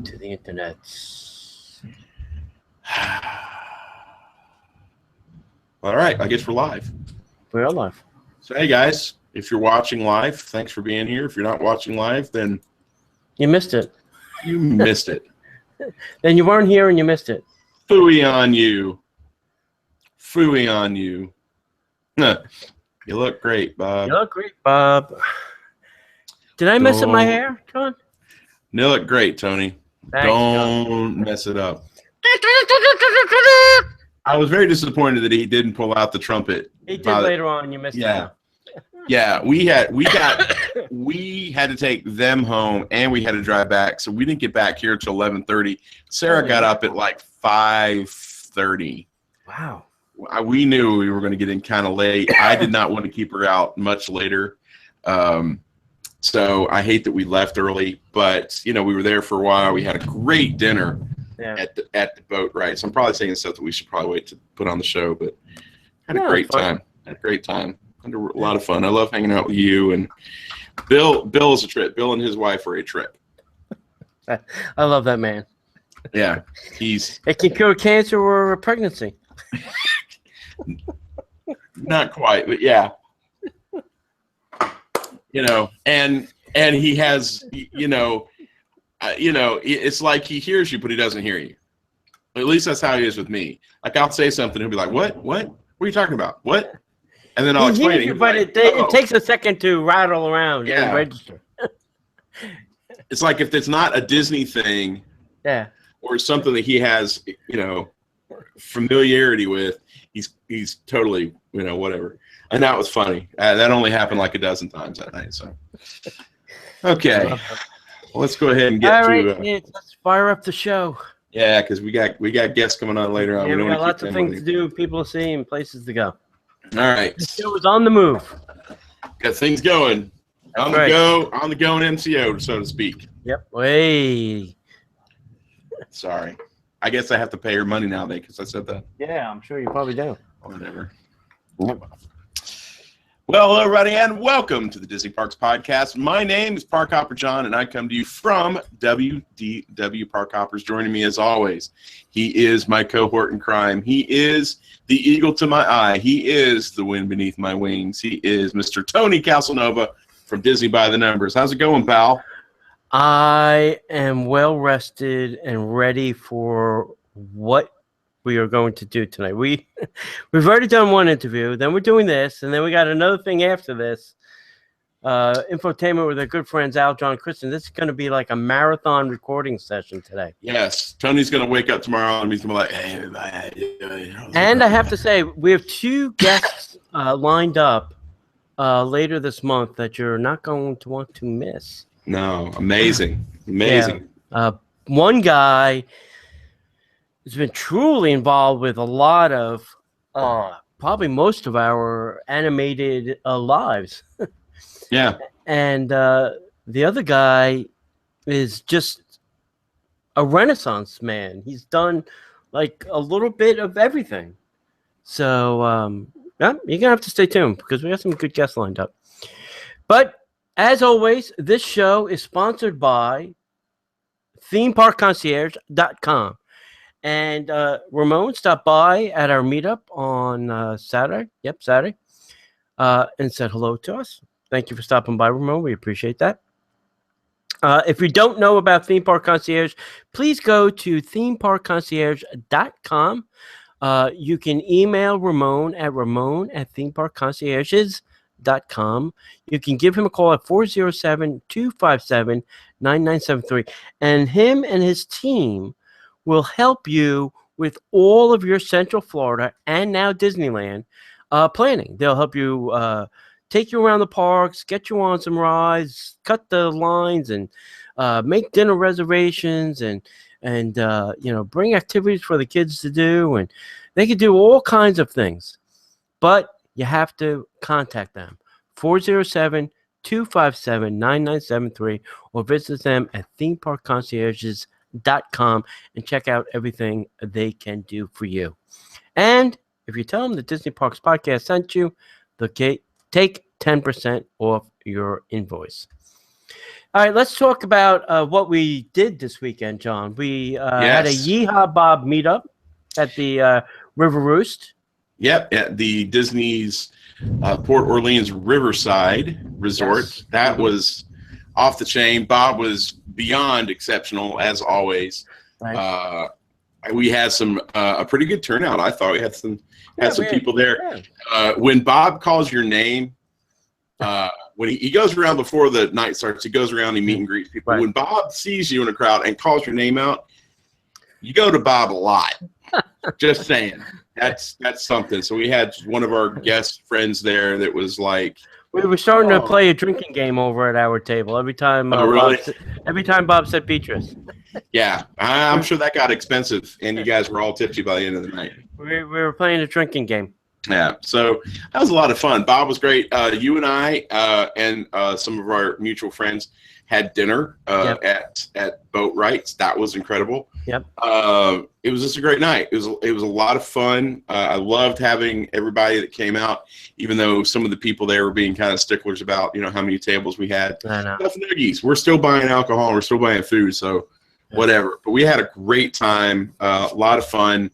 to the internet. All right, I guess we're live. We're live. So, hey guys, if you're watching live, thanks for being here. If you're not watching live, then you missed it. You missed it. Then you weren't here and you missed it. Phooey on you. Phooey on you. You look great, Bob. You look great, Bob. Did I mess up my hair, John? You look great, Tony. Thanks, Don't John. mess it up. I was very disappointed that he didn't pull out the trumpet. He did later on. You missed it. Yeah, we had to take them home and we had to drive back, so we didn't get back here till 11:30. Sarah got up at like 5:30. Wow. We knew we were going to get in kind of late. I did not want to keep her out much later. So I hate that we left early, but we were there for a while. We had a great dinner at the boat, right? So I'm probably saying stuff that we should probably wait to put on the show, but had a great time. Had a great time. Had a lot of fun. I love hanging out with you and Bill. Bill is a trip. Bill and his wife are a trip. I love that man. Yeah, it can cure cancer or pregnancy. Not quite, but yeah. And he has, it's like he hears you, but he doesn't hear you. At least that's how he is with me. Like I'll say something, he'll be like, "What? What are you talking about? What?" And then I'll explain it. But it takes a second to rattle around and register. It's like if it's not a Disney thing, or something that he has, familiarity with, he's totally, whatever. And that was funny. That only happened like a dozen times that night. So, okay, well, let's go ahead and get to. Let's fire up the show. Yeah, because we got guests coming on later on. Yeah, we got lots of things to do, people to see, and places to go. All right, the show is on the move. Got things going. On the go in MCO, so to speak. Yep. Way. Sorry. I guess I have to pay her money now, because I said that. Yeah, I'm sure you probably do. Whatever. Well, hello, everybody, and welcome to the Disney Parks Podcast. My name is Parkhopper John, and I come to you from WDW Parkhoppers. Joining me, as always, he is my cohort in crime. He is the eagle to my eye. He is the wind beneath my wings. He is Mr. Tony Casanova from Disney by the Numbers. How's it going, pal? I am well rested and ready for what we are going to do tonight. We've already done one interview, then we're doing this, and then we got another thing after this. Infotainment with our good friends Aljon and Kristen. This is going to be like a marathon recording session today. Yes, Tony's going to wake up tomorrow and he's going to be like, "Hey." And I have to say, we have two guests lined up later this month that you're not going to want to miss. No, amazing. Yeah. One guy has been truly involved with a lot of, probably most of our animated lives. Yeah. And the other guy is just a Renaissance man. He's done like a little bit of everything. So, you're going to have to stay tuned because we got some good guests lined up. But as always, this show is sponsored by themeparkconcierge.com. And Ramon stopped by at our meetup on Saturday. Yep, Saturday. And said hello to us. Thank you for stopping by, Ramon. We appreciate that. If you don't know about Theme Park Concierge, please go to themeparkconcierge.com. You can email Ramon at themeparkconcierges.com. You can give him a call at 407-257-9973. And him and his team will help you with all of your Central Florida and now Disneyland planning. They'll help you take you around the parks, get you on some rides, cut the lines, and make dinner reservations, and bring activities for the kids to do, and they can do all kinds of things. But you have to contact them, 407-257-9973, or visit them at themeparkconcierges.com and check out everything they can do for you. And if you tell them the Disney Parks Podcast sent you, they'll take 10% off your invoice. All right, let's talk about what we did this weekend, John. We had a Yes. Yeehaw Bob meetup at the River Roost. Yep, at the Disney's Port Orleans Riverside Resort. Yes. That was off the chain. Bob was beyond exceptional, as always. Right. We had a pretty good turnout. I thought we had some people there. Yeah. When Bob calls your name, when he goes around before the night starts, he goes around and meet and greets people. Right. When Bob sees you in a crowd and calls your name out, you go to Bob a lot. Just saying. That's something. So we had one of our guest friends there that was like, We were starting to play a drinking game over at our table every time. Really? Every time Bob said Beatrice. Yeah, I'm sure that got expensive, and you guys were all tipsy by the end of the night. We were playing a drinking game. Yeah, so that was a lot of fun. Bob was great. You and I and some of our mutual friends had dinner at Boat Rights. That was incredible. Yep. It was just a great night. It was a lot of fun. I loved having everybody that came out, even though some of the people there were being kind of sticklers about how many tables we had. I know. Enough nuggies. We're still buying alcohol. We're still buying food. So whatever. But we had a great time. A lot of fun.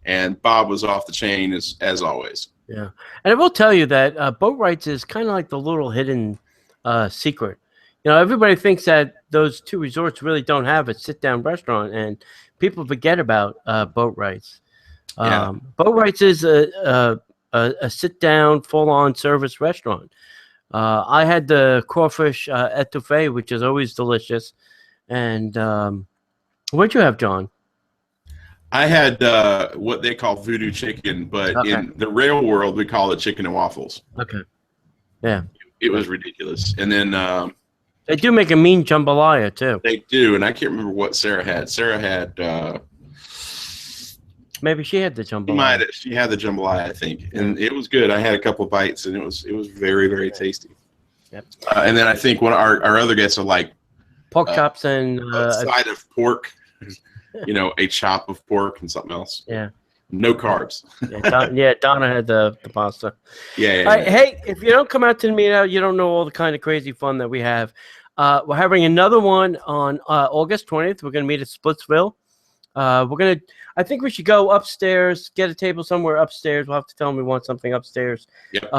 And Bob was off the chain as always. Yeah, and I will tell you that Boat Rights is kind of like the little hidden secret. Everybody thinks that those two resorts really don't have a sit-down restaurant, and people forget about Boat Rights. Boat Rights is a sit-down, full-on service restaurant. I had the crawfish etouffee, which is always delicious. And what'd you have, John? I had what they call voodoo chicken, but in the real world, we call it chicken and waffles. Okay. Yeah. It was ridiculous. And then they do make a mean jambalaya, too. They do, and I can't remember what Sarah had. Sarah had... maybe she had the jambalaya. She had the jambalaya, I think. And it was good. I had a couple of bites, and it was very, very tasty. Yep. And then I think one of our other guests are like... pork chops and... a side of pork. A chop of pork and something else. Yeah. No carbs. Donna had the pasta. Yeah. Hey, if you don't come out to the meetup, you don't know all the kind of crazy fun that we have. We're having another one on August 20th. We're going to meet at Splitsville. I think we should go upstairs, get a table somewhere upstairs. We'll have to tell them we want something upstairs. Yep.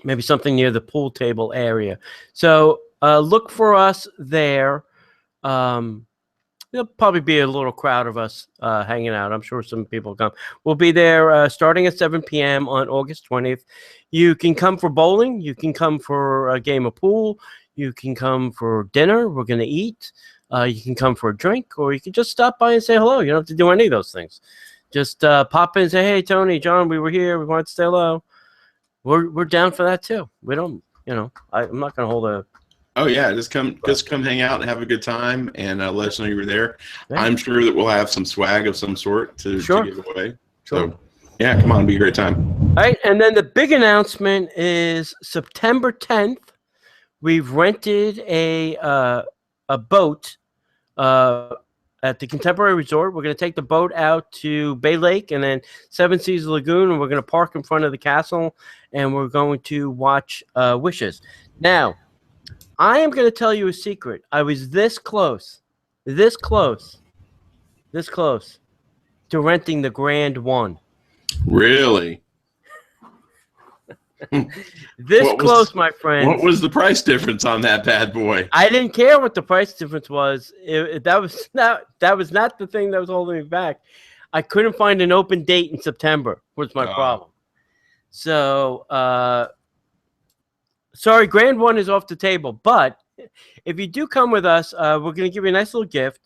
Maybe something near the pool table area. So look for us there. There'll probably be a little crowd of us hanging out. I'm sure some people come. We'll be there starting at 7 p.m. on August 20th. You can come for bowling. You can come for a game of pool. You can come for dinner. We're going to eat. You can come for a drink, or you can just stop by and say hello. You don't have to do any of those things. Just pop in and say, hey, Tony, John, we were here. We wanted to say hello. We're down for that, too. We don't, I'm not going to hold a... Oh yeah, just come hang out and have a good time, and let us know you were there. Yeah. I'm sure that we'll have some swag of some sort to give away. Sure. So yeah, come on, be a great time. All right, and then the big announcement is September 10th. We've rented a boat at the Contemporary Resort. We're going to take the boat out to Bay Lake and then Seven Seas Lagoon, and we're going to park in front of the castle, and we're going to watch Wishes. Now, I am going to tell you a secret. I was this close to renting the Grand One. Really? My friend. What was the price difference on that bad boy? I didn't care what the price difference was. That was not the thing that was holding me back. I couldn't find an open date in September was my problem. So, sorry, Grand One is off the table. But if you do come with us, we're going to give you a nice little gift.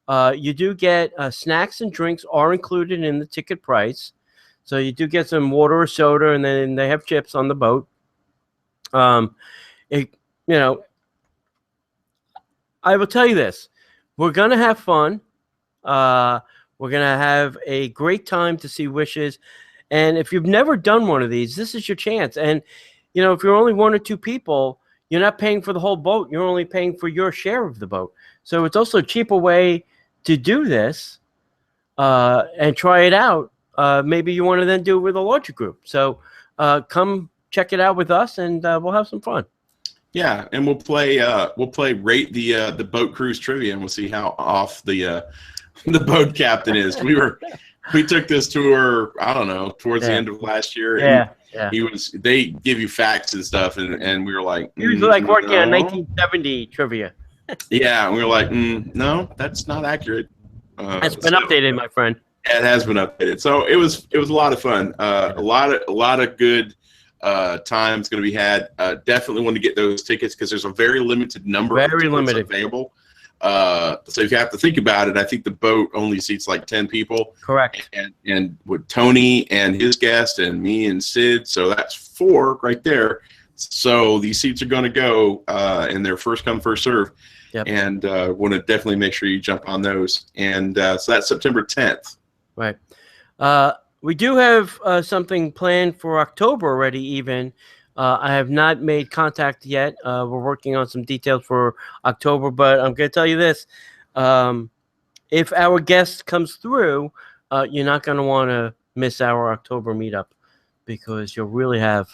You do get snacks and drinks are included in the ticket price. So you do get some water or soda, and then they have chips on the boat. I will tell you this. We're going to have fun. We're going to have a great time to see Wishes. And if you've never done one of these, this is your chance. And if you're only one or two people, you're not paying for the whole boat. You're only paying for your share of the boat. So it's also a cheaper way to do this and try it out. Maybe you want to then do it with a larger group. So come check it out with us, and we'll have some fun. Yeah, and we'll play rate the boat cruise trivia, and we'll see how off the boat captain is. We took this tour, I don't know, towards the end of last year. Yeah, they give you facts and stuff, and we were like, he was like working on 1970 trivia. Yeah, and we were like, no, that's not accurate. It's been updated, my friend. It has been updated, so it was a lot of fun. A lot of good times going to be had. Definitely want to get those tickets because there's a very limited number of tickets available. So if you have to think about it, I think the boat only seats like 10 people. Correct. And with Tony and his guest and me and Sid, so that's 4 right there. So these seats are going to go in their first come, first serve. Yep. And want to definitely make sure you jump on those. And so that's September 10th. Right. We do have something planned for October already even. I have not made contact yet. We're working on some details for October, but I'm going to tell you this. If our guest comes through, you're not going to want to miss our October meetup because you'll really have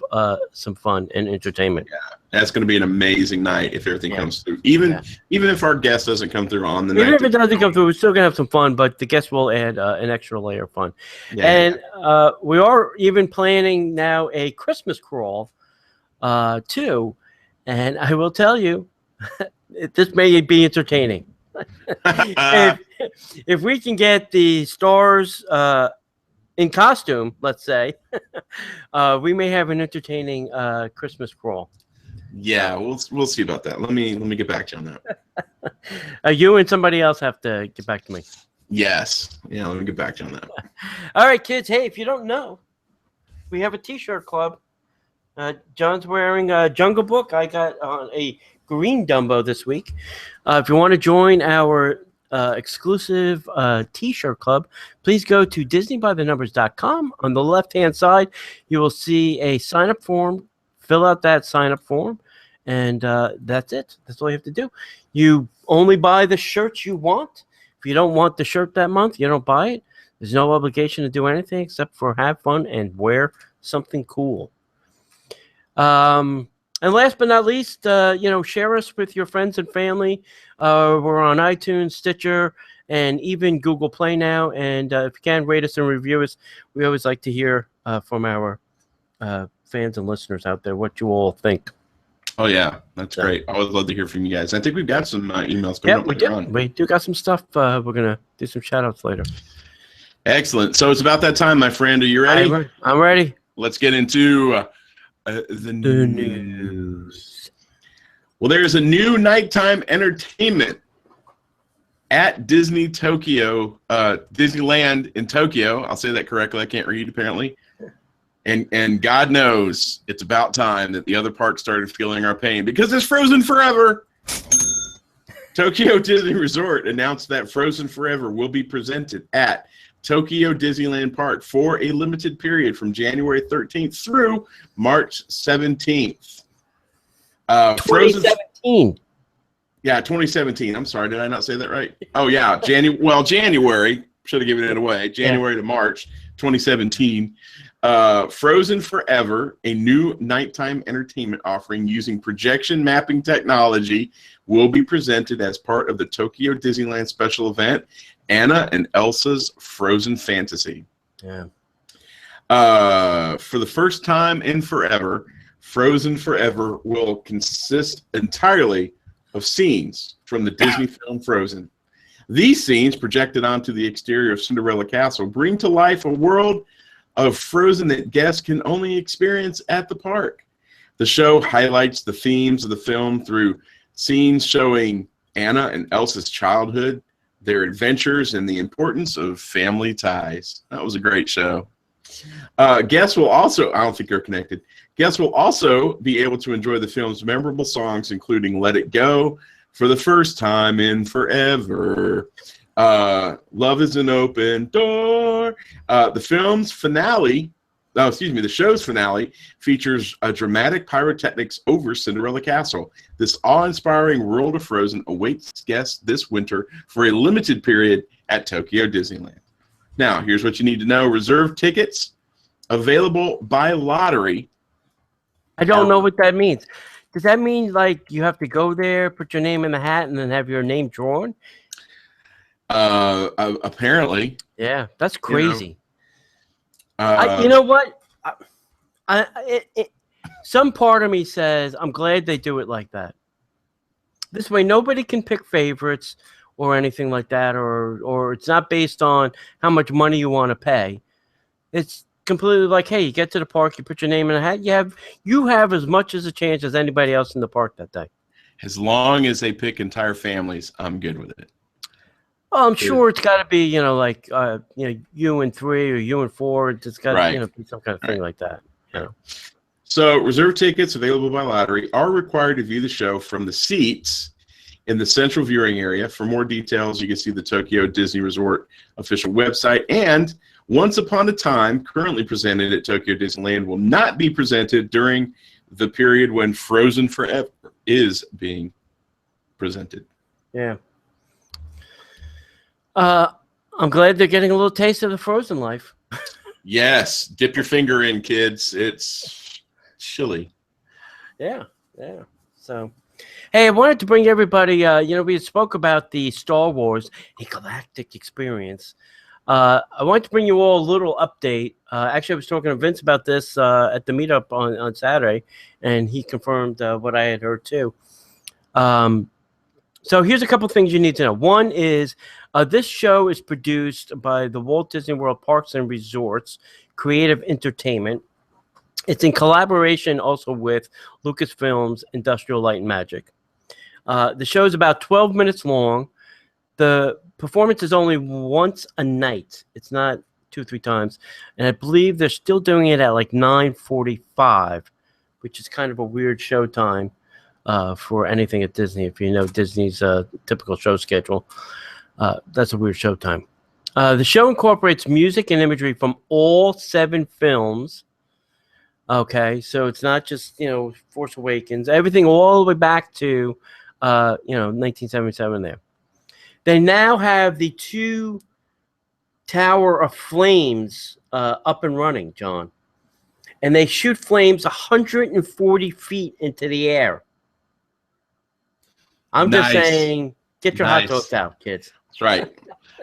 some fun and entertainment. Yeah, that's going to be an amazing night if everything comes through. Even if our guest doesn't come through on the night. Even if it doesn't come through, we're still going to have some fun, but the guest will add an extra layer of fun. Yeah, and we are even planning now a Christmas crawl too. And I will tell you, this may be entertaining. if we can get the stars in costume, let's say, we may have an entertaining Christmas crawl. Yeah, we'll see about that. Let me get back to you on that. You and somebody else have to get back to me. Yes. Yeah, let me get back to you on that. All right, kids. Hey, if you don't know, we have a T-shirt club. John's wearing a Jungle Book. I got on a green Dumbo this week. If you want to join our exclusive T-shirt club, please go to DisneyByTheNumbers.com. On the left-hand side, you will see a sign-up form. Fill out that sign-up form, and that's it. That's all you have to do. You only buy the shirts you want. If you don't want the shirt that month, you don't buy it. There's no obligation to do anything except for have fun and wear something cool. And last but not least, share us with your friends and family. We're on iTunes, Stitcher, and even Google Play now. And if you can, rate us and review us. We always like to hear from our fans and listeners out there what you all think. Oh, yeah. That's great. I would love to hear from you guys. I think we've got some emails coming up later on. We do got some stuff. We're going to do some shout-outs later. Excellent. So it's about that time, my friend. Are you ready? I'm ready. Let's get into the news. Well, there's a new nighttime entertainment at Disneyland in Tokyo. I'll say that correctly. I can't read, apparently. And God knows it's about time that the other parks started feeling our pain because it's Frozen Forever. Tokyo Disney Resort announced that Frozen Forever will be presented at Tokyo Disneyland Park for a limited period from January 13th through March 17th. 2017. Yeah, 2017. I'm sorry, did I not say that right? Oh, yeah, January. Should have given it away. January to March 2017. Frozen Forever, a new nighttime entertainment offering using projection mapping technology, will be presented as part of the Tokyo Disneyland special event, Anna and Elsa's Frozen Fantasy. Yeah. For the first time in forever, Frozen Forever will consist entirely of scenes from the Disney film Frozen. These scenes, projected onto the exterior of Cinderella Castle, bring to life a world of Frozen that guests can only experience at the park. The show highlights the themes of the film through scenes showing Anna and Elsa's childhood, their adventures, and the importance of family ties. That was a great show. Guests will also, I don't think they're connected, guests will also be able to enjoy the film's memorable songs, including Let It Go, For the First Time in Forever, Love is an Open Door. The show's finale features dramatic pyrotechnics over Cinderella Castle. This awe-inspiring world of Frozen awaits guests this winter for a limited period at Tokyo Disneyland. Now, here's what you need to know. Reserve tickets available by lottery. I don't know what that means. Does that mean like you have to go there, put your name in the hat, and then have your name drawn? Apparently. Yeah, that's crazy. You you know what? Some part of me says I'm glad they do it like that. This way, nobody can pick favorites or anything like that, or it's not based on how much money you want to pay. It's completely like, hey, you get to the park, you put your name in a hat, you have as much as a chance as anybody else in the park that day. As long as they pick entire families, I'm good with it. Well, I'm sure it's got to be, like, you and 3 or you and 4. It's got to, be some kind of thing like that. So reserve tickets available by lottery are required to view the show from the seats in the central viewing area. For more details, you can see the Tokyo Disney Resort official website. And Once Upon a Time, currently presented at Tokyo Disneyland, will not be presented during the period when Frozen Forever is being presented. Yeah. I'm glad they're getting a little taste of the Frozen life. Yes. Dip your finger in, kids. It's chilly. Yeah. So, hey, I wanted to bring everybody, we spoke about the Star Wars, a galactic experience. I wanted to bring you all a little update. Actually, I was talking to Vince about this at the meetup on Saturday, and he confirmed what I had heard too. So here's a couple things you need to know. One is this show is produced by the Walt Disney World Parks and Resorts Creative Entertainment. It's in collaboration also with Lucasfilm's Industrial Light and Magic. The show is about 12 minutes long. The performance is only once a night. It's not 2-3 times. And I believe they're still doing it at like 9:45, which is kind of a weird show time for anything at Disney. If you know Disney's typical show schedule, that's a weird show time. The show incorporates music and imagery from all 7 films. Okay, so it's not just, Force Awakens, everything all the way back to, 1977 there. They now have the 2 Tower of Flames up and running, John. And they shoot flames 140 feet into the air. I'm just saying, get your hot dogs out, kids. That's right.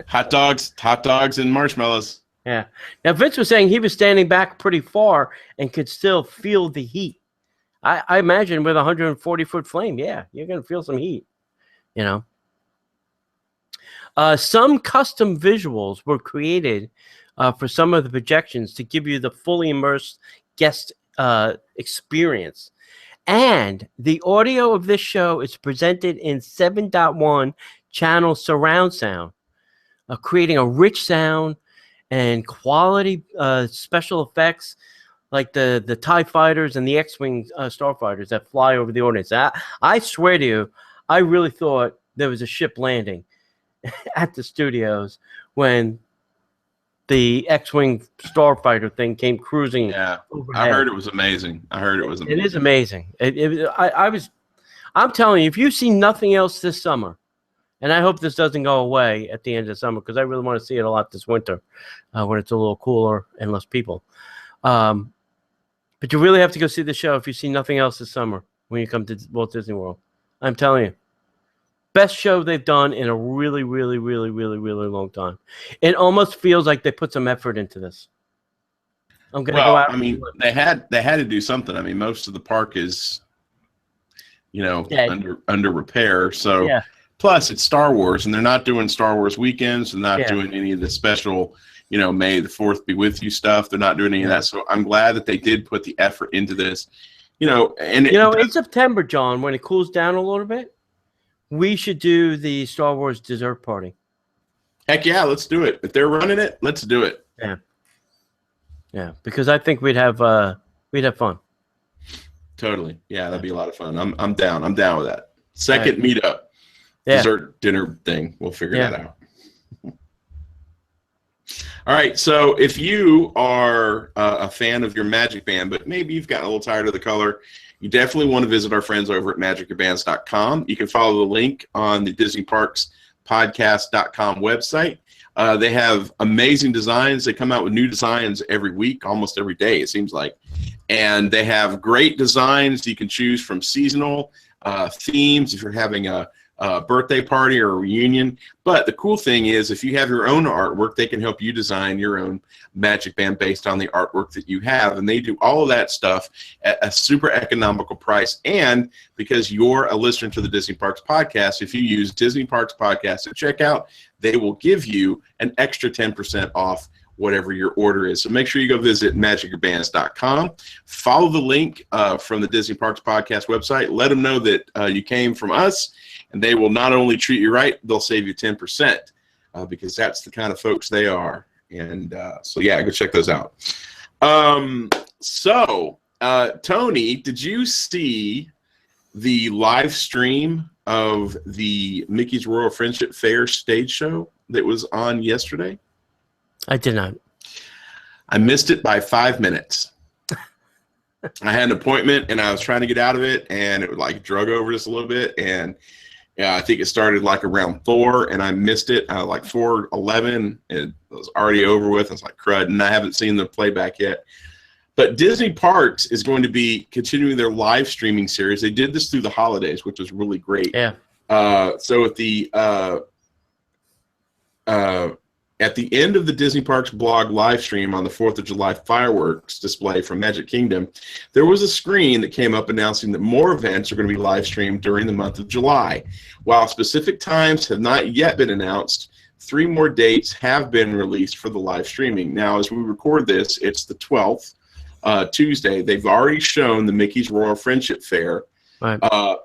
Hot dogs and marshmallows. Yeah. Now, Vince was saying he was standing back pretty far and could still feel the heat. I imagine with a 140-foot flame, yeah, you're going to feel some heat, Some custom visuals were created for some of the projections to give you the fully immersed guest experience. And the audio of this show is presented in 7.1 channel surround sound, creating a rich sound and quality special effects like the TIE fighters and the X-Wing starfighters that fly over the audience. I swear to you, I really thought there was a ship landing at the studios when the X-Wing starfighter thing came cruising. Yeah, overhead. I heard it was amazing. It is amazing. I'm telling you, if you see nothing else this summer, and I hope this doesn't go away at the end of the summer because I really want to see it a lot this winter when it's a little cooler and less people. But you really have to go see the show if you see nothing else this summer when you come to Walt Disney World. I'm telling you. Best show they've done in a really, really, really, really, really long time. It almost feels like they put some effort into this. I'm going to go out. I mean, they had to do something. I mean, most of the park is, under repair. So, yeah. Plus, it's Star Wars, and they're not doing Star Wars weekends. They're not doing any of the special, May the 4th be with you stuff. They're not doing any of that. So I'm glad that they did put the effort into this. In September, John, when it cools down a little bit, we should do the Star Wars dessert party. Heck yeah, let's do it. If they're running it, let's do it. Yeah. Yeah, because I think we'd have fun. Totally. Yeah, that'd be a lot of fun. I'm down. I'm down with that. Second meetup. Dessert dinner thing. We'll figure that out. All right. So if you are a fan of your Magic Band, but maybe you've gotten a little tired of the color, you definitely want to visit our friends over at magicyourbands.com. You can follow the link on the Disney Parks podcast.com website. They have amazing designs. They come out with new designs every week, almost every day, it seems like. And they have great designs. You can choose from seasonal themes if you're having a birthday party or a reunion. But the cool thing is, if you have your own artwork, they can help you design your own magic band based on the artwork that you have. And they do all of that stuff at a super economical price. And because you're a listener to the Disney Parks Podcast, if you use Disney Parks Podcast at checkout, they will give you an extra 10% off whatever your order is. So make sure you go visit magicyourbands.com. Follow the link from the Disney Parks Podcast website. Let them know that you came from us, and they will not only treat you right, they'll save you 10% because that's the kind of folks they are. And so, yeah, go check those out. Tony, did you see the live stream of the Mickey's Royal Friendship Fair stage show that was on yesterday? I did not. I missed it by 5 minutes. I had an appointment, and I was trying to get out of it, and it like drug over just a little bit, and yeah, I think it started like around 4, and I missed it. Like 4:11, it was already over with. I was like, crud, and I haven't seen the playback yet. But Disney Parks is going to be continuing their live streaming series. They did this through the holidays, which was really great. Yeah. So at the end of the Disney Parks blog live stream on the 4th of July fireworks display from Magic Kingdom, there was a screen that came up announcing that more events are going to be live streamed during the month of July. While specific times have not yet been announced, 3 more dates have been released for the live streaming. Now, as we record this, it's the 12th, Tuesday. They've already shown the Mickey's Royal Friendship Fair, right.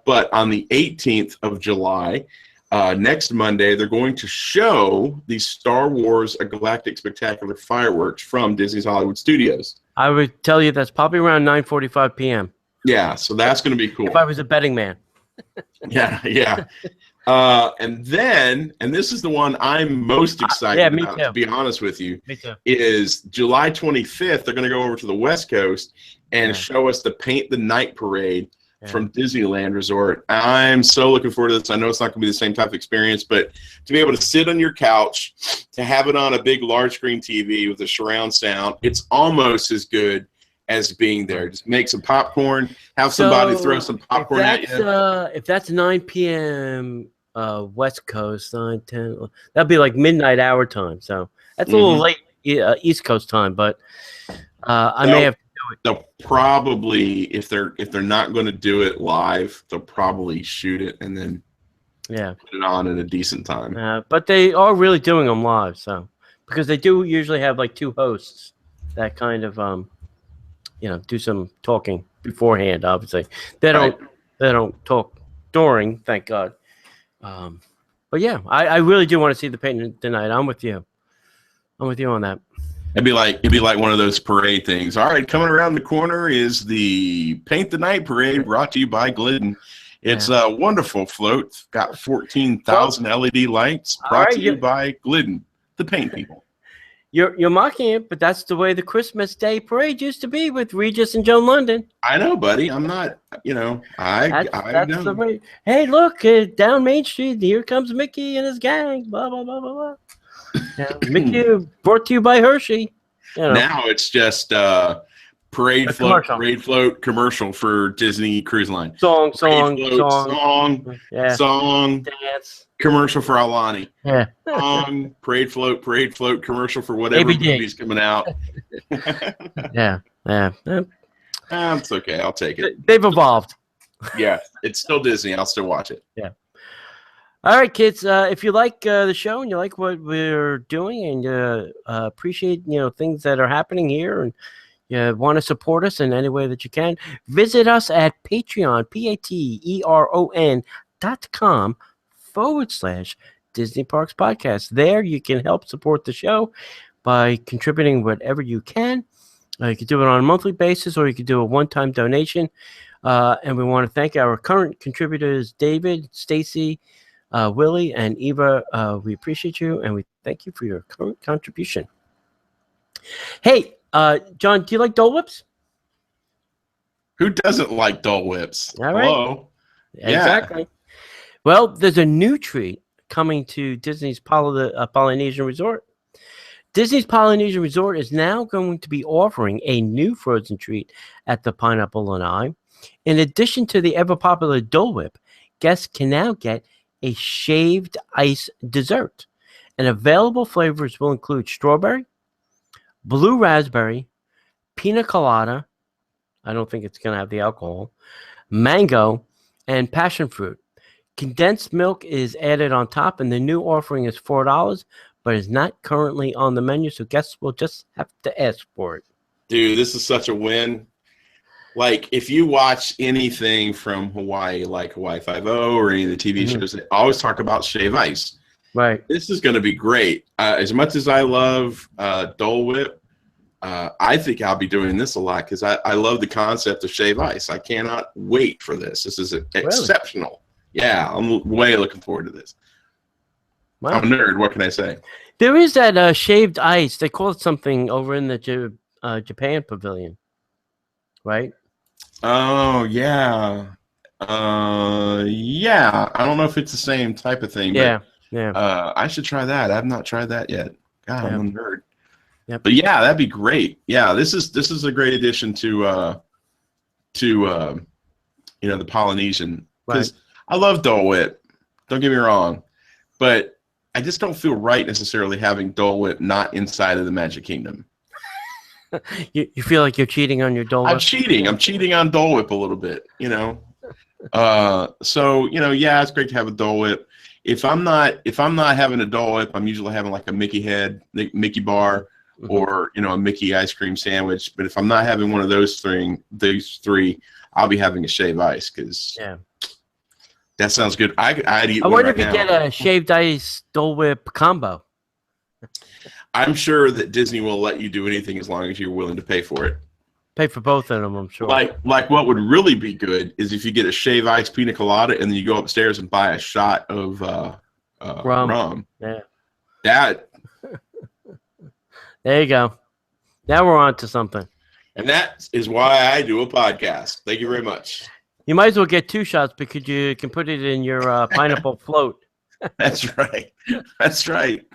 But on the 18th of July, next Monday, they're going to show the Star Wars A Galactic Spectacular fireworks from Disney's Hollywood Studios. I would tell you that's probably around 9:45 p.m. Yeah, so that's going to be cool. If I was a betting man. Yeah. And this is the one I'm most excited about, to be honest with you, Me too. is July 25th. They're going to go over to the West Coast and show us the Paint the Night Parade from Disneyland Resort. I'm so looking forward to this. I know it's not going to be the same type of experience, but to be able to sit on your couch, to have it on a big large screen TV with a surround sound, it's almost as good as being there. Just make some popcorn, have somebody throw some popcorn at you. If that's 9 p.m. West Coast, 9, 10, that'd be like midnight hour time. So that's a little late East Coast time, but I may have. They'll probably, if they're not going to do it live, they'll probably shoot it and then put it on at a decent time. But they are really doing them live, so because they do usually have like 2 hosts that kind of do some talking beforehand. Obviously, they don't talk during, thank God. But yeah, I really do want to see the paint tonight. I'm with you on that. It'd be like one of those parade things. All right, coming around the corner is the Paint the Night Parade, brought to you by Glidden. It's a wonderful float. It's got 14,000 LED lights, brought to you by Glidden, the paint people. You're mocking it, but that's the way the Christmas Day Parade used to be with Regis and Joan London. I know, buddy. I'm not. I know. The way. Hey, look, down Main Street, here comes Mickey and his gang. Blah blah blah blah blah. Mickey, brought to you by Hershey. Now it's just parade float commercial for Disney Cruise Line. Song, dance, commercial for Alani. Yeah. Song, parade float commercial for whatever movie's coming out. Yeah. It's okay. I'll take it. They've evolved. Yeah, it's still Disney. I'll still watch it. Yeah. All right, kids. If you like the show and you like what we're doing and appreciate things that are happening here and you want to support us in any way that you can, visit us at Patreon, patreon.com/Disney Parks Podcast. There you can help support the show by contributing whatever you can. You can do it on a monthly basis or you can do a one-time donation. And we want to thank our current contributors, David, Stacy, Willie, and Eva. We appreciate you, and we thank you for your current contribution. Hey, John, do you like Dole Whips? Who doesn't like Dole Whips? All right. Hello? Exactly. Well, there's a new treat coming to Disney's Polynesian Resort. Disney's Polynesian Resort is now going to be offering a new frozen treat at the Pineapple Lanai. In addition to the ever-popular Dole Whip, guests can now get a shaved ice dessert. And available flavors will include strawberry, blue raspberry, pina colada, I don't think it's going to have the alcohol, mango, and passion fruit. Condensed milk is added on top, and the new offering is $4, but is not currently on the menu, so guests will just have to ask for it. Dude, this is such a win. Like, if you watch anything from Hawaii, like Hawaii Five-0 or any of the TV shows, they always talk about shave ice. Right. This is going to be great. As much as I love Dole Whip, I think I'll be doing this a lot because I love the concept of shave ice. I cannot wait for this. This is exceptional. Yeah, I'm way looking forward to this. Wow. I'm a nerd. What can I say? There is that shaved ice. They call it something over in the Japan pavilion, right? Oh, yeah. Yeah. I don't know if it's the same type of thing. Yeah. But, I should try that. I've not tried that yet. God, I'm a nerd. Yep. But yeah, that'd be great. Yeah, this is a great addition to the Polynesian, because I love Dole Whip. Don't get me wrong, but I just don't feel right necessarily having Dole Whip not inside of the Magic Kingdom. You feel like you're cheating on your Dole Whip? I'm cheating on Dole Whip a little bit, So yeah, it's great to have a Dole Whip. If I'm not having a Dole Whip, I'm usually having like a Mickey bar, or a Mickey ice cream sandwich. But if I'm not having one of those three, I'll be having a shave ice, because that sounds good. I'd eat. I wonder if you get a shaved ice Dole Whip combo. I'm sure that Disney will let you do anything as long as you're willing to pay for it. Pay for both of them, I'm sure. Like what would really be good is if you get a shave ice pina colada and then you go upstairs and buy a shot of rum. Yeah. That. There you go. Now we're on to something. And that is why I do a podcast. Thank you very much. You might as well get 2 shots because you can put it in your pineapple float. That's right. That's right.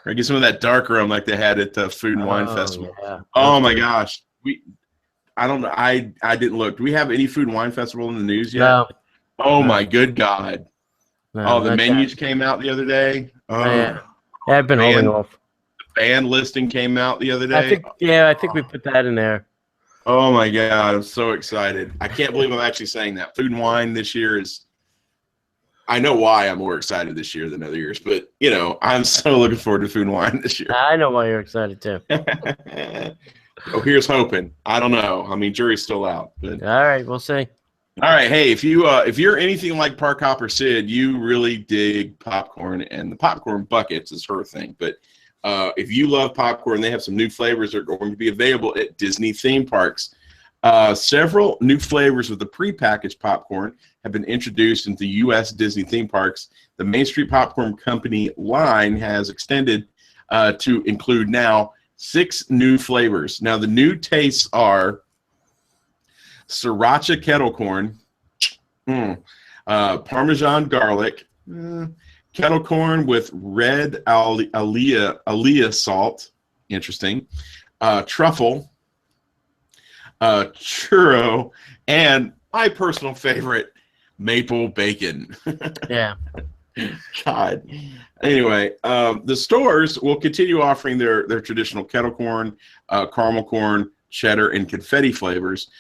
Or get some of that dark rum like they had at the Food and Wine Festival. Yeah. Oh my gosh. I don't know. I didn't look. Do we have any Food and Wine Festival in the news yet? No. Oh my good God. No, the menus came out the other day. Oh yeah. I've been holding off. The band listing came out the other day. I think we put that in there. Oh my God, I'm so excited. I can't believe I'm actually saying that. Food and Wine this year is, I know why I'm more excited this year than other years, but I'm so looking forward to Food and Wine this year. I know why you're excited too. Oh, here's hoping. I don't know. I mean, jury's still out. But. All right, we'll see. All right, hey, if you're anything like Parkhopper Sid, you really dig popcorn, and the popcorn buckets is her thing. But if you love popcorn, they have some new flavors that are going to be available at Disney theme parks. Several new flavors of the prepackaged popcorn have been introduced into U.S. Disney theme parks. The Main Street Popcorn Company line has extended to include now 6 new flavors. Now, the new tastes are Sriracha kettle corn, Parmesan garlic, kettle corn with red Aliyah salt, interesting, truffle, churro, and my personal favorite, maple bacon. Yeah. God. Anyway, the stores will continue offering their traditional kettle corn, caramel corn, cheddar, and confetti flavors.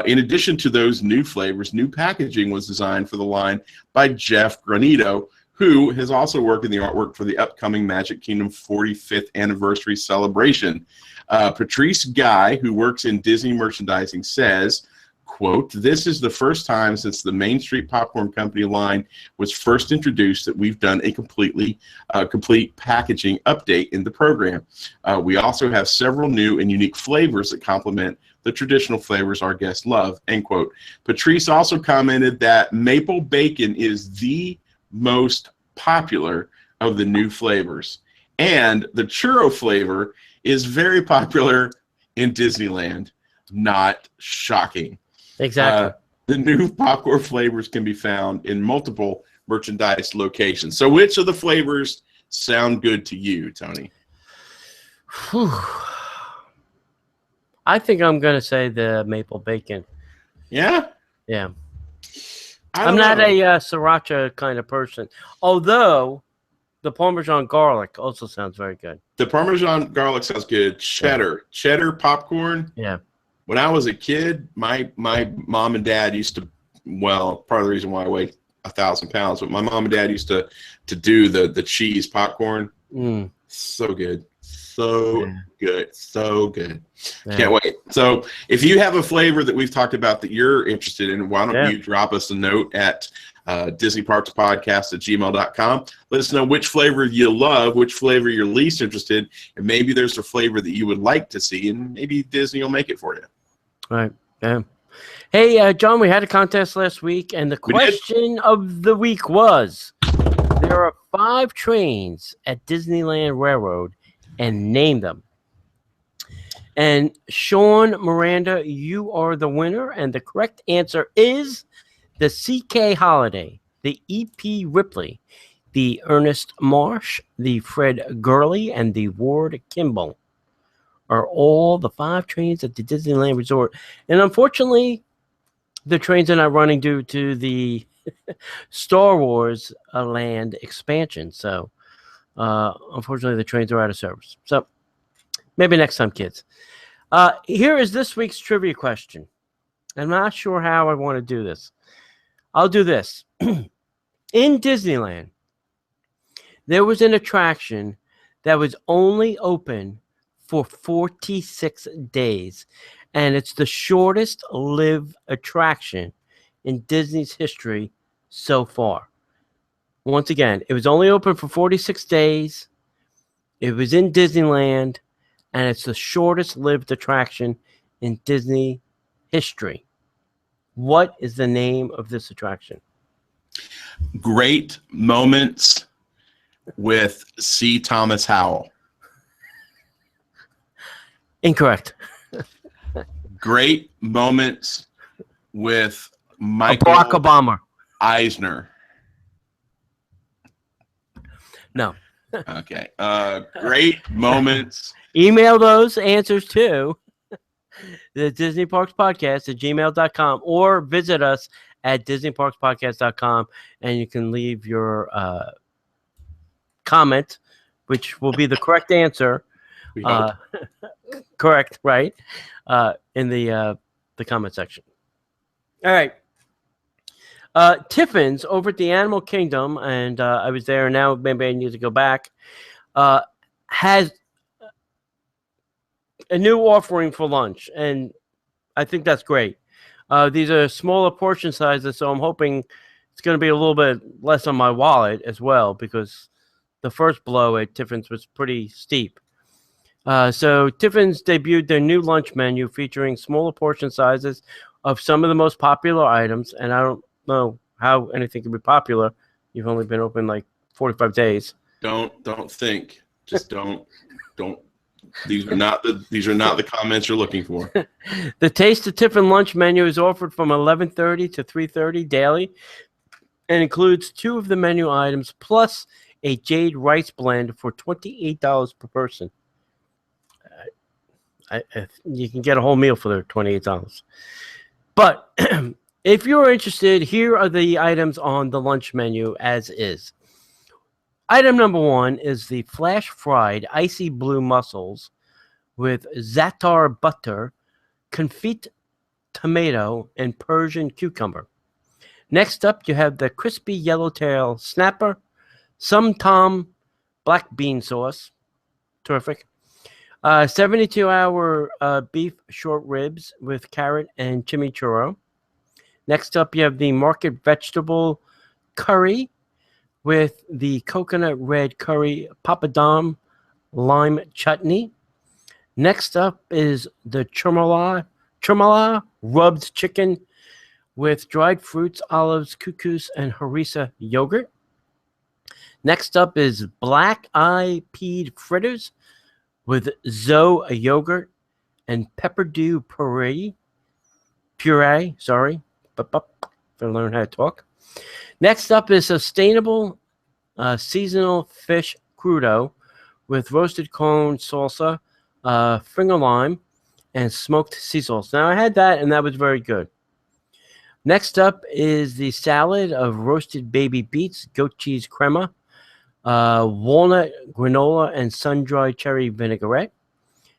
In addition to those new flavors, new packaging was designed for the line by Jeff Granito, who has also worked in the artwork for the upcoming Magic Kingdom 45th anniversary celebration. Patrice Guy, who works in Disney merchandising, says, quote, "This is the first time since the Main Street Popcorn Company line was first introduced that we've done a complete packaging update in the program. We also have several new and unique flavors that complement the traditional flavors our guests love," end quote. Patrice also commented that maple bacon is the most popular of the new flavors, and the churro flavor is very popular in Disneyland. Not shocking. Exactly. The new popcorn flavors can be found in multiple merchandise locations. So which of the flavors sound good to you, Tony? Whew. I think I'm going to say the maple bacon. Yeah? Yeah. I'm I'm not a sriracha kind of person. Although the Parmesan garlic also sounds very good. The Parmesan garlic sounds good. Cheddar popcorn. Yeah. When I was a kid, my mom and dad used to, well, part of the reason why I weigh 1,000 pounds, but my mom and dad used to do the cheese popcorn. So good. So good. Yeah. Can't wait. So if you have a flavor that we've talked about that you're interested in, why don't you drop us a note at DisneyParksPodcast@gmail.com. Let us know which flavor you love, which flavor you're least interested, and maybe there's a flavor that you would like to see, and maybe Disney will make it for you. Right. Yeah. Hey, John, we had a contest last week, and the question of the week was, there are 5 trains at Disneyland Railroad, and name them. And Sean Miranda, you are the winner, and the correct answer is the CK Holiday, the EP Ripley, the Ernest Marsh, the Fred Gurley, and the Ward Kimball are all the 5 trains at the Disneyland Resort. And unfortunately, the trains are not running due to the Star Wars land expansion. So, unfortunately, the trains are out of service. So, maybe next time, kids. Here is this week's trivia question. I'm not sure how I want to do this. I'll do this. In Disneyland, there was an attraction that was only open for 46 days, and it's the shortest lived attraction in Disney's history so far. Once again, it was only open for 46 days. It was in Disneyland, and it's the shortest lived attraction in Disney history. What is the name of this attraction? Great Moments with C. Thomas Howell. Incorrect. Great Moments with Michael Barack Obama. Eisner. No. Okay. Great Moments. Email those answers to the Disney Parks Podcast at gmail.com, or visit us at DisneyParksPodcast.com, and you can leave your comment, which will be the correct answer. Correct, right? In the comment section. All right. Tiffin's over at the Animal Kingdom, and I was there, and now maybe I need to go back, has a new offering for lunch, and I think that's great. These are smaller portion sizes, so I'm hoping it's going to be a little bit less on my wallet as well, because the first blow at Tiffin's was pretty steep. So Tiffin's debuted their new lunch menu featuring smaller portion sizes of some of the most popular items, and I don't know how anything can be popular. You've only been open like 45 days. Don't think. Just don't. These are not the comments you're looking for. The Taste of Tiffin lunch menu is offered from 11:30 to 3:30 daily, and includes 2 of the menu items plus a jade rice blend for $28 per person. You can get a whole meal for their $28. But if you're interested, here are the items on the lunch menu as is. Item number 1 is the flash fried icy blue mussels with za'atar butter, confit tomato, and Persian cucumber. Next up, you have the crispy yellowtail snapper, some tom black bean sauce. Terrific. 72-hour beef short ribs with carrot and chimichurro. Next up, you have the market vegetable curry with the coconut red curry papadum lime chutney. Next up is the churmala rubbed chicken with dried fruits, olives, couscous, and harissa yogurt. Next up is black-eyed fritters with zoe yogurt and pepperdew puree. If I learn how to talk. Next up is sustainable seasonal fish crudo with roasted cone salsa, finger lime, and smoked sea sauce. Now, I had that, and that was very good. Next up is the salad of roasted baby beets, goat cheese crema, walnut granola, and sun-dried cherry vinaigrette.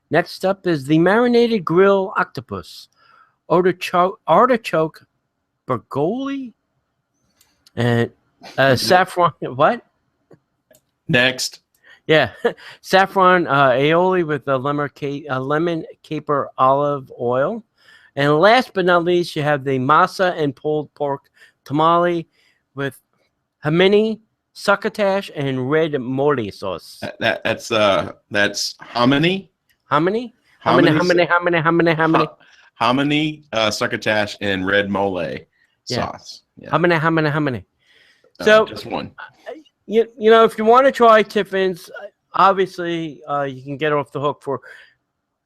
Next up is the marinated grill octopus, artichoke bergoli, and saffron. What? Next. Yeah, saffron aioli with a lemon caper olive oil. And last but not least, you have the masa and pulled pork tamale with hamini, succotash, and red mole sauce. That's hominy. Hominy, succotash, and red mole sauce. Yeah. Hominy. So just one. You know, if you want to try Tiffin's, obviously you can get off the hook for.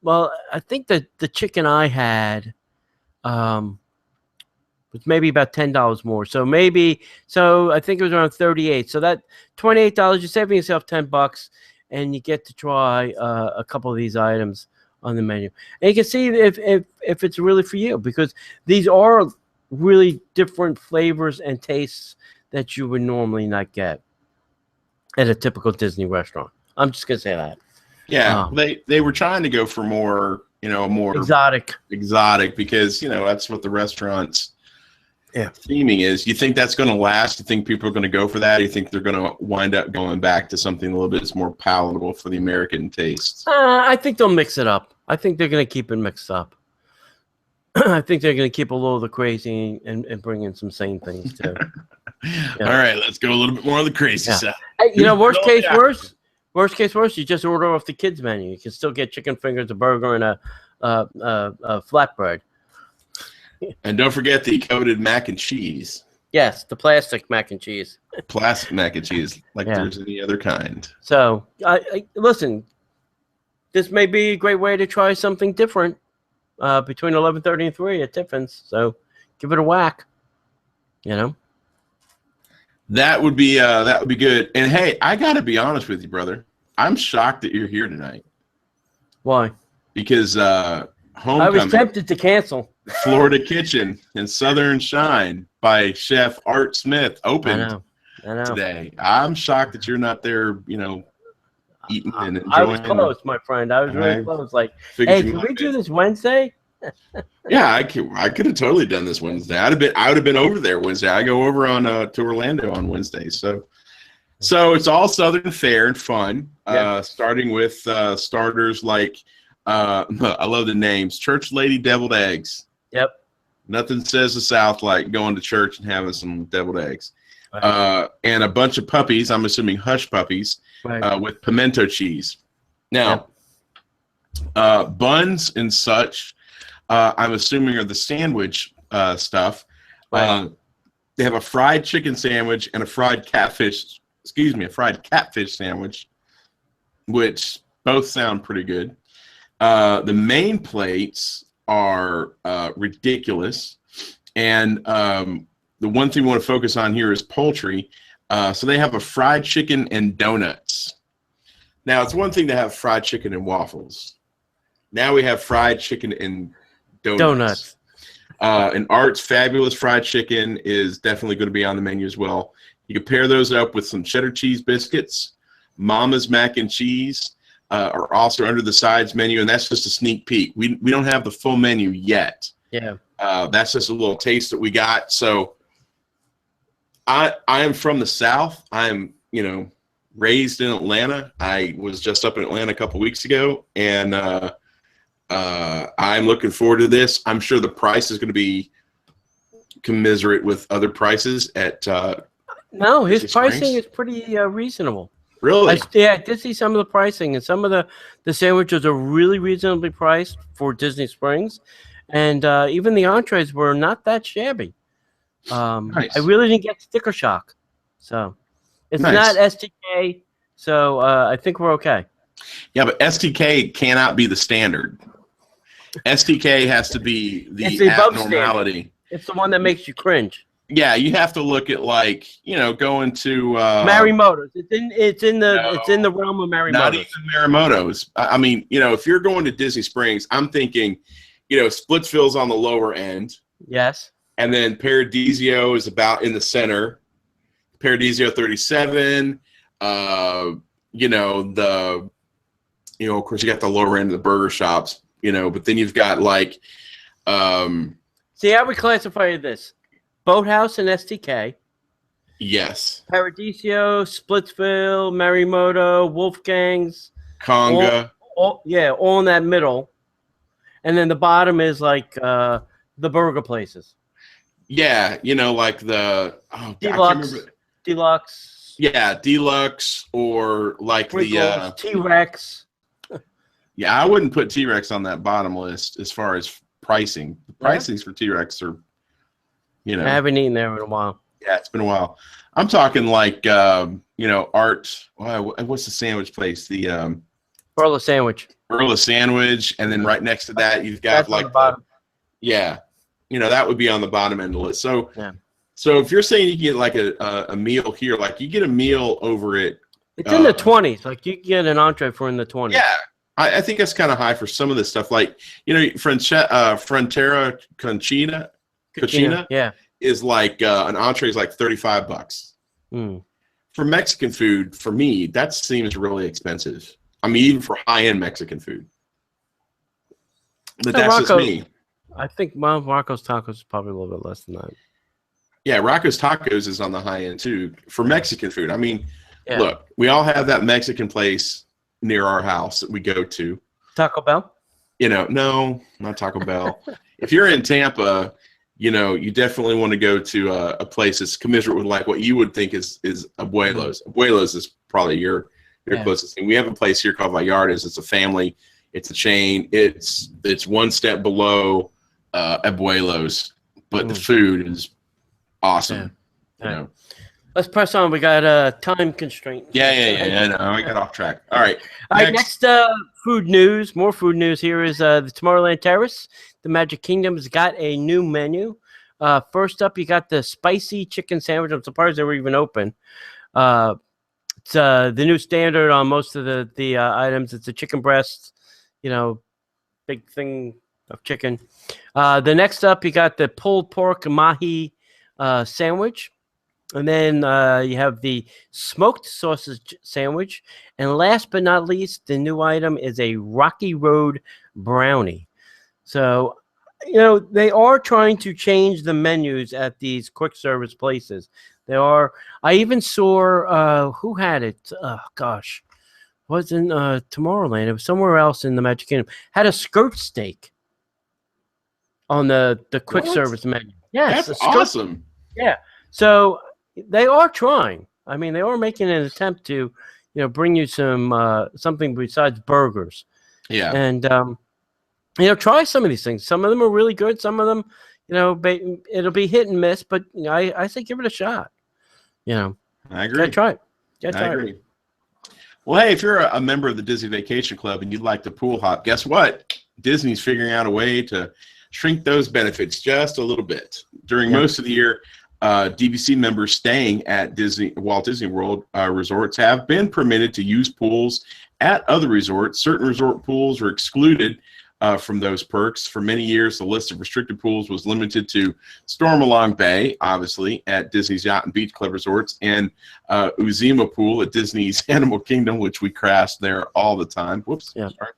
Well, I think that the chicken I had was maybe about $10 more. So I think it was around 38. So that $28, you're saving yourself $10, and you get to try a couple of these items on the menu. And you can see if it's really for you, because these are really different flavors and tastes that you would normally not get at a typical Disney restaurant. I'm just gonna say that. Yeah, they were trying to go for more, more exotic, because that's what the restaurant's theming is. You think that's going to last? You think people are going to go for that? You think they're going to wind up going back to something a little bit more palatable for the American taste? I think they'll mix it up. I think they're going to keep it mixed up. I think they're going to keep a little of the crazy and bring in some sane things too. All right, let's go a little bit more on the crazy side. Hey, worst case worse, you just order off the kids menu. You can still get chicken fingers, a burger, and a flatbread. And don't forget the coated mac and cheese. Yes, the plastic mac and cheese. Plastic mac and cheese, like there's any other kind. So, listen, this may be a great way to try something different between 11:30 and 3 at Tiffin's. So, give it a whack. That would be good. And hey, I got to be honest with you, brother. I'm shocked that you're here tonight. Why? Because Homecoming, I was tempted to cancel. Florida Kitchen and Southern Shine by Chef Art Smith opened today. I'm shocked that you're not there, eating and enjoying. I was close, my friend. I was really close. Like, hey, can we do this Wednesday? Yeah, I could have totally done this Wednesday. I would have been over there Wednesday. I go over to Orlando on Wednesday. So it's all Southern fare and fun. Starting with starters like I love the names: Church Lady Deviled Eggs. Yep. Nothing says the South like going to church and having some deviled eggs. Right. And a bunch of puppies. I'm assuming hush puppies with pimento cheese. Now, buns and such. I'm assuming are the sandwich stuff. Right. They have a fried chicken sandwich and a fried catfish sandwich, which both sound pretty good. The main plates are ridiculous. And the one thing we want to focus on here is poultry. So they have a fried chicken and donuts. Now, it's one thing to have fried chicken and waffles. Now we have fried chicken and donuts. And Art's Fabulous Fried Chicken is definitely going to be on the menu as well. You can pair those up with some cheddar cheese biscuits. Mama's Mac and Cheese are also under the sides menu, and that's just a sneak peek. We don't have the full menu yet. Yeah. That's just a little taste that we got. So I am from the South. I'm, raised in Atlanta. I was just up in Atlanta a couple weeks ago, and I'm looking forward to this. I'm sure the price is going to be commensurate with other prices at No, his Disney pricing Springs. is pretty reasonable. Really? I did see some of the pricing, and some of the sandwiches are really reasonably priced for Disney Springs, and even the entrees were not that shabby. Nice. I really didn't get sticker shock, so it's Nice. not STK, so I think we're okay. Yeah, but STK cannot be the standard. STK has to be It's the above abnormality. It's the one that makes you cringe. Yeah, you have to look at like, going to Marimoto's. It's in the realm of not Marimoto's. even Marimoto's. I mean, if you're going to Disney Springs, I'm thinking, Splitsville's on the lower end. Yes. And then Paradiso is about in the center. Paradiso 37. Of course you got the lower end of the burger shops, but then you've got like see how we classify this. Boathouse and STK. Yes. Paradiso, Splitsville, Marimoto, Wolfgang's. Conga. All in that middle. And then the bottom is like the burger places. Yeah, like the Deluxe. Yeah, Deluxe or like Wrinkles, T-Rex. Yeah, I wouldn't put T-Rex on that bottom list as far as pricing. The pricings for T-Rex are, I haven't eaten there in a while. Yeah, it's been a while. I'm talking like, Art. What's the sandwich place? The Earl of Sandwich. Earl of Sandwich, and then right next to that, you've got like that would be on the bottom end of the list. So, so if you're saying you get like a meal here, like you get a meal over it. It's in the 20s. Like you get an entree for in the 20s. Yeah. I think that's kind of high for some of this stuff. Like, Frontera Cucina is like an entree is like $35. For Mexican food, for me, that seems really expensive. I mean, even for high-end Mexican food. But that's just me. I think Rocco's Tacos is probably a little bit less than that. Yeah, Rocco's Tacos is on the high end too for Mexican food. I mean, look, we all have that Mexican place near our house that we go to. Taco Bell? No, not Taco Bell. If you're in Tampa, you definitely want to go to a place that's commensurate with like what you would think is Abuelo's. Abuelo's is probably your closest thing. We have a place here called Vallarta's. It's a family. It's a chain. It's one step below Abuelo's, but the food is awesome. Let's press on. We got a time constraint. Yeah. No, I got off track. All right. Next food news. More food news. Here is the Tomorrowland Terrace. The Magic Kingdom's got a new menu. First up, you got the spicy chicken sandwich. I'm surprised they were even open. It's the new standard on most of the items. It's a chicken breast, big thing of chicken. The next up, you got the pulled pork mahi sandwich. And then you have the smoked sausage sandwich. And last but not least, the new item is a Rocky Road brownie. So, they are trying to change the menus at these quick service places. They are. I even saw who had it. Oh, gosh. It wasn't Tomorrowland. It was somewhere else in the Magic Kingdom. Had a skirt steak on the quick service menu. Yes, that's awesome. Yeah. So they are trying. I mean, they are making an attempt to, bring you some something besides burgers. Yeah. And try some of these things. Some of them are really good. Some of them, it'll be hit and miss. But I say give it a shot. I agree. Try it. I agree. Well, hey, if you're a member of the Disney Vacation Club and you'd like to pool hop, guess what? Disney's figuring out a way to shrink those benefits just a little bit. During most of the year, DVC members staying at Walt Disney World resorts have been permitted to use pools at other resorts. Certain resort pools are excluded from those perks. For many years, the list of restricted pools was limited to Stormalong Bay, obviously, at Disney's Yacht and Beach Club resorts, and Uzima Pool at Disney's Animal Kingdom, which we crash there all the time. Whoops. Yeah. Sorry.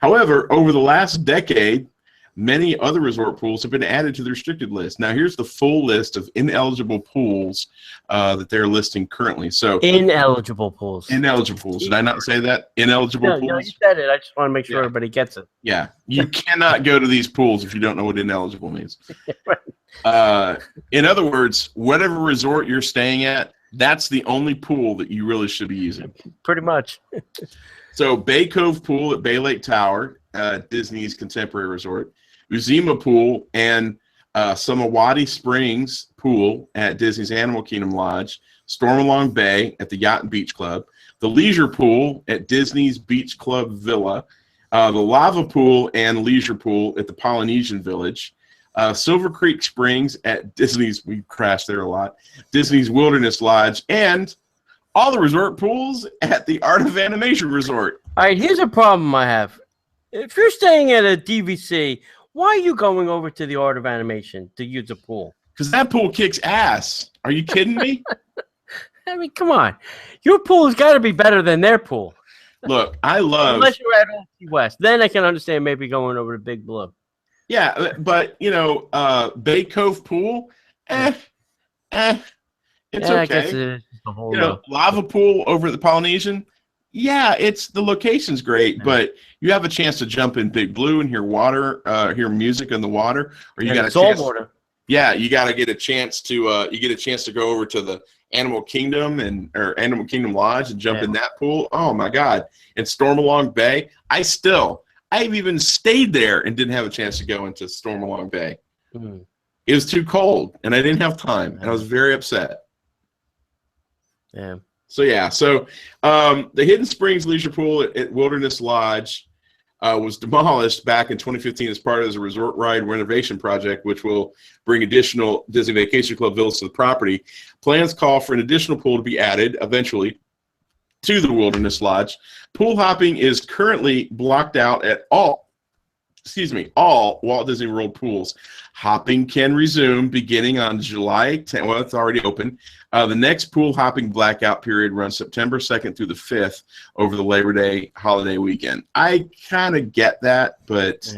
However, over the last decade, many other resort pools have been added to the restricted list. Now, here's the full list of ineligible pools that they're listing currently. So ineligible pools. Ineligible pools. Did I not say that? Ineligible pools? No, you said it. I just want to make sure everybody gets it. Yeah. You cannot go to these pools if you don't know what ineligible means. In other words, whatever resort you're staying at, that's the only pool that you really should be using. Pretty much. So Bay Cove Pool at Bay Lake Tower, Disney's Contemporary Resort, Uzima Pool and Samawati Springs Pool at Disney's Animal Kingdom Lodge, Stormalong Bay at the Yacht and Beach Club, the Leisure Pool at Disney's Beach Club Villa, the Lava Pool and Leisure Pool at the Polynesian Village, Silver Creek Springs at Disney's, we crashed there a lot, Disney's Wilderness Lodge, and all the resort pools at the Art of Animation Resort. All right, here's a problem I have. If you're staying at a DVC, why are you going over to the Art of Animation to use a pool? Because that pool kicks ass. Are you kidding me? I mean, come on. Your pool has got to be better than their pool. Look, I love... Unless you're at Old Key West. Then I can understand maybe going over to Big Blue. Yeah, but, Bay Cove Pool, it's I okay. guess it's a whole Lava Pool over at the Polynesian, yeah, the location's great, but you have a chance to jump in Big Blue and hear water, hear music in the water, or you got a chance... water. Yeah, you got to get a chance to go over to the Animal Kingdom or Animal Kingdom Lodge and jump in that pool. Oh my God! And Stormalong Bay. I've even stayed there and didn't have a chance to go into Stormalong Bay. Mm. It was too cold, and I didn't have time, and I was very upset. Yeah. So the Hidden Springs Leisure Pool at Wilderness Lodge was demolished back in 2015 as part of the resort ride renovation project, which will bring additional Disney Vacation Club villas to the property. Plans call for an additional pool to be added eventually to the Wilderness Lodge. Pool hopping is currently blocked out at all Walt Disney World pools. Hopping can resume beginning on July 10th. Well, it's already open. The next pool hopping blackout period runs September 2nd through the 5th over the Labor Day holiday weekend. I kind of get that, but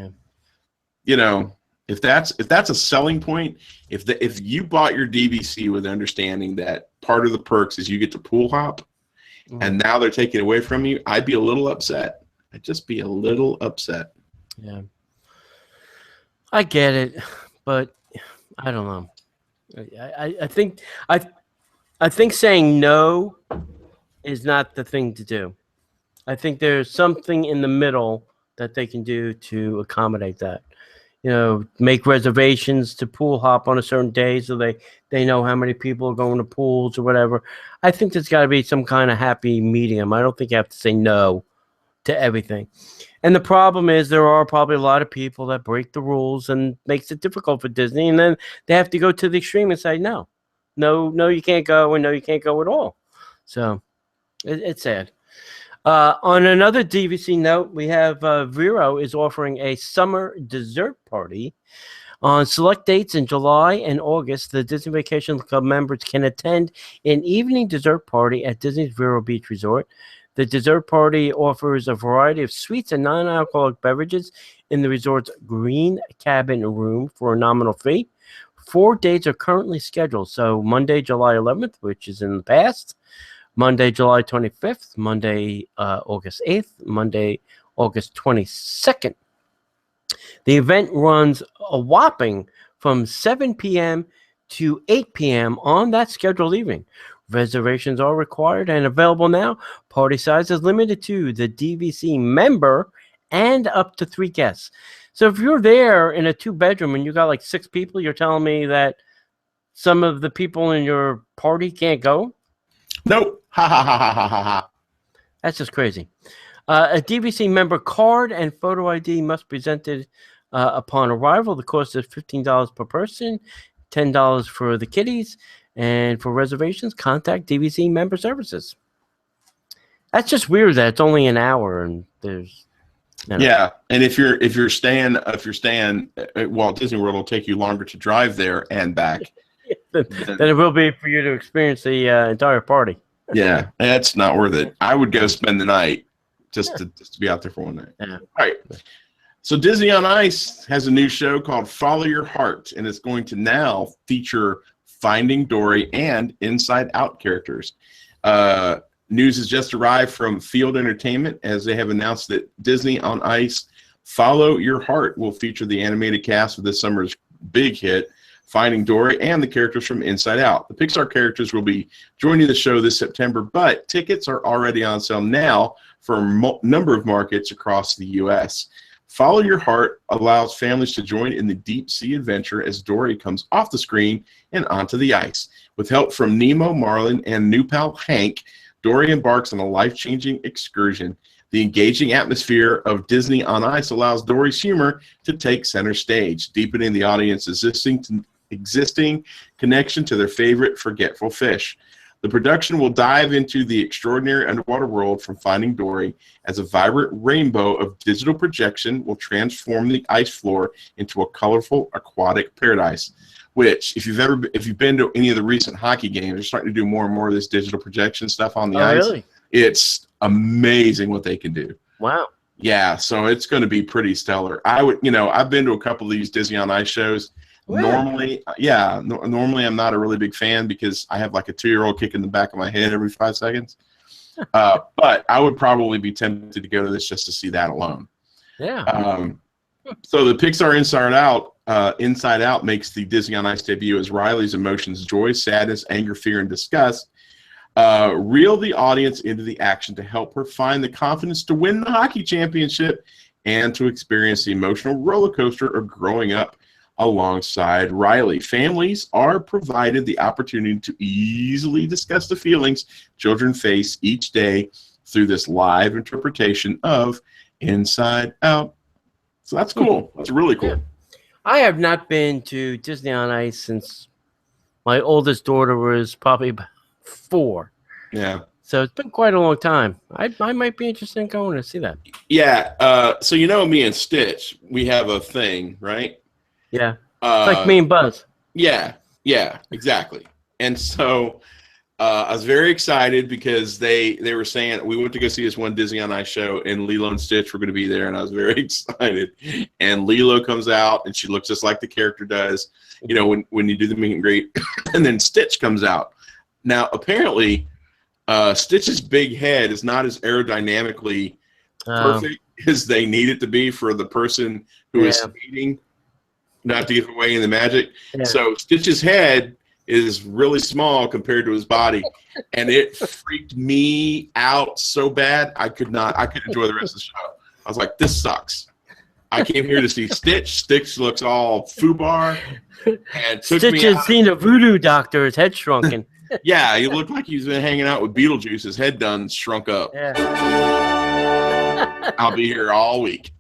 if that's a selling point, if you bought your DVC with the understanding that part of the perks is you get to pool hop, and now they're taking it away from you, I'd be a little upset. I'd just be a little upset. Yeah. I get it, but I don't know. I think saying no is not the thing to do. I think there's something in the middle that they can do to accommodate that. Make reservations to pool hop on a certain day so they know how many people are going to pools or whatever. I think there's got to be some kind of happy medium. I don't think you have to say no to everything. And the problem is there are probably a lot of people that break the rules and makes it difficult for Disney, and then they have to go to the extreme and say no, you can't go, and no, you can't go at all. So it's sad. On another DVC note, we have Vero is offering a summer dessert party. On select dates in July and August, the Disney Vacation Club members can attend an evening dessert party at Disney's Vero Beach Resort. The dessert party offers a variety of sweets and non-alcoholic beverages in the resort's green cabin room for a nominal fee. 4 dates are currently scheduled. So Monday, July 11th, which is in the past, Monday, July 25th, Monday, August 8th, Monday, August 22nd. The event runs a whopping from 7 p.m. to 8 p.m. on that scheduled evening. Reservations are required and available now. Party size is limited to the DVC member and up to 3 guests. So if you're there in a 2-bedroom and you got like 6 people, you're telling me that some of the people in your party can't go? Nope. Ha ha ha ha ha ha ha. That's just crazy. A DVC member card and photo ID must be presented upon arrival. The cost is $15 per person, $10 for the kiddies. And for reservations, contact DVC Member Services. That's just weird that it's only an hour and there's. Yeah, and if you're staying at Walt Disney World, it'll take you longer to drive there and back than it will be for you to experience the entire party. Yeah, that's not worth it. I would go spend the night just to be out there for one night. Yeah. All right. So Disney on Ice has a new show called Follow Your Heart, and it's going to now feature Finding Dory and Inside Out characters. News has just arrived from Field Entertainment as they have announced that Disney on Ice Follow Your Heart will feature the animated cast of this summer's big hit, Finding Dory, and the characters from Inside Out. The Pixar characters will be joining the show this September, but tickets are already on sale now for a number of markets across the U.S. Follow Your Heart allows families to join in the deep sea adventure as Dory comes off the screen and onto the ice. With help from Nemo, Marlin, and new pal Hank, Dory embarks on a life-changing excursion. The The engaging atmosphere of Disney on Ice allows Dory's humor to take center stage, deepening the audience's existing connection to their favorite forgetful fish. The production will dive into the extraordinary underwater world from Finding Dory as a vibrant rainbow of digital projection will transform the ice floor into a colorful aquatic paradise. Which, if you've been to any of the recent hockey games, they're starting to do more and more of this digital projection stuff on the ice. Really? It's amazing what they can do. Wow. Yeah, so it's going to be pretty stellar. I've been to a couple of these Disney on Ice shows. Really? Normally I'm not a really big fan because I have like a 2-year-old kicking the back of my head every 5 seconds. But I would probably be tempted to go to this just to see that alone. Yeah. So the Pixar Inside Out makes the Disney on Ice debut as Riley's emotions, joy, sadness, anger, fear, and disgust, reel the audience into the action to help her find the confidence to win the hockey championship and to experience the emotional roller coaster of growing up alongside Riley. Families are provided the opportunity to easily discuss the feelings children face each day through this live interpretation of Inside Out. So that's cool. That's really cool. Yeah. I have not been to Disney on Ice since my oldest daughter was probably 4. Yeah. So it's been quite a long time. I might be interested in going to see that. Yeah. So me and Stitch, we have a thing, right? Yeah. It's like me and Buzz. Yeah, exactly. And so I was very excited because they were saying we went to go see this one Disney on Ice show, and Lilo and Stitch were going to be there, and I was very excited. And Lilo comes out, and she looks just like the character does, when you do the meet and greet. And then Stitch comes out. Now, apparently, Stitch's big head is not as aerodynamically perfect as they need it to be for the person who is speeding. Not to give away the magic. Yeah. So Stitch's head is really small compared to his body, and it freaked me out so bad I couldn't enjoy the rest of the show. I was like, this sucks. I came here to see Stitch. Stitch looks all foobar, and Stitch has seen a voodoo doctor. His head shrunken. Yeah, he looked like he's been hanging out with Beetlejuice. His head done shrunk up. Yeah. I'll be here all week.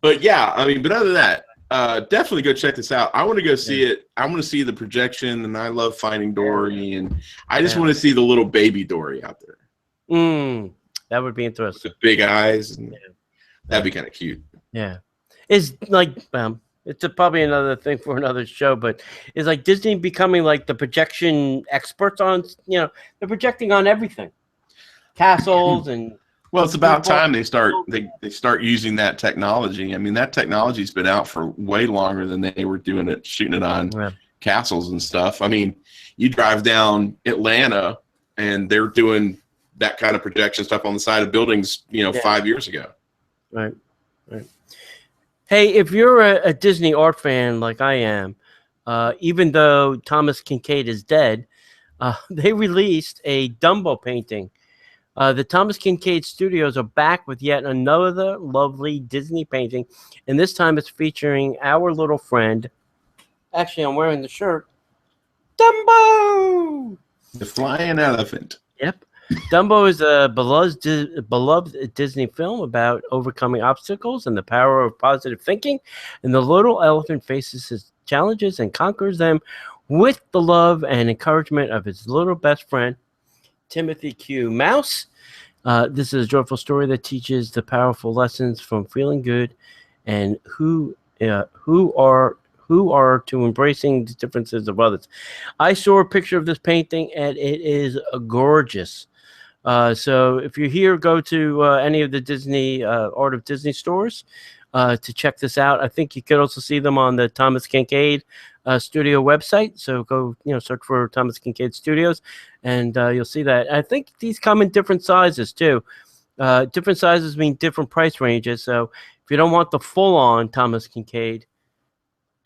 But yeah, but other than that, definitely go check this out. I want to go see it. I want to see the projection, and I love Finding Dory, and I just want to see the little baby Dory out there. That would be interesting. With big eyes, and that'd be kind of cute. Yeah, it's like it's probably another thing for another show, but it's like Disney becoming like the projection experts on. They're projecting on everything, castles and. Well, it's about time they start using that technology. That technology's been out for way longer than they were shooting it on castles and stuff. You drive down Atlanta and they're doing that kind of projection stuff on the side of buildings, 5 years ago. Right. Hey, if you're a Disney art fan like I am, even though Thomas Kincaid is dead, they released a Dumbo painting. The Thomas Kincaid Studios are back with yet another lovely Disney painting, and this time it's featuring our little friend. Actually, I'm wearing the shirt. Dumbo! The flying elephant. Yep. Dumbo is a beloved Disney film about overcoming obstacles and the power of positive thinking, and the little elephant faces his challenges and conquers them with the love and encouragement of his little best friend, Timothy Q. Mouse. This is a joyful story that teaches the powerful lessons from feeling good and who are to embracing the differences of others. I saw a picture of this painting, and it is gorgeous. So if you're here, go to any of the Disney Art of Disney stores to check this out. I think you could also see them on the Thomas Kincaid studio website. So go, search for Thomas Kincaid Studios, and you'll see that. I think these come in different sizes too. Different sizes mean different price ranges. So if you don't want the full-on Thomas Kincaid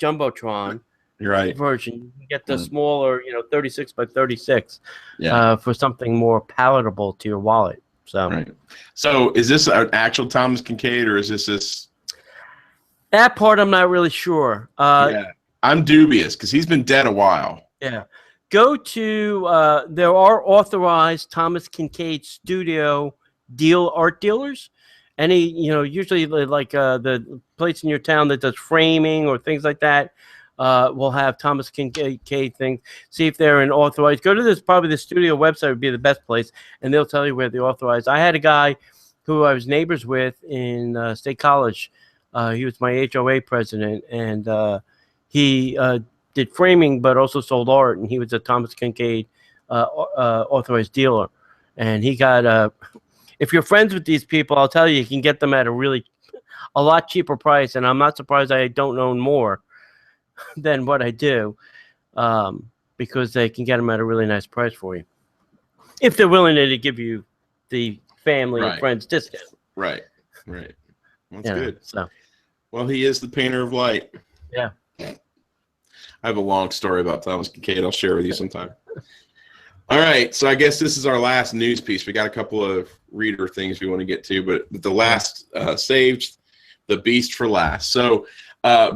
Jumbotron version, you can get the smaller, 36 by 36 for something more palatable to your wallet. So is this an actual Thomas Kincaid, or is this? That part I'm not really sure. I'm dubious because he's been dead a while. Yeah. Go to, there are authorized Thomas Kincaid Studio art dealers. Any, usually like the place in your town that does framing or things like that, will have Thomas Kincaid things. See if they're an authorized. Go to probably the studio website would be the best place, and they'll tell you where they're authorized. I had a guy who I was neighbors with in State College. He was my HOA president, and he did framing, but also sold art, and he was a Thomas Kincaid authorized dealer. And he got if you're friends with these people, I'll tell you can get them at a lot cheaper price, and I'm not surprised I don't own more than what I do, because they can get them at a really nice price for you if they're willing to give you the family and friends discount. Right. That's good. So, well, he is the painter of light. Yeah. I have a long story about Thomas Kincaid. I'll share with you sometime. All right, so I guess this is our last news piece. We got a couple of reader things we want to get to, but the last saved the Beast for last. So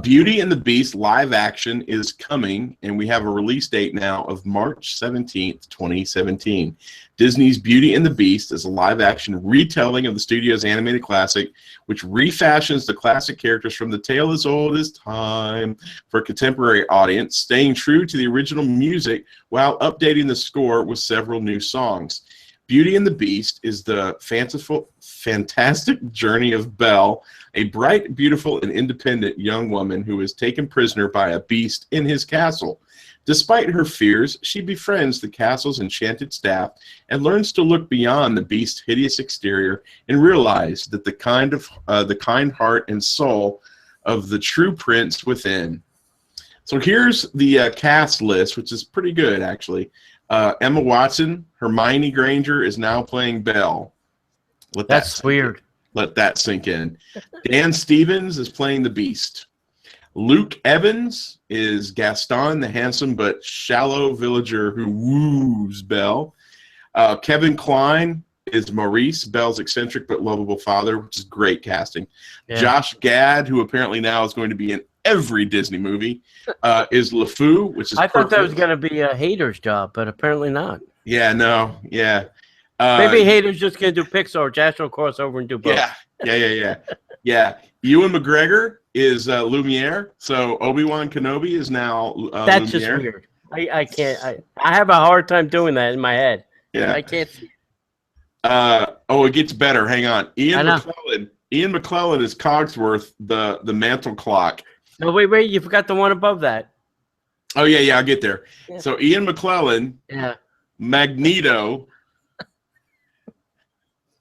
Beauty and the Beast live action is coming, and we have a release date now of March 17th, 2017. Disney's Beauty and the Beast is a live action retelling of the studio's animated classic, which refashions the classic characters from the tale as old as time for a contemporary audience, staying true to the original music while updating the score with several new songs. Beauty and the Beast is the fantastic journey of Belle, a bright, beautiful, and independent young woman who is taken prisoner by a beast in his castle. Despite her fears, she befriends the castle's enchanted staff and learns to look beyond the beast's hideous exterior and realize that the kind heart and soul of the true prince within. So here's the cast list, which is pretty good, actually. Emma Watson, Hermione Granger is now playing Belle. That's weird. Let that sink in. Dan Stevens is playing the Beast. Luke Evans is Gaston, the handsome but shallow villager who woos Belle. Kevin Kline is Maurice, Belle's eccentric but lovable father, which is great casting. Yeah. Josh Gad, who apparently now is going to be in every Disney movie, is LeFou, which is I thought that was going to be a Hader's job, but apparently not. Yeah, no, yeah. Maybe Hader's just going to do Pixar, Josh will cross over and do both. Yeah. Ewan McGregor is Lumiere, so Obi-Wan Kenobi is now That's Lumiere. Just weird. I can't. I have a hard time doing that in my head. Yeah, I can't see. It gets better. Hang on. Ian McClellan is Cogsworth, the mantle clock. No, wait. You forgot the one above that. Oh yeah. I'll get there. Yeah. So Ian McClellan. Yeah. Magneto.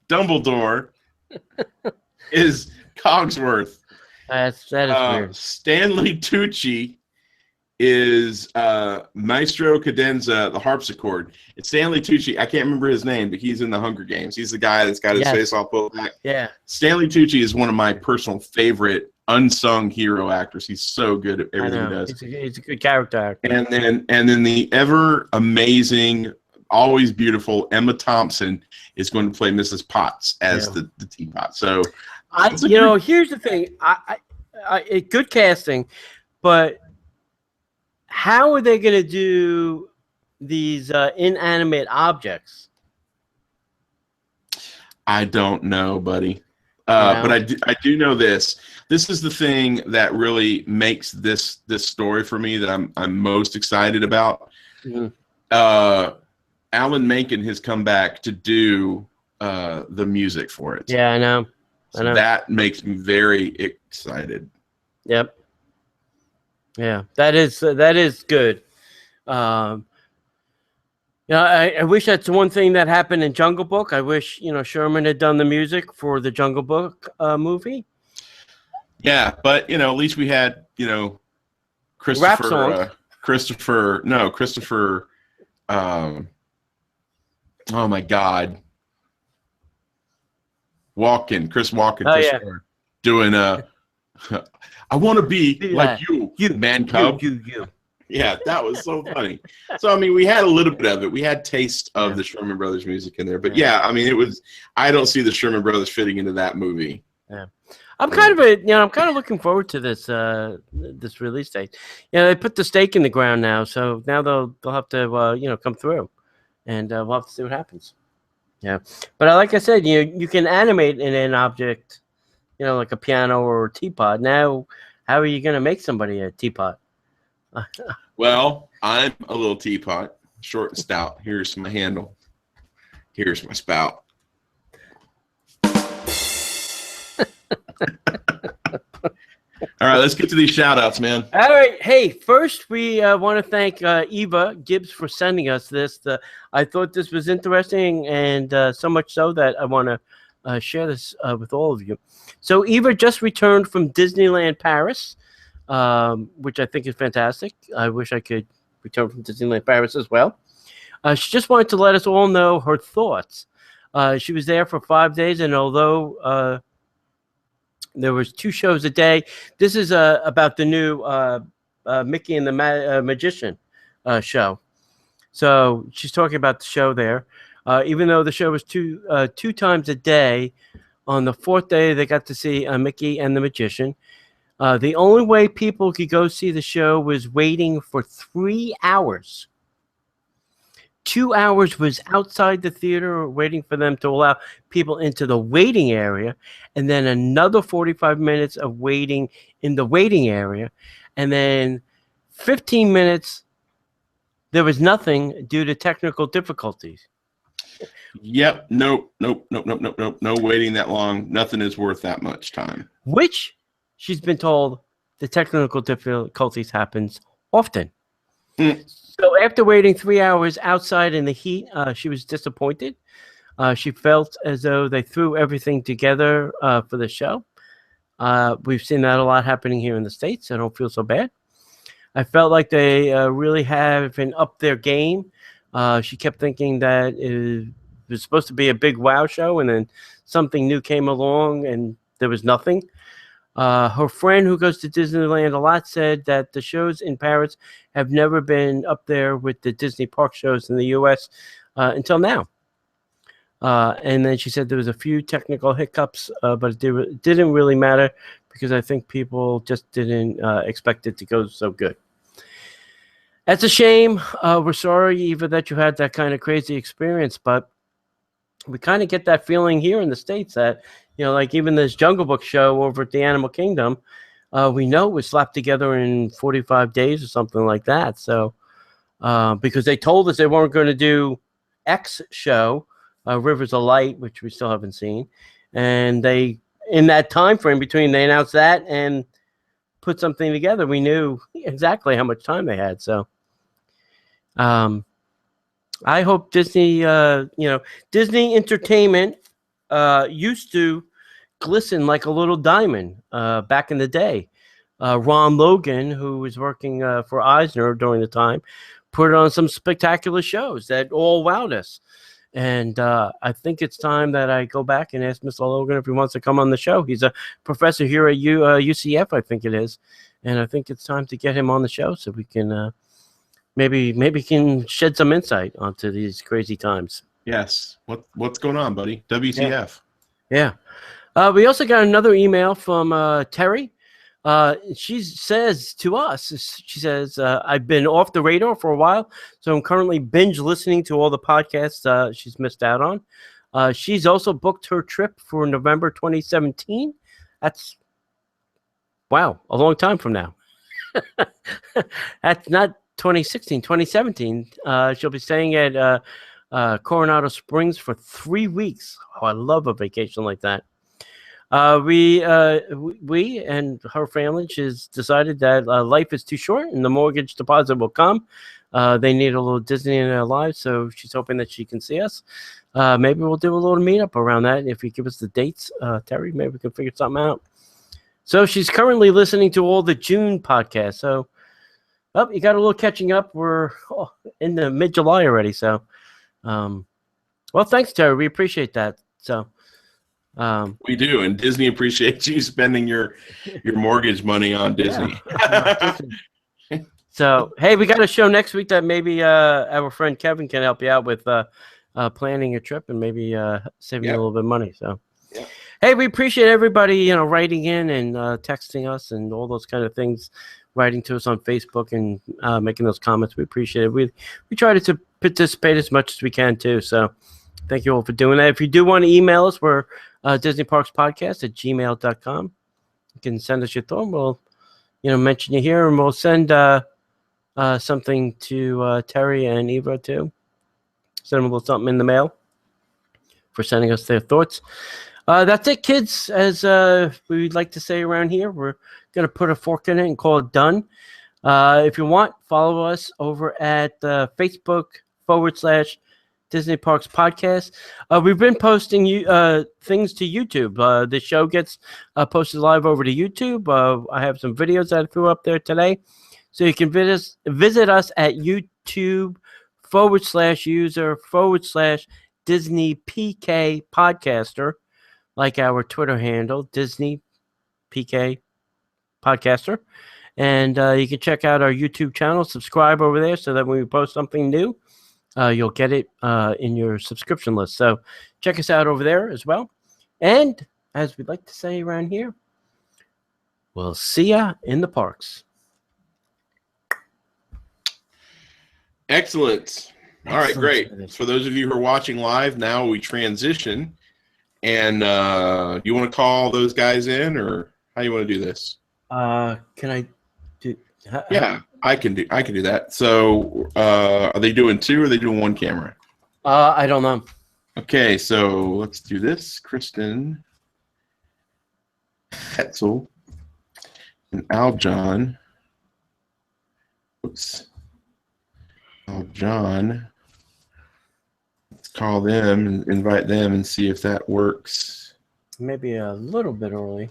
Dumbledore is Cogsworth. That is weird. Stanley Tucci is Maestro Cadenza, the harpsichord. It's Stanley Tucci. I can't remember his name, but he's in the Hunger Games. He's the guy that's got his face all pulled back. Yeah. Stanley Tucci is one of my personal favorite unsung hero actors. He's so good at everything he does. He's a good character actor. And then the ever amazing, always beautiful Emma Thompson is going to play Mrs. Potts as the teapot. So, here's the thing. I good casting, but how are they going to do these inanimate objects? I don't know, buddy. But I do know this. This is the thing that really makes this story for me that I'm most excited about. Mm-hmm. Alan Menken has come back to do the music for it. Yeah, I know. That makes me very excited. Yep. Yeah, that is good. I wish that's one thing that happened in Jungle Book. I wish Sherman had done the music for the Jungle Book movie. Yeah, but at least we had Christopher. Oh my God, Chris Walken, doing I want to be like you man cub. You. Yeah, that was so funny. So, we had a little bit of it. We had taste of the Sherman Brothers music in there. But, it was – I don't see the Sherman Brothers fitting into that movie. Yeah. I'm kind of looking forward to this this release date. They put the stake in the ground now, so now they'll have to, come through. And we'll have to see what happens. Yeah, but like I said, you can animate in an object, like a piano or a teapot. Now, how are you going to make somebody a teapot? Well, I'm a little teapot, short and stout. Here's my handle. Here's my spout. All right, let's get to these shout-outs, man. All right. Hey, first we want to thank Eva Gibbs for sending us this. I thought this was interesting, and so much so that I want to share this with all of you. So Eva just returned from Disneyland Paris, which I think is fantastic. I wish I could return from Disneyland Paris as well. She just wanted to let us all know her thoughts. She was there for 5 days, and although there was 2 shows a day, this is about the new Mickey and the Magician show. So she's talking about the show there. Even though the show was two times a day, on the 4th day they got to see Mickey and the Magician. The only way people could go see the show was waiting for 3 hours. 2 hours was outside the theater waiting for them to allow people into the waiting area, and then another 45 minutes of waiting in the waiting area, and then 15 minutes there was nothing due to technical difficulties. Yep. Nope. No waiting that long. Nothing is worth that much time. Which she's been told the technical difficulties happens often. So after waiting 3 hours outside in the heat, she was disappointed. She felt as though they threw everything together for the show. We've seen that a lot happening here in the States. I don't feel so bad. I felt like they really haven't upped their game. She kept thinking that it was supposed to be a big wow show, and then something new came along, and there was nothing. Her friend who goes to Disneyland a lot said that the shows in Paris have never been up there with the Disney park shows in the U.S. Until now. And then she said there was a few technical hiccups, but it didn't really matter because I think people just didn't expect it to go so good. That's a shame. We're sorry, Eva, that you had that kind of crazy experience, but we kind of get that feeling here in the States that, like even this Jungle Book show over at the Animal Kingdom, we know it was slapped together in 45 days or something like that. So, because they told us they weren't going to do X show, Rivers of Light, which we still haven't seen. And they, in that time frame between they announced that and put something together, we knew exactly how much time they had. So, I hope Disney, Disney Entertainment used to glisten like a little diamond back in the day. Ron Logan, who was working for Eisner during the time, put on some spectacular shows that all wowed us. And I think it's time that I go back and ask Mr. Logan if he wants to come on the show. He's a professor here at UCF, I think it is. And I think it's time to get him on the show so we can maybe can shed some insight onto these crazy times. Yes. What's going on, buddy? WTF. Yeah. We also got another email from Terry. She says to us, she says, I've been off the radar for a while, so I'm currently binge listening to all the podcasts she's missed out on. She's also booked her trip for November 2017. That's, wow, a long time from now. That's not 2016, 2017. She'll be staying at Coronado Springs for 3 weeks. Oh, I love a vacation like that. We and her family, she's decided that life is too short and the mortgage deposit will come. They need a little Disney in their lives, so she's hoping that she can see us. Maybe we'll do a little meetup around that. If you give us the dates, Terry, maybe we can figure something out. So she's currently listening to all the June podcasts. So, you got a little catching up. We're in the mid-July already. So, well, thanks, Terry. We appreciate that. So. We do, and Disney appreciates you spending your mortgage money on Disney. Yeah. So, hey, we got a show next week that maybe our friend Kevin can help you out with planning a trip and maybe saving you a little bit of money. So, hey, we appreciate everybody writing in and texting us and all those kind of things, writing to us on Facebook and making those comments. We appreciate it. We try to participate as much as we can too. So. thank you all for doing that. If you do want to email us, we're DisneyParksPodcast@gmail.com. You can send us your thought. We'll, mention you here, and we'll send something to Terry and Eva too. Send them a little something in the mail for sending us their thoughts. That's it, kids. As we'd like to say around here, we're going to put a fork in it and call it done. If you want, follow us over at Facebook.com/Disney Parks Podcast. We've been posting things to YouTube. The show gets posted live over to YouTube. I have some videos that I threw up there today. So you can visit us at YouTube.com/user/Disney PK Podcaster, like our Twitter handle, Disney PK Podcaster. And you can check out our YouTube channel, subscribe over there so that when we post something new, you'll get it in your subscription list. So check us out over there as well. And as we like to say around here, we'll see ya in the parks. Excellent. All right, great. For those of you who are watching live, now we transition. And you want to call those guys in, or how you want to do this? Can I do? Yeah, I can do that. So, are they doing two, or are they doing one camera? I don't know. Okay, so let's do this. Kristen, Hetzel, and Aljon. Oops. Aljon. Let's call them and invite them and see if that works. Maybe a little bit early,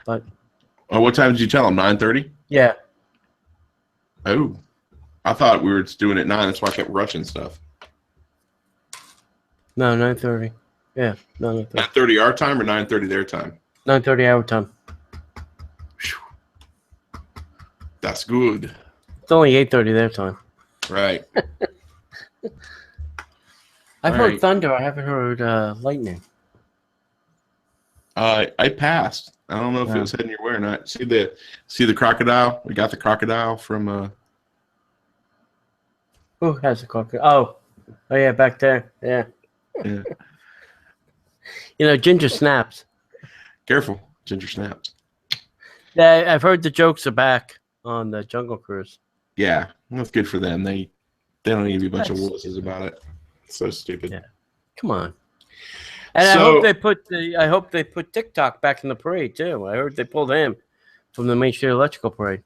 but. Oh, what time did you tell them? 9:30? Yeah. Oh, I thought we were just doing it at 9. That's why I kept rushing stuff. No, 9:30. Yeah, no, 9:30. 9:30 our time or 9:30 their time? 9:30 our time. Whew. That's good. It's only 8:30 their time. Right. I've heard thunder. I haven't heard lightning. I passed. I don't know if it was heading your way or not. See the crocodile? We got the crocodile from. Who has the crocodile? Oh yeah, back there. Yeah. Yeah. Ginger snaps. Careful, Ginger snaps. Yeah, I've heard the jokes are back on the Jungle Cruise. Yeah, that's good for them. They don't need to be a bunch of wusses about it. It's so stupid. Yeah. Come on. And I hope they put TikTok back in the parade too. I heard they pulled him from the Main Street Electrical Parade.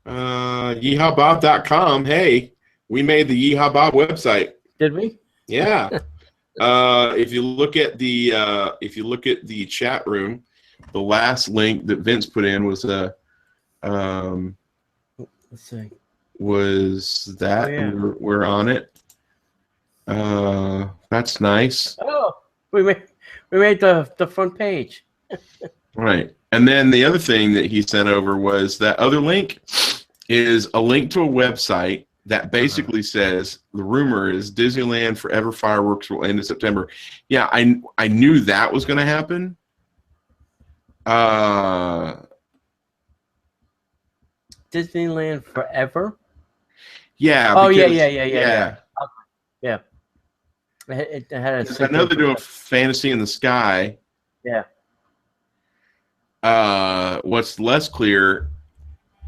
Yeehawbob.com. Hey, we made the Yeehaw Bob website. Did we? Yeah. If you look at the chat room, the last link that Vince put in was let's see. Was that we're on it. That's nice. Oh, we made the front page. Right. And then the other thing that he sent over was that other link is a link to a website that basically says the rumor is Disneyland Forever fireworks will end in September. Yeah, I knew that was going to happen. Disneyland Forever? Yeah. Oh, because, yeah. Yeah. It had I know they're doing Fantasy in the Sky. Yeah. What's less clear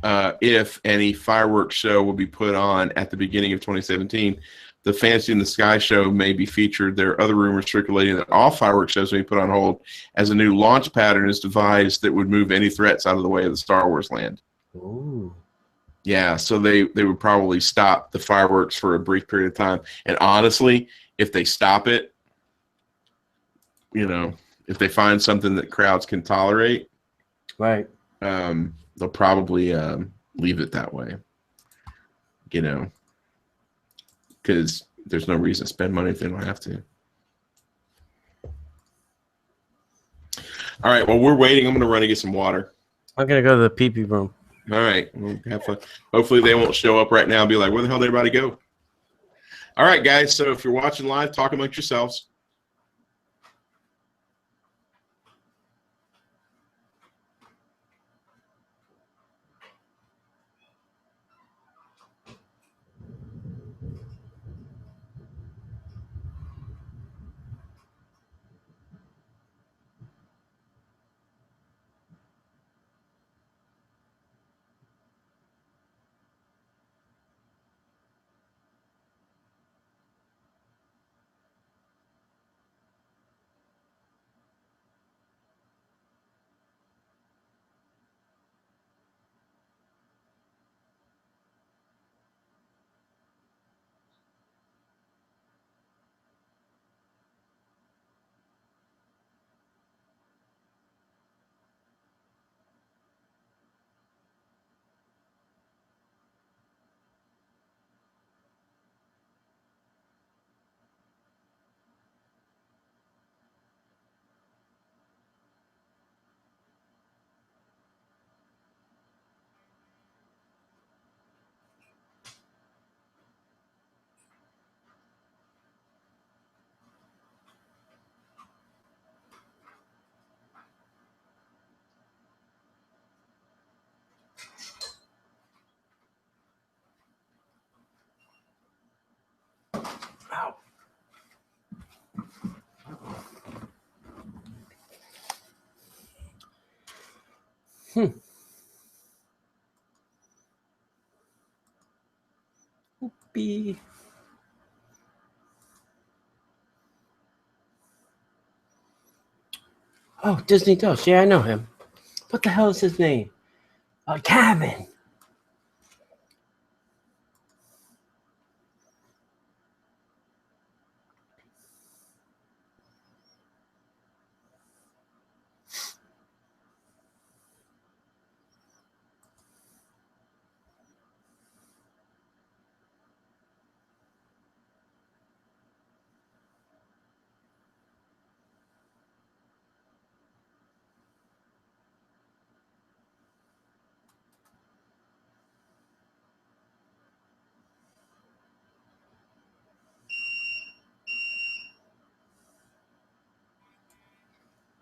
if any fireworks show will be put on at the beginning of 2017. The Fantasy in the Sky show may be featured. There are other rumors circulating that all fireworks shows may be put on hold as a new launch pattern is devised that would move any threats out of the way of the Star Wars land. Ooh. Yeah, so they would probably stop the fireworks for a brief period of time. And honestly, if they stop it, if they find something that crowds can tolerate, right, they'll probably leave it that way. Because there's no reason to spend money if they don't have to. All right, well, we're waiting. I'm going to run and get some water. I'm going to go to the pee-pee room. All right, we'll have fun. Hopefully they won't show up right now and be like, where the hell did everybody go? All right, guys, so if you're watching live, talk amongst yourselves. Be. Oh, Disney Dose. Yeah, I know him. What the hell is his name? Kevin.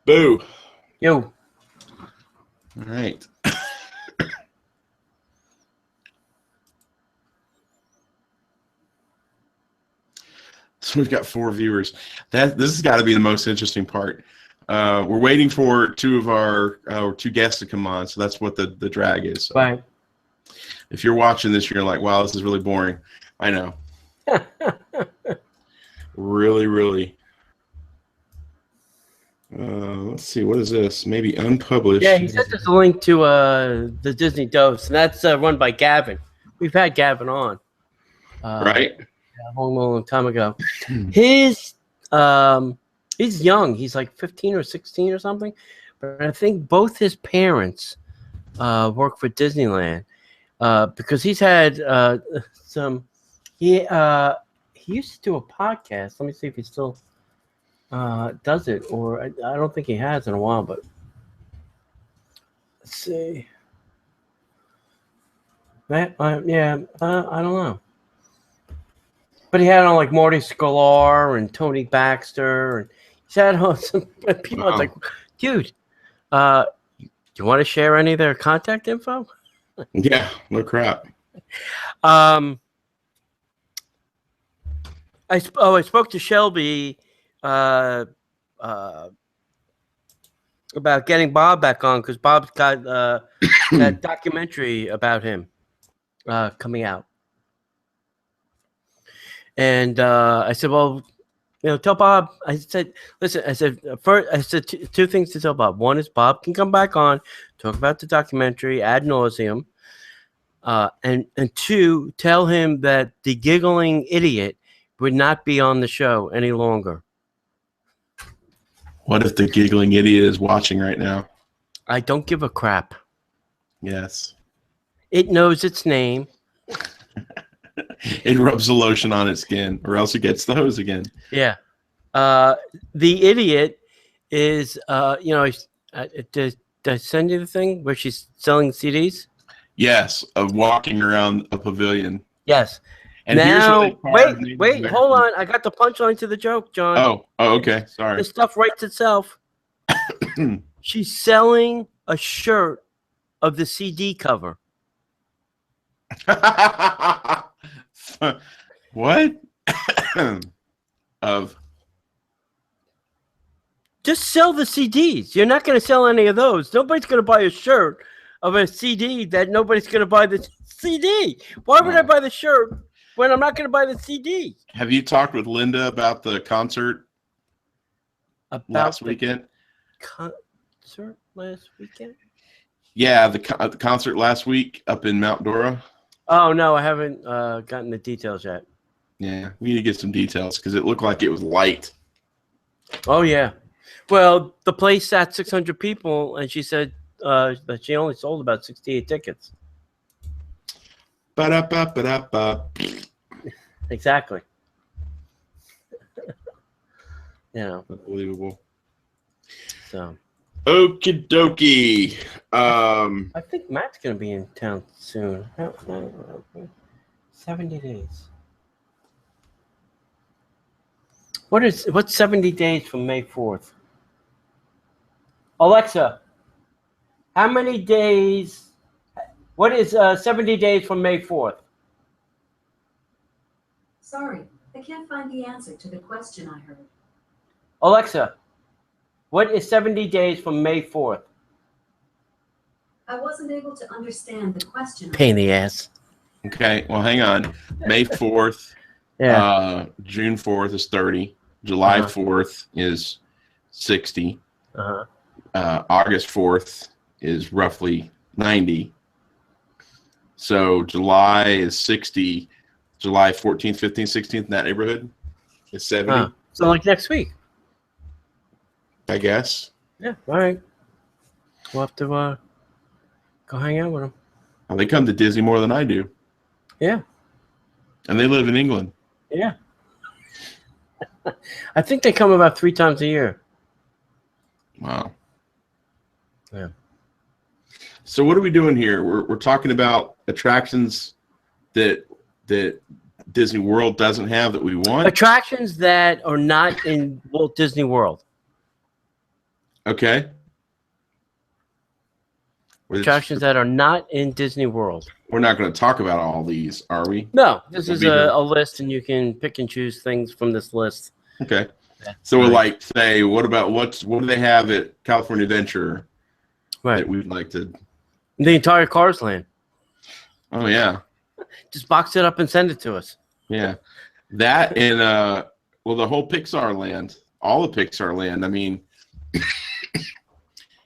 Boo. Yo. All right. So we've got 4 viewers. This has got to be the most interesting part. We're waiting for 2 of our 2 guests to come on, so that's what the drag is. So Right. if you're watching this, you're like, wow, this is really boring. I know. Really, really. Let's see. What is this? Maybe unpublished. Yeah, he sent us a link to the Disney Dose, and that's run by Gavin. We've had Gavin on. Right? A long time ago. He's young. He's like 15 or 16 or something. But I think both his parents work for Disneyland because he's had some. He used to do a podcast. Let me see if he still does it, or I don't think he has in a while. But let's see. I don't know. But he had on like Marty Sklar and Tony Baxter, and he's had on some people. Wow. It's like, dude, you want to share any of their contact info? Yeah, no crap. I spoke to Shelby about getting Bob back on because Bob's got that documentary about him coming out. And I said, well, tell Bob. I said, listen. I said, first, I said 2 things to tell Bob. One is Bob can come back on, talk about the documentary ad nauseum, and 2, tell him that the giggling idiot would not be on the show any longer. What if the giggling idiot is watching right now? I don't give a crap. Yes. It knows its name. It rubs the lotion on its skin, or else it gets the hose again. Yeah. The idiot is, did I send you the thing where she's selling CDs? Yes, of walking around a pavilion. Yes. And now, wait, hold on. I got the punchline to the joke, John. Oh, okay. Sorry. This stuff writes itself. She's selling a shirt of the CD cover. What? Of? Just sell the CDs. You're not going to sell any of those. Nobody's going to buy a shirt of a CD that nobody's going to buy the CD. Why would I buy the shirt when I'm not going to buy the CD? Have you talked with Linda about the concert last weekend? Concert last weekend? Yeah, the concert last week up in Mount Dora. Oh, no, I haven't gotten the details yet. Yeah, we need to get some details because it looked like it was light. Oh, yeah. Well, the place sat 600 people, and she said that she only sold about 68 tickets. Ba-da-ba-ba-da-ba. Exactly. Unbelievable. So. Okie dokie. I think Matt's going to be in town soon. 70 days. What's 70 days from May 4th? Alexa, how many days? What is 70 days from May 4th? Sorry, I can't find the answer to the question I heard. Alexa, what is 70 days from May 4th? I wasn't able to understand the question. Pain in the ass. Okay, well, hang on. May 4th, June 4th is 30. July 4th is 60. August 4th is roughly 90. So July is 60. July 14th, 15th, 16th, in that neighborhood is 70. So like next week. I guess. Yeah, all right. We'll have to go hang out with them. Well, they come to Disney more than I do. Yeah. And they live in England. Yeah. I think they come about 3 times a year. Wow. Yeah. So what are we doing here? We're talking about attractions that Disney World doesn't have that we want. Attractions that are not in Walt Disney World. Okay. Attractions that are not in Disney World. We're not going to talk about all these, are we? No, this is a list, and you can pick and choose things from this list. Okay. So we'll like say, what do they have at California Adventure that we'd like to? The entire Cars Land. Oh yeah. Just box it up and send it to us. Yeah. That and well, the whole Pixar Land, all the Pixar Land. I mean,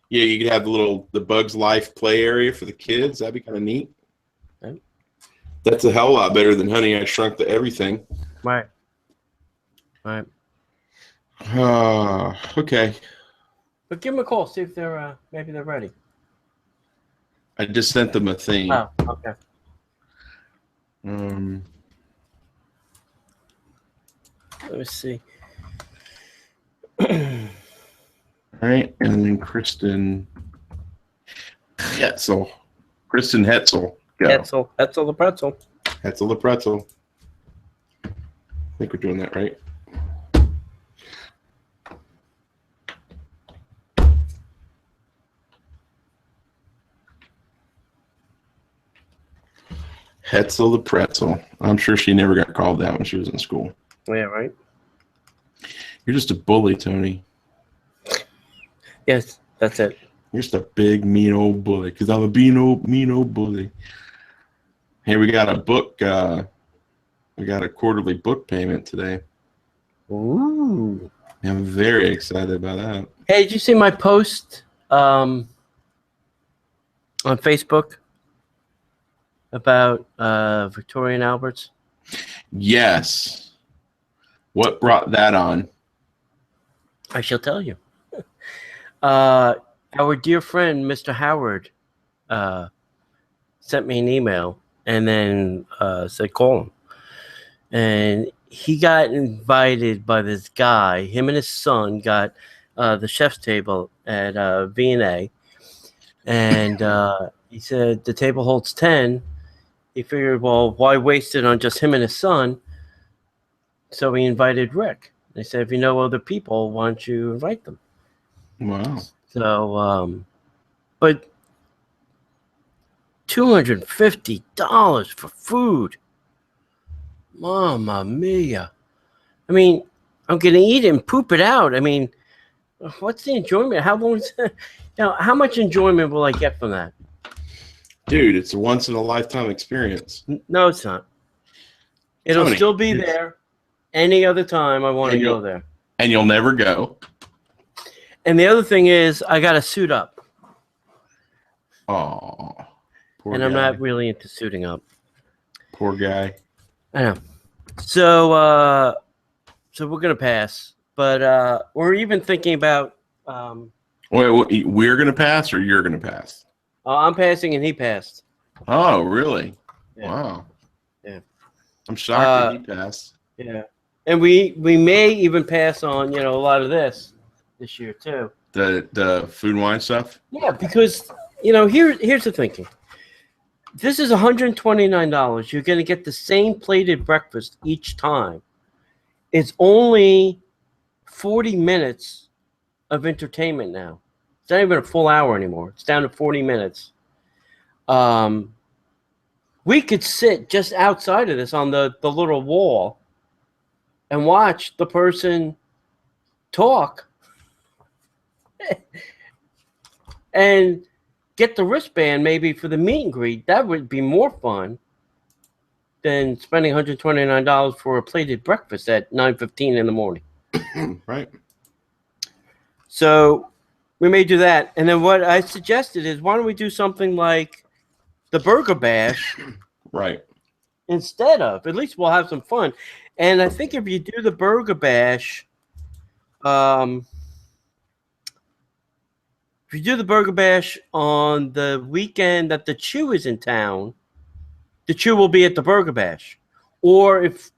yeah, you could have the Bugs Life play area for the kids. That'd be kind of neat. Okay. That's a hell lot better than Honey, I Shrunk the Everything. Right. Right. Okay. But give them a call. See if they're maybe they're ready. I just sent them a thing. Oh, okay. Let me see. All right, and then Kristen Hetzel. Kristen Hetzel. Go. Hetzel the pretzel. Hetzel the pretzel. I think we're doing that right. Hetzel the pretzel. I'm sure she never got called that when she was in school. Yeah, right. You're just a bully, Tony. Yes, that's it. You're just a big, mean old bully. Because I'm a mean old bully. Hey, we got a book. We got a quarterly book payment today. Ooh. I'm very excited about that. Hey, did you see my post on Facebook about Victoria and Albert's? Yes. What brought that on? I shall tell you. Our dear friend, Mr. Howard, sent me an email and then said, call him. And he got invited by this guy. Him and his son got the chef's table at V&A. And he said the table holds 10. He figured, well, why waste it on just him and his son? So he invited Rick. They said, if you know other people, why don't you invite them? Wow. So, but $250 for food. Mamma mia. I mean, I'm going to eat it and poop it out. I mean, what's the enjoyment? How long is that? How much enjoyment will I get from that? Dude, it's a once-in-a-lifetime experience. No, it's not. It'll Tony, still be there any other time I want to go there. And you'll never go. And the other thing is, I got to suit up. Oh, poor and guy. I'm not really into suiting up. Poor guy. I know. So we're gonna pass, but we're even thinking about. Wait, we're gonna pass, or you're gonna pass? I'm passing, and he passed. Oh, really? Yeah. Wow. Yeah. I'm shocked that he passed. Yeah, and we may even pass on a lot of this year too. The food and wine stuff. Yeah, because here's the thinking. This is $129. You're going to get the same plated breakfast each time. It's only 40 minutes of entertainment now. It's not even a full hour anymore. It's down to 40 minutes. We could sit just outside of this on the little wall and watch the person talk and get the wristband maybe for the meet and greet. That would be more fun than spending $129 for a plated breakfast at 9:15 in the morning. Right. So we may do that. And then what I suggested is, why don't we do something like the Burger Bash Right. instead of, at least we'll have some fun. And I think if you do the Burger Bash, if you do the Burger Bash on the weekend that the Chew is in town, the Chew will be at the Burger Bash. Or if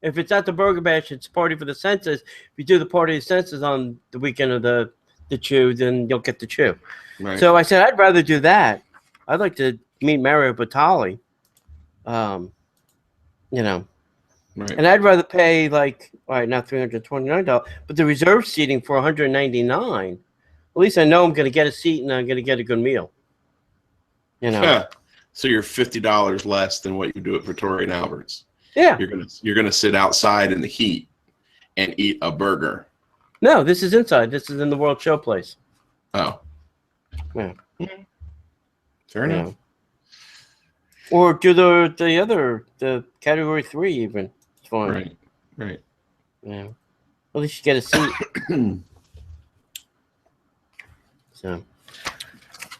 it's at the Burger Bash, it's Party for the Senses. If you do the Party of the Senses on the weekend of the Chew, then you'll get the Chew. Right. So I said, I'd rather do that. I'd like to meet Mario Batali. You know. Right. And I'd rather pay, like, all right, not $329, but the reserve seating for $199. At least I know I'm going to get a seat and I'm going to get a good meal. You know. Yeah. So you're $50 less than what you do at Victoria and Albert's. Yeah. You're gonna sit outside in the heat and eat a burger. No, this is inside. This is in the World Show Place. Oh. Yeah. Fair enough. Or do the category 3 even. It's fine. Right. Right. Yeah. At least you get a seat. So.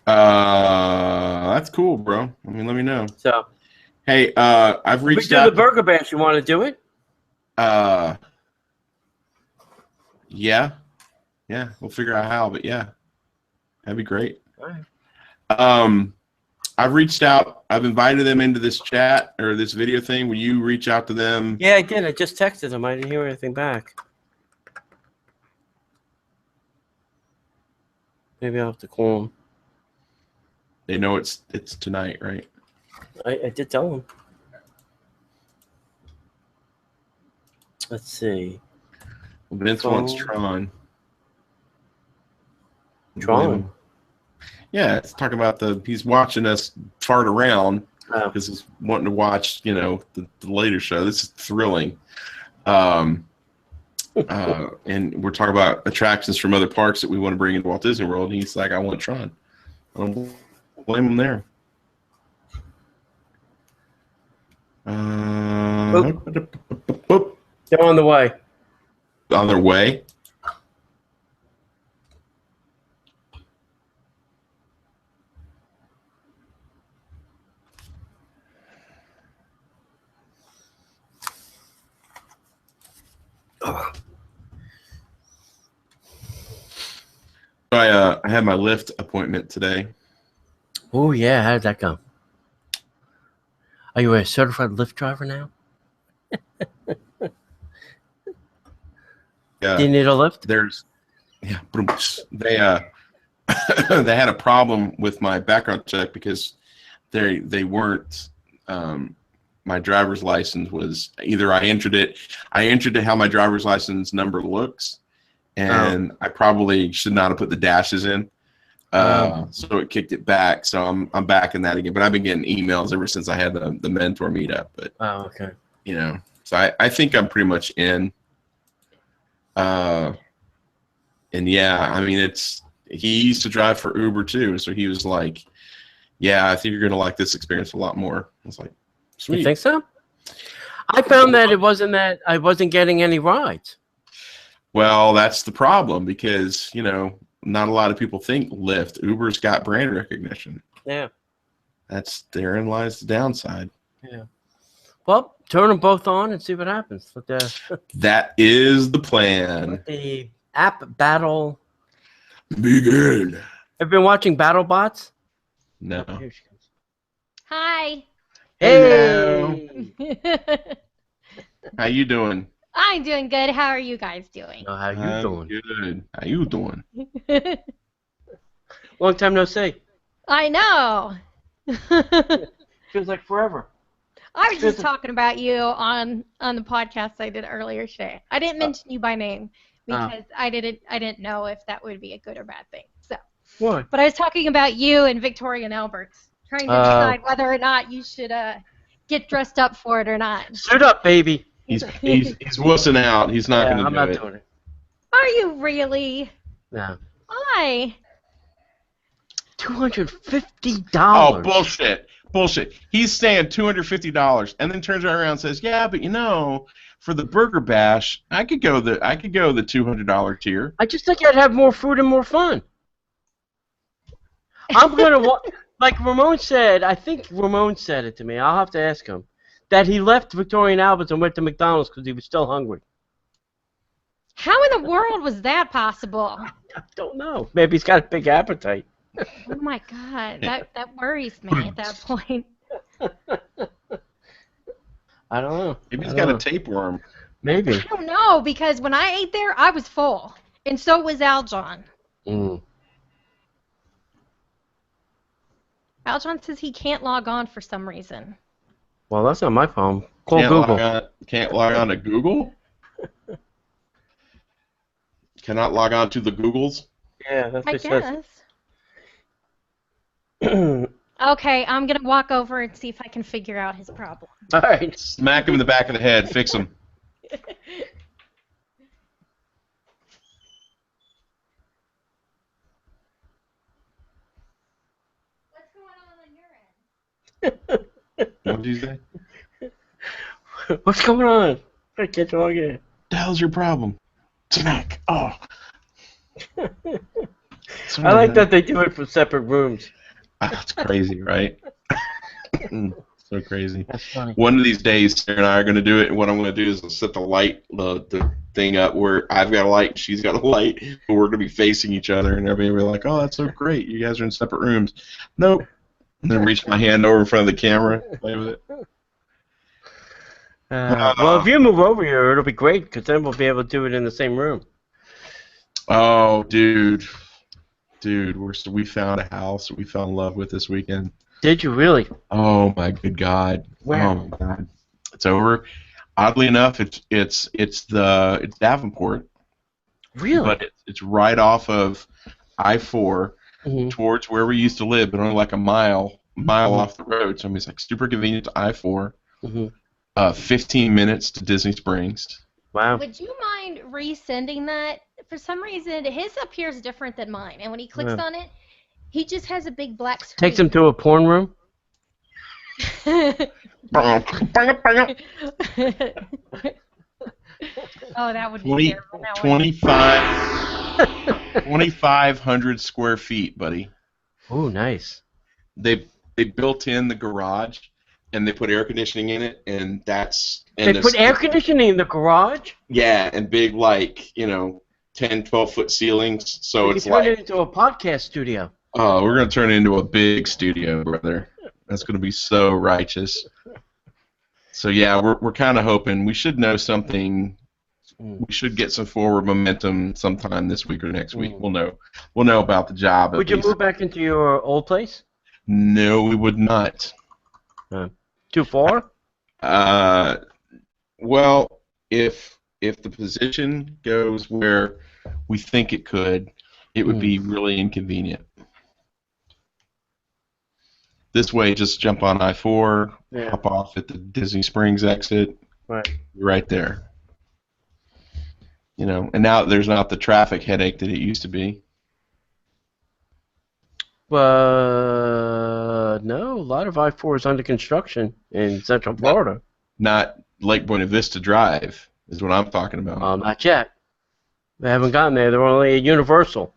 That's cool, bro. I mean, let me know. So. Hey, I've reached out. We do the Burger Bash. You want to do it? Yeah. Yeah, we'll figure out how, but yeah. That'd be great. All right. I've reached out. I've invited them into this chat or this video thing. Will you reach out to them? Yeah, I did. I just texted them. I didn't hear anything back. Maybe I'll have to call them. They know it's tonight, right? I did tell them. Let's see. Vince wants Tron. Tron? Yeah, it's talking about he's watching us fart around Oh. because he's wanting to watch, the later show. This is thrilling. And we're talking about attractions from other parks that we want to bring into Walt Disney World. And he's like, I want Tron. I don't blame him there. They're on the way. On their way. I had my Lyft appointment today. Oh, yeah. How did that go? Are you a certified Lyft driver now? Yeah. Do you need a lift? They they had a problem with my background check because they weren't my driver's license was either I entered it how my driver's license number looks, and I probably should not have put the dashes in. So it kicked it back. So I'm back in that again. But I've been getting emails ever since I had the mentor meetup. But okay. So I think I'm pretty much in. And yeah, I mean he used to drive for Uber too, so he was like, yeah, I think you're gonna like this experience a lot more. I was like, sweet. You think so? I found that it wasn't that I wasn't getting any rides. Well, that's the problem because, not a lot of people think Lyft. Uber's got brand recognition. Yeah. Therein lies the downside. Yeah. Well, turn them both on and see what happens. That is the plan. Let the app battle begin. Have you been watching BattleBots? No. Here she comes. Hi. Hey. How you doing? I'm doing good. How are you guys doing? Oh, how you doing? Good. How you doing? Long time no see. I know. Feels like forever. I was just talking about you on the podcast I did earlier today. I didn't mention you by name because I didn't know if that would be a good or bad thing. So. Why? But I was talking about you and Victoria and Albert's, trying to decide whether or not you should get dressed up for it or not. Suit up, baby. He's wussing out. He's not going to do it. I'm not doing it. Are you really? No. Why? $250. Oh, bullshit. He's saying $250, and then turns around and says, "Yeah, but for the Burger Bash, I could go the $200 tier." I just think I'd have more food and more fun. I'm gonna like Ramon said. I think Ramon said it to me. I'll have to ask him that he left Victorian Alberts and went to McDonald's because he was still hungry. How in the world was that possible? I don't know. Maybe he's got a big appetite. Oh my God, that worries me at that point. I don't know. Maybe he's got a tapeworm. Maybe. I don't know, because when I ate there, I was full, and so was Aljon. Aljon says he can't log on for some reason. Well, that's not my phone. Call Google. Can't log on to Google? Cannot log on to the Googles? Yeah, that's what it I guess. Okay, I'm going to walk over and see if I can figure out his problem. All right. Smack him in the back of the head. Fix him. What's going on your end? What did you say? What's going on? I can't log in. What the hell's your problem? Smack. Oh. I like that they do it for separate rooms. That's crazy, right? So crazy. That's funny. One of these days, Sarah and I are going to do it, and what I'm going to do is set the thing up where I've got a light and she's got a light, and we're going to be facing each other, and everybody will be like, "Oh, that's so great. You guys are in separate rooms." Nope. And then reach my hand over in front of the camera, play with it. Well, if you move over here, it'll be great, because then we'll be able to do it in the same room. Oh, dude, we found a house that we fell in love with this weekend. Did you really? Oh my good God! Where? Oh my God! It's over. Oddly enough, it's Davenport. Really? But it's right off of I-4 Mm-hmm. towards where we used to live, but only like a mile off the road. So it's like super convenient to I-4. Mm-hmm. 15 minutes to Disney Springs. Wow. Would you mind resending that? For some reason, his appears different than mine, and when he clicks on it, he just has a big black screen. Takes him to a porn room? Oh, that would be terrible. 2,500 square feet, buddy. Oh, nice. They built in the garage, and they put air conditioning in it, and that's... They put air conditioning in the garage? Yeah, and big, 10, 12-foot ceilings, so it's like... You turn it into a podcast studio. Oh, we're going to turn it into a big studio, brother. That's going to be so righteous. So, yeah, we're kind of hoping. We should know something. We should get some forward momentum sometime this week or next week. We'll know about the job. Would you move back into your old place? No, we would not. Too far? Well, if the position goes where we think it could, it would be really inconvenient. This way, just jump on I-4, hop off at the Disney Springs exit, right there. And now there's not the traffic headache that it used to be. No, a lot of I-4 is under construction in Central Florida. Not Lake Buena Vista Drive is what I'm talking about. Not yet. They haven't gotten there. They're only at Universal.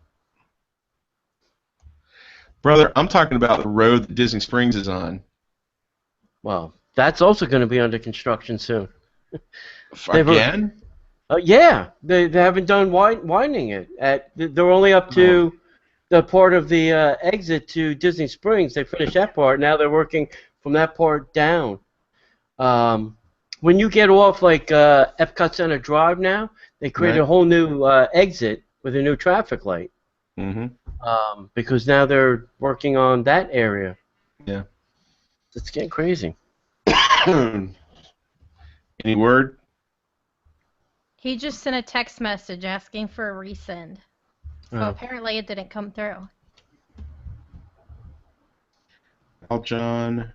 Brother, I'm talking about the road that Disney Springs is on. Well, that's also going to be under construction soon. Again? Yeah, they haven't done widening it. They're only up to the part of the exit to Disney Springs. They finished that part. Now they're working from that part down. When you get off Epcot Center Drive now, they created a whole new exit with a new traffic light. Mm-hmm. Because now they're working on that area. Yeah. It's getting crazy. Any word? He just sent a text message asking for a resend. So apparently it didn't come through. Aljon.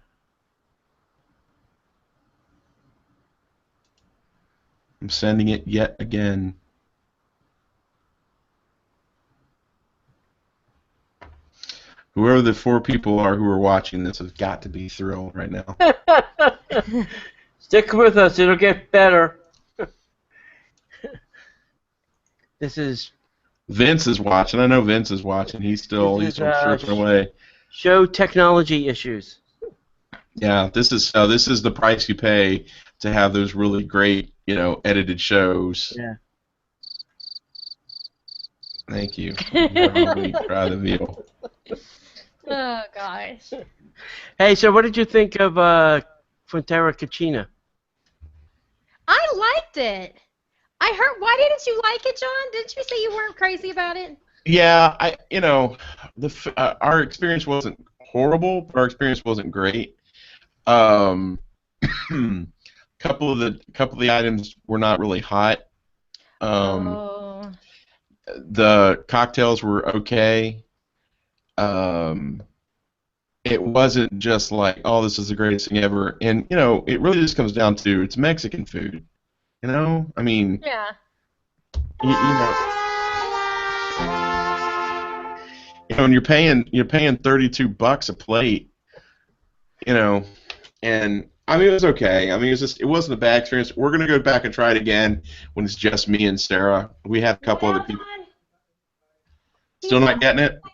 I'm sending it yet again. Whoever the 4 people are who are watching this has got to be thrilled right now. Stick with us. It'll get better. This is... Vince is watching. I know Vince is watching. He's still chirping away. Show technology issues. Yeah, this is the price you pay to have those really great, edited shows. Yeah. Thank you. Try the veal. Oh gosh. Hey, so what did you think of Frontera Cucina? I liked it. I heard. Why didn't you like it, John? Didn't you say you weren't crazy about it? Yeah, our experience wasn't horrible, but our experience wasn't great. Couple of the items were not really hot. The cocktails were okay. It wasn't just like, oh, this is the greatest thing ever, and it really just comes down to it's Mexican food. I mean, yeah. And you're paying $32 a plate, and I mean it was okay. I mean it wasn't a bad experience. We're gonna go back and try it again when it's just me and Sarah. We had a couple other people. Still not getting it? Time.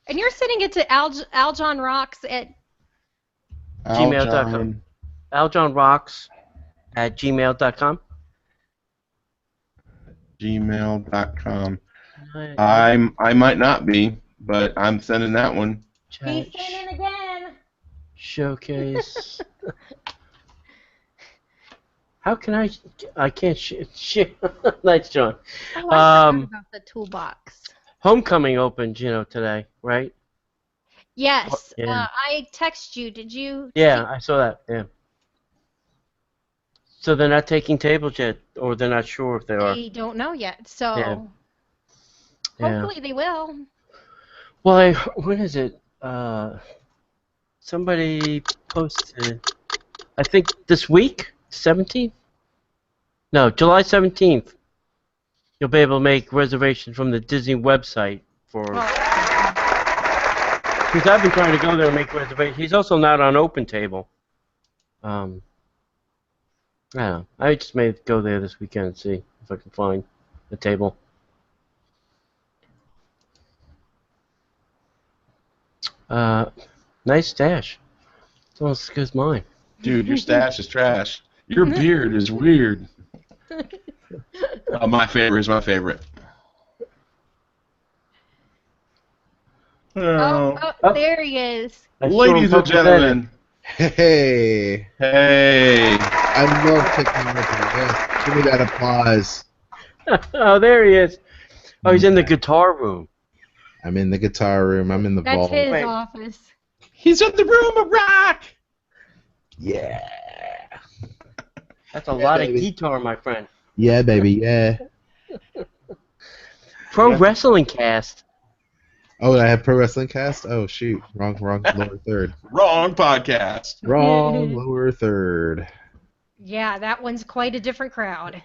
And you're sending it to Aljon Rocks at gmail.com. aljonrocks@gmail.com. Gmail.com. I might not be, but I'm sending that one. He's sending again. Showcase. How can I can't shit. Nice, John. Oh, I forgot about the toolbox. Homecoming opened, today, right? Yes. Yeah. I text you. Did you? Yeah, I saw that. Yeah. So they're not taking tables yet, or they're not sure if they are. They don't know yet. So hopefully they will. Well, when is it? Somebody posted. I think this week, 17th. No, July 17th. You'll be able to make reservations from the Disney website for. Because I've been trying to go there and make reservations. He's also not on Open Table. I don't know. I just may go there this weekend and see if I can find a table. Nice stash. It's almost as good as mine. Dude, your stash is trash. Your beard is weird. My favorite is my favorite. Oh, there he is. Ladies and gentlemen. Hey. Hey. I love technology. Yes. Give me that applause. Oh, there he is. Oh, he's in the guitar room. I'm in the guitar room. I'm in the vault. That's his office. He's in the room of rock. Yeah. That's a lot of guitar, my friend. Yeah, baby. Yeah. Pro Wrestling Cast. Oh, I have Pro Wrestling Cast? Oh, shoot. Wrong, lower third. Wrong podcast. Wrong, lower third. Yeah, that one's quite a different crowd.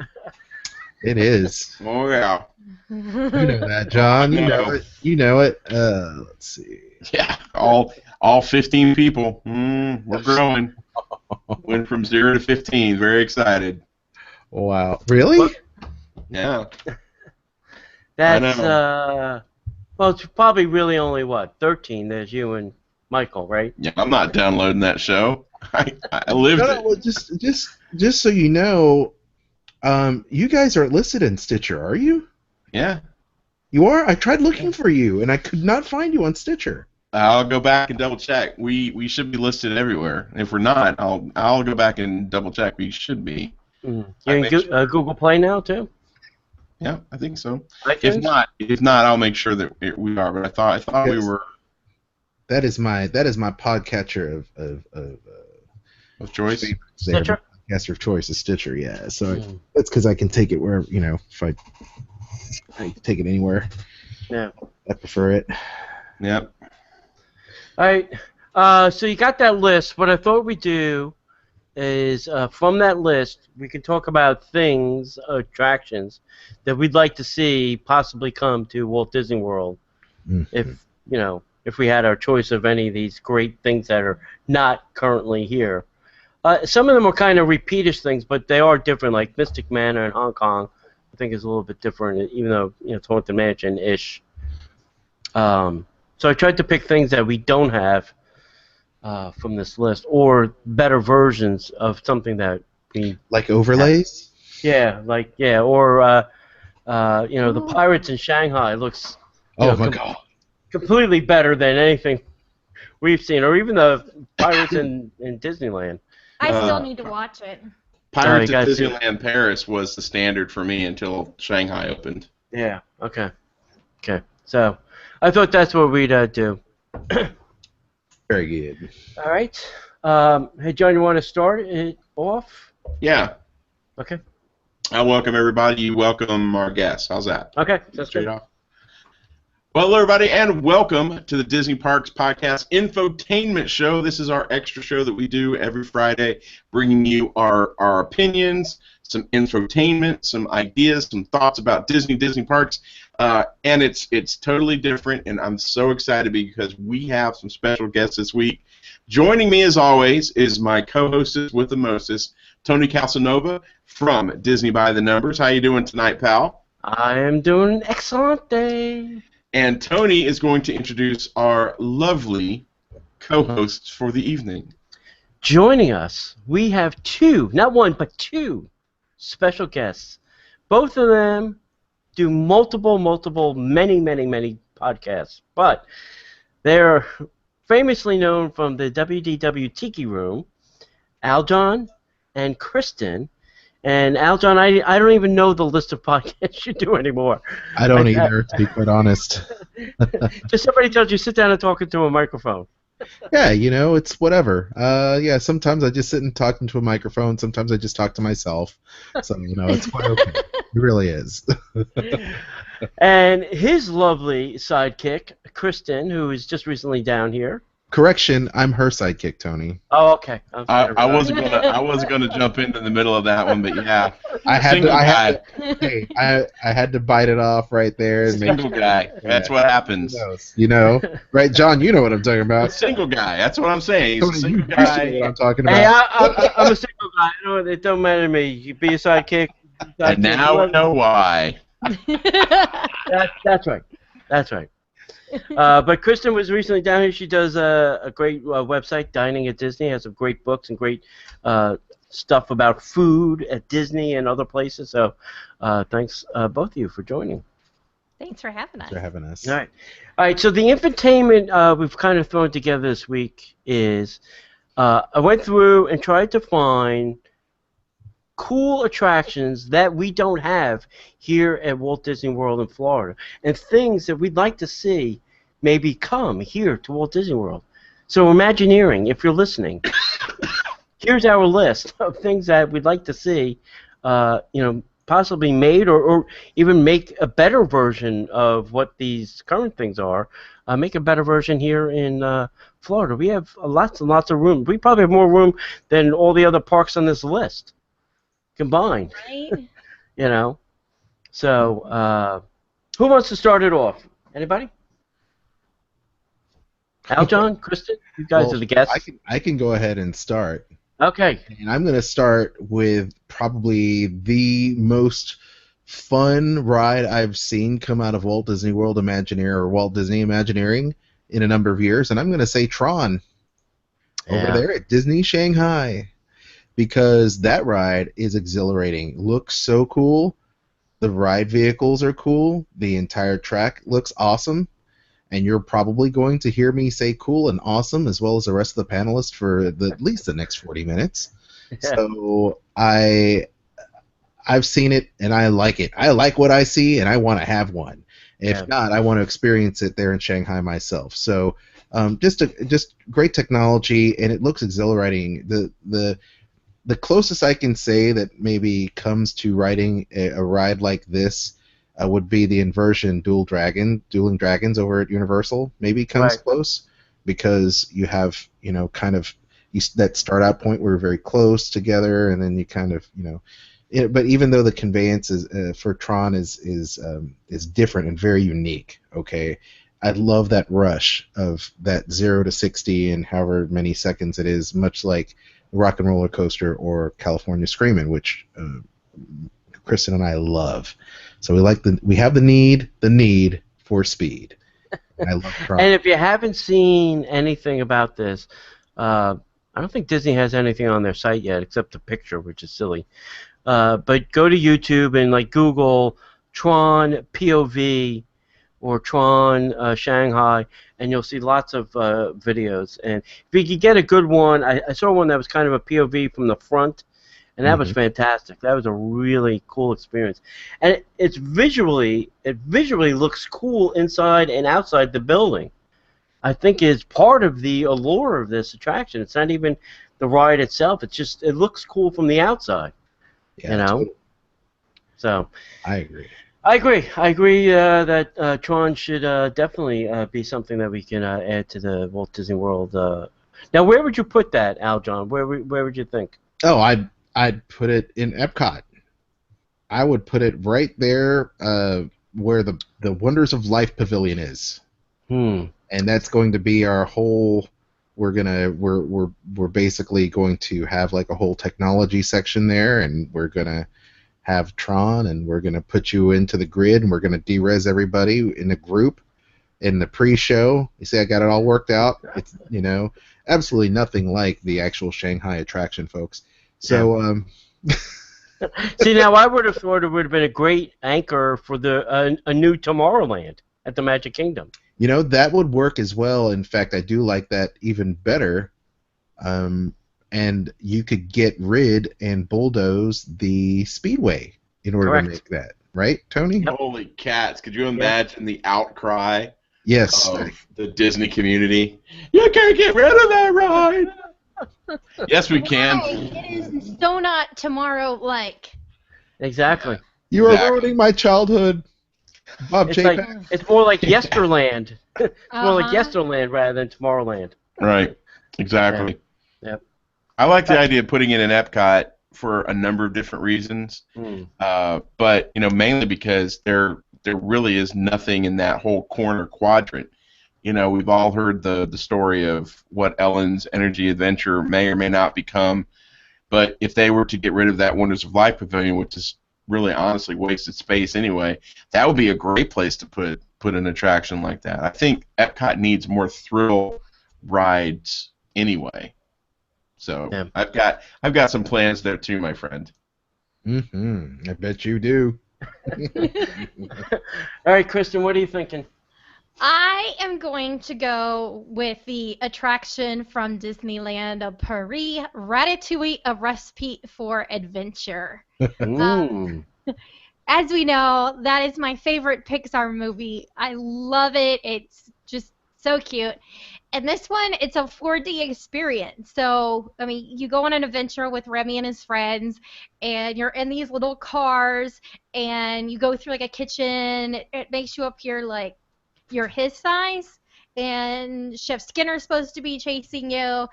It is. Oh, yeah. You know that, John. You know it. You know it. Let's see. Yeah, all 15 people. We're growing. Went from 0 to 15. Very excited. Wow. Really? What? Yeah. That's, well, it's probably really only, 13? There's you and Michael, right? Yeah, I'm not downloading that show. I lived it. Well, just so you know, you guys are listed in Stitcher, are you? Yeah. You are? I tried looking for you, and I could not find you on Stitcher. I'll go back and double check. We should be listed everywhere. If we're not, I'll go back and double check. We should be. You're in Google Play now too? Yeah, I think so. iTunes? If not, I'll make sure that we are. But I thought Yes. we were. That is my podcatcher Of choice. Stitcher? Podcaster of choice is Stitcher. Yeah, so that's because I can take it where if I can take it anywhere. Yeah. I prefer it. Yep. All right. So you got that list. What I thought we'd do is from that list, we can talk about things, attractions that we'd like to see possibly come to Walt Disney World. If we had our choice of any of these great things that are not currently here. Some of them are kind of repeatish things, but they are different. Like Mystic Manor in Hong Kong, I think is a little bit different, even though it's Haunted Mansion-ish. So I tried to pick things that we don't have from this list, or better versions of something that we like overlays. Or the Pirates in Shanghai looks. Oh my God! Completely better than anything we've seen, or even the Pirates in Disneyland. I still need to watch it. Pirates at Disneyland Paris was the standard for me until Shanghai opened. Yeah. Okay. So I thought that's what we'd do. Very good. All right. Hey, John, you want to start it off? Yeah. Okay. I welcome everybody. You welcome our guests. How's that? Okay. That's straight off. Well, hello, everybody, and welcome to the Disney Parks Podcast Infotainment Show. This is our extra show that we do every Friday, bringing you our opinions, some infotainment, some ideas, some thoughts about Disney Parks, and it's totally different, and I'm so excited because we have some special guests this week. Joining me, as always, is my co-hostess with the mostest, Tony Casanova from Disney by the Numbers. How you doing tonight, pal? I am doing an excellent day. And Tony is going to introduce our lovely co-hosts for the evening. Joining us, we have two, not one, but two special guests. Both of them do multiple, many podcasts. But they're famously known from the WDW Tiki Room, Aljon and Kristen. And Aljon, I don't even know the list of podcasts you do anymore. I don't either, to be quite honest. Just somebody tells you sit down and talk into a microphone. Yeah, it's whatever. Yeah, sometimes I just sit and talk into a microphone. Sometimes I just talk to myself. So, it's quite okay. It really is. And his lovely sidekick, Kristen, who is just recently down here. Correction, I'm her sidekick, Tony. Oh, okay. I wasn't gonna jump into the middle of that one, but yeah. I had to bite it off right there. And Single guy. That's what happens. Right, John? You know what I'm talking about. Single guy. That's what I'm saying. Tony, Single you guy. know what I'm talking about. Hey, I'm a single guy. It don't matter to me. You be a sidekick. And now I know why. That's right. But Kristen was recently down here. She does a great website, Dining at Disney. Has some great books and great stuff about food at Disney and other places. So thanks, both of you, for joining. Thanks for having us. All right. So the infotainment we've kind of thrown together this week is I went through and tried to find cool attractions that we don't have here at Walt Disney World in Florida, and things that we'd like to see maybe come here to Walt Disney World. So Imagineering, if you're listening, here's our list of things that we'd like to see, possibly made or even make a better version of what these current things are. Make a better version here in Florida. We have lots and lots of room. We probably have more room than all the other parks on this list combined. Right? So who wants to start it off? Anybody? Aljon, Kristen, you guys are the guests. I can go ahead and start. Okay. And I'm going to start with probably the most fun ride I've seen come out of Walt Disney World Imagineer or Walt Disney Imagineering in a number of years, and I'm going to say Tron over there at Disney Shanghai. Because that ride is exhilarating. Looks so cool. The ride vehicles are cool. The entire track looks awesome. And you're probably going to hear me say cool and awesome as well as the rest of the panelists for at least the next 40 minutes. Yeah. So I've seen it and I like it. I like what I see and I want to have one. If not, I want to experience it there in Shanghai myself. So just great technology, and it looks exhilarating. The closest I can say that maybe comes to riding a ride like this would be the inversion Dueling Dragons over at Universal. Maybe comes close, because you have kind of that start out point where we're very close together, and then you kind of, but even though the conveyance for Tron is different and very unique, okay, I love that rush of that 0 to 60 in however many seconds it is, much like Rock and Roller Coaster or California Screamin', which Kristen and I love. So we have the need for speed. And I love Tron. And if you haven't seen anything about this, I don't think Disney has anything on their site yet except the picture, which is silly. But go to YouTube and Google Tron POV or Tron Shanghai, and you'll see lots of videos. And if you could get a good one, I saw one that was kind of a POV from the front, and that was fantastic. That was a really cool experience. And it visually looks cool inside and outside the building. I think is part of the allure of this attraction. It's not even the ride itself. It's just it looks cool from the outside. Yeah, totally. So I agree. I agree that Tron should definitely be something that we can add to the Walt Disney World. Now, where would you put that, Aljon? Where would you think? Oh, I'd put it in Epcot. I would put it right there where the Wonders of Life Pavilion is. And that's going to be our whole. We're basically going to have a whole technology section there, and we're gonna have Tron, and we're gonna put you into the grid, and we're gonna de-res everybody in a group in the pre-show. You see, I got it all worked out. It's absolutely nothing like the actual Shanghai attraction, folks. So see, now I would have thought it would have been a great anchor for a new Tomorrowland at the Magic Kingdom. That would work as well. In fact, I do like that even better. And you could get rid and bulldoze the Speedway in order to make that. Right, Tony? Holy cats. Could you imagine the outcry yes. of the Disney community? You can't get rid of that ride! Yes, we can. Right. It is so not tomorrow-like. Exactly. You are ruining my childhood. Bob It's more like Yesterland. It's more like Yesterland rather than Tomorrowland. Right. Exactly. Yep. I like the idea of putting it in Epcot for a number of different reasons. But mainly because there really is nothing in that whole corner quadrant. We've all heard the story of what Ellen's Energy Adventure may or may not become. But if they were to get rid of that Wonders of Life Pavilion, which is really honestly wasted space anyway, that would be a great place to put an attraction like that. I think Epcot needs more thrill rides anyway. So yeah. I've got some plans there too, my friend. I bet you do. All right, Kristen, what are you thinking? I am going to go with the attraction from Disneyland of Paris, Ratatouille, A Recipe for Adventure. As we know, that is my favorite Pixar movie. I love it. It's just so cute. And this one, it's a 4D experience. So, you go on an adventure with Remy and his friends, and you're in these little cars, and you go through a kitchen. It makes you appear like you're his size, and Chef Skinner's supposed to be chasing you.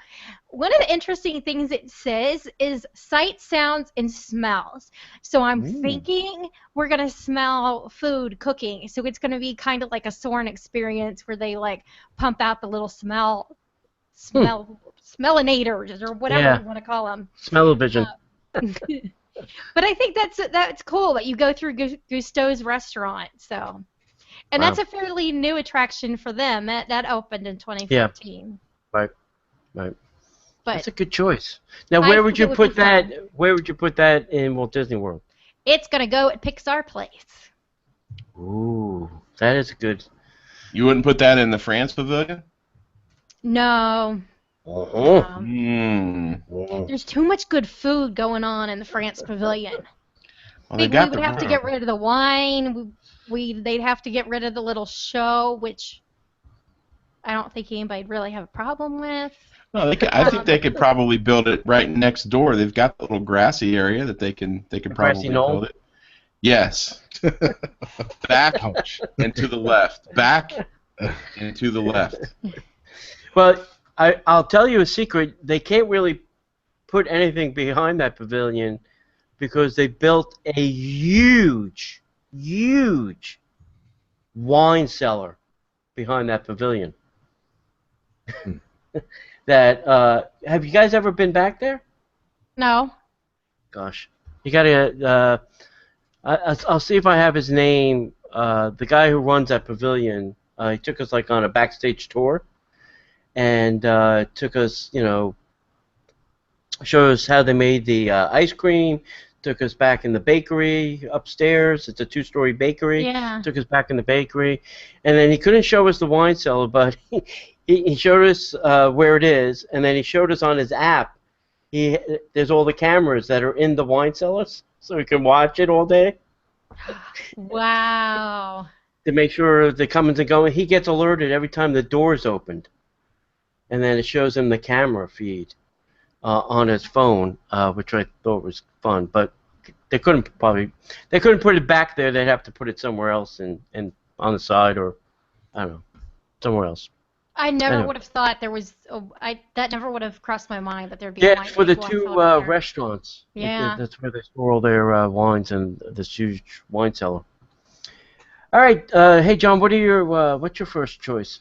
One of the interesting things it says is sight, sounds, and smells. So I'm thinking we're going to smell food cooking. So it's going to be kind of like a Soarin' experience where they pump out the little smellinators or whatever you want to call them. Smell-o-vision. But I think that's cool that you go through Gusteau's restaurant. So. And that's a fairly new attraction for them. That opened in 2015. Yeah. Right. But that's a good choice. Now, where would you put that? Where would you put that in Walt Disney World? It's gonna go at Pixar Place. Ooh, that is good. You wouldn't put that in the France Pavilion? No. There's too much good food going on in the France Pavilion. Well, we would have to get rid of the wine. They'd have to get rid of the little show, which I don't think anybody'd really have a problem with. No, I think they could probably build it right next door. They've got the little grassy area that they could probably build it. Yes. Back and to the left. Back and to the left. Well, I'll tell you a secret. They can't really put anything behind that pavilion because they built a huge wine cellar behind that pavilion. That have you guys ever been back there? No. Gosh, you gotta. I'll see if I have his name. The guy who runs that pavilion. He took us like on a backstage tour, and took us, showed us how they made the ice cream. Took us back in the bakery upstairs. It's a 2-story bakery. Yeah. Took us back in the bakery, and then he couldn't show us the wine cellar, but he showed us where it is, and then he showed us on his app. There's all the cameras that are in the wine cellars, so we can watch it all day. Wow. To make sure the comings and going. He gets alerted every time the door's opened, and then it shows him the camera feed on his phone, which I thought was fun. But they couldn't put it back there. They'd have to put it somewhere else and on the side, or I don't know, somewhere else. I never Anyway. would have thought there was. That never would have crossed my mind that there'd be. Yeah, it's for the two restaurants. Yeah. That's where they store all their wines and this huge wine cellar. All right, hey John, what's your first choice?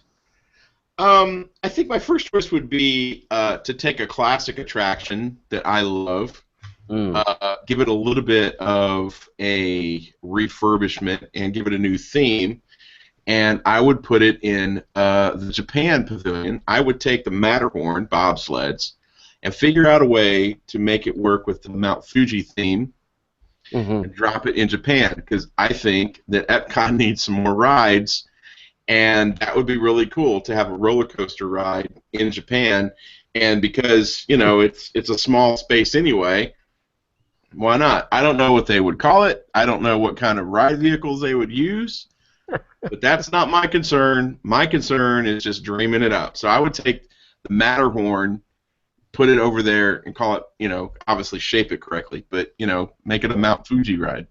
I think my first choice would be to take a classic attraction that I love, give it a little bit of a refurbishment, and give it a new theme. And I would put it in the Japan Pavilion. I would take the Matterhorn bobsleds and figure out a way to make it work with the Mount Fuji theme and drop it in Japan, because I think that Epcot needs some more rides, and that would be really cool to have a roller coaster ride in Japan. And because, it's a small space anyway, why not? I don't know what they would call it. I don't know what kind of ride vehicles they would use. But that's not my concern. My concern is just dreaming it up. So I would take the Matterhorn, put it over there, and call it, obviously shape it correctly, but, make it a Mount Fuji ride.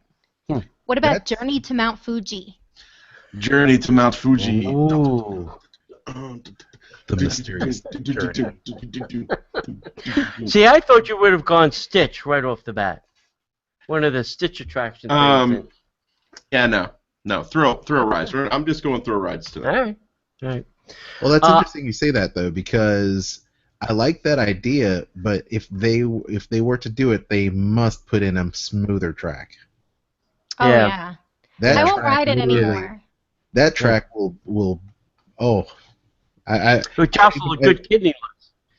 What about Journey to Mount Fuji? Journey to Mount Fuji. Ooh. The mysterious journey. See, I thought you would have gone Stitch right off the bat. One of the Stitch attractions. Yeah, no, thrill rides. I'm just going thrill rides tonight. All right. Well, that's interesting you say that, though, because I like that idea, but if they were to do it, they must put in a smoother track. Oh, Yeah. yeah. That I won't track ride it really- anymore. That track will Would jostle a good kidney.